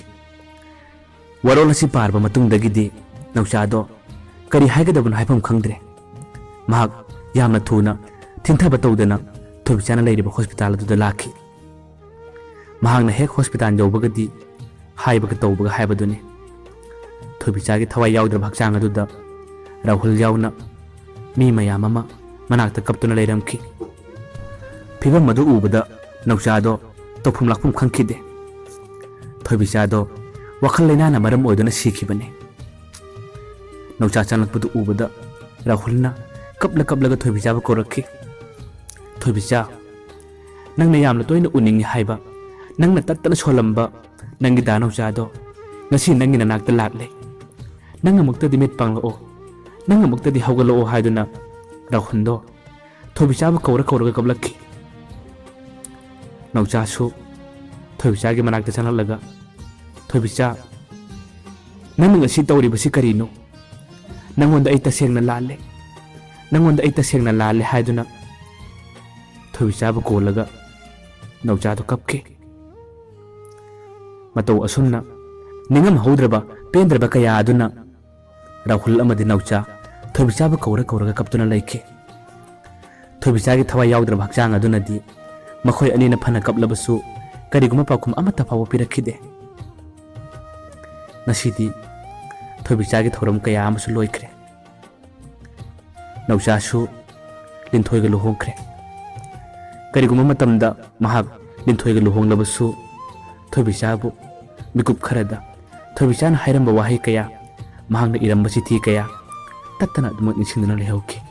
warolasi parba matungdagidi nauchado kari haigadabun haifam khangdre mahak yamna thuna thingthaba tawdana thoibichana leiriba hospital aduda lakhi mahakna hek hospital jawbagadi haibaga tawbaga haibaduni thoibichagi thawai yaudra bhakchang aduda rahul yauna mi mayam ama manakta kaptuna leiramki phibam madu ubada nauchado tofum lakpum khangkhide thoibichado wakhal leinana maram oiduna sikhibane naucha chanakpadu ubada rahulna kapla kapla ga thoibicha ba korakhi thoibicha ꯅꯪꯅ ꯌꯥꯝꯅ ꯇꯣꯏꯅ ꯎꯅꯤꯡꯉꯤ ꯍꯥꯏꯕ ꯅꯪꯅ ꯇꯠꯇꯅ ꯁꯣꯜꯂꯝꯕ ꯅꯪꯒꯤ ꯗꯥ ꯅꯧꯆꯥꯗꯣ ꯉꯁꯤ ꯅꯪꯒꯤ ꯅꯅꯥꯛꯇ ꯂꯥꯛꯂꯦ ꯅꯪ ꯑꯃꯨꯛꯇꯗꯤ ꯃꯤꯠ ꯄꯥꯡꯂꯛꯑꯣ ꯅꯪ ꯑꯃꯨꯛꯇꯗꯤ ꯍꯧꯒꯠꯂꯛꯑꯣ ꯍꯥꯏꯗꯨꯅ ꯔꯥꯍꯨꯜꯗꯣ ꯊꯣꯏꯕꯤꯆꯥꯕꯨ ꯀꯧꯔꯒ ꯀꯞꯂꯛꯈꯤ ꯅꯧꯆꯥꯁꯨ ꯊꯣꯏꯕꯤꯆꯥꯒꯤ ꯃꯅꯥꯛꯇ ꯆꯪꯂꯛꯂꯒ ꯊꯣꯏꯕꯤꯆꯥ ꯅꯪꯅ ꯉꯁꯤ ꯇꯧꯔꯤꯕꯁꯤ ꯀꯔꯤꯅꯣ ꯅꯪꯉꯣꯟꯗ ꯑꯩ ꯇꯁꯦꯡꯅ ꯂꯥꯜꯂꯦ ꯅꯪꯉꯣꯟꯗ ꯑꯩ ꯇꯁꯦꯡꯅ ꯂꯥꯜꯂꯦ ꯍꯥꯏꯗꯨꯅ ꯊꯣꯏꯕꯤꯆꯥꯕꯨ ꯀꯣꯜꯂꯒ ꯅꯧꯆꯥꯗꯣ ꯀꯞꯈꯤ ꯃꯇꯧ ꯑꯁꯨꯝꯅ ꯅꯤꯡꯉꯝꯍꯧꯗ꯭ꯔꯕ ꯄꯦꯟꯗ꯭ꯔꯕ ꯀꯌꯥ ꯑꯗꯨꯅ ꯔꯥꯍꯨꯜ ꯑꯃꯗꯤ ꯅꯧꯆꯥ ꯊꯣꯏꯕꯤꯆꯥꯕꯨ ꯀꯧꯔꯒ ꯀꯞꯇꯨꯅ ꯂꯩꯈꯤ ꯊꯣꯏꯕꯤꯆꯥꯒꯤ ꯊꯋꯥꯏ ꯌꯥꯎꯗ꯭ꯔꯕ ꯍꯛꯆꯥꯡ ꯑꯗꯨꯅꯗꯤ ꯃꯈꯣꯏ ꯑꯅꯤꯅ ꯐꯅ ꯀꯞꯂꯕꯁꯨ ꯀꯔꯤꯒꯨꯝꯕ ꯄꯥꯎꯈꯨꯝ ꯑꯃꯠꯇ ꯐꯥꯎꯕ ꯄꯤꯔꯛꯈꯤꯗꯦ ꯉꯁꯤꯗꯤ ꯊꯣꯏꯕꯤꯆꯥꯒꯤ ꯊꯧꯔꯝ ꯀꯌꯥ ꯑꯃꯁꯨ ꯂꯣꯏꯈ꯭ꯔꯦ ꯅꯧꯆꯥꯁꯨ ꯂꯤꯟꯊꯣꯏꯒ ꯂꯨꯍꯣꯡꯈ꯭ꯔꯦ ꯀꯔꯤꯒꯨꯝꯕ ꯃꯇꯝꯗ ꯃꯍꯥꯛ ꯂꯤꯟꯊꯣꯏꯒ ꯂꯨꯍꯣꯡꯂꯕꯁꯨ ꯊꯣꯏꯕꯤꯆꯥꯕꯨ ꯃꯤꯀꯨꯞ ꯈꯔꯗ ꯊꯣꯏꯕꯤꯆꯥꯅ ꯍꯥꯏꯔꯝꯕ ꯋꯥꯍꯩ ꯀꯌꯥ ꯃꯍꯥꯛꯅ ꯏꯔꯝꯕ ꯆꯤꯊꯤ ꯀꯌꯥ ꯇꯠꯇꯅ ꯑꯗꯨꯃꯛ ꯅꯤꯡꯁꯤꯡꯗꯨꯅ ꯂꯩꯍꯧꯈꯤ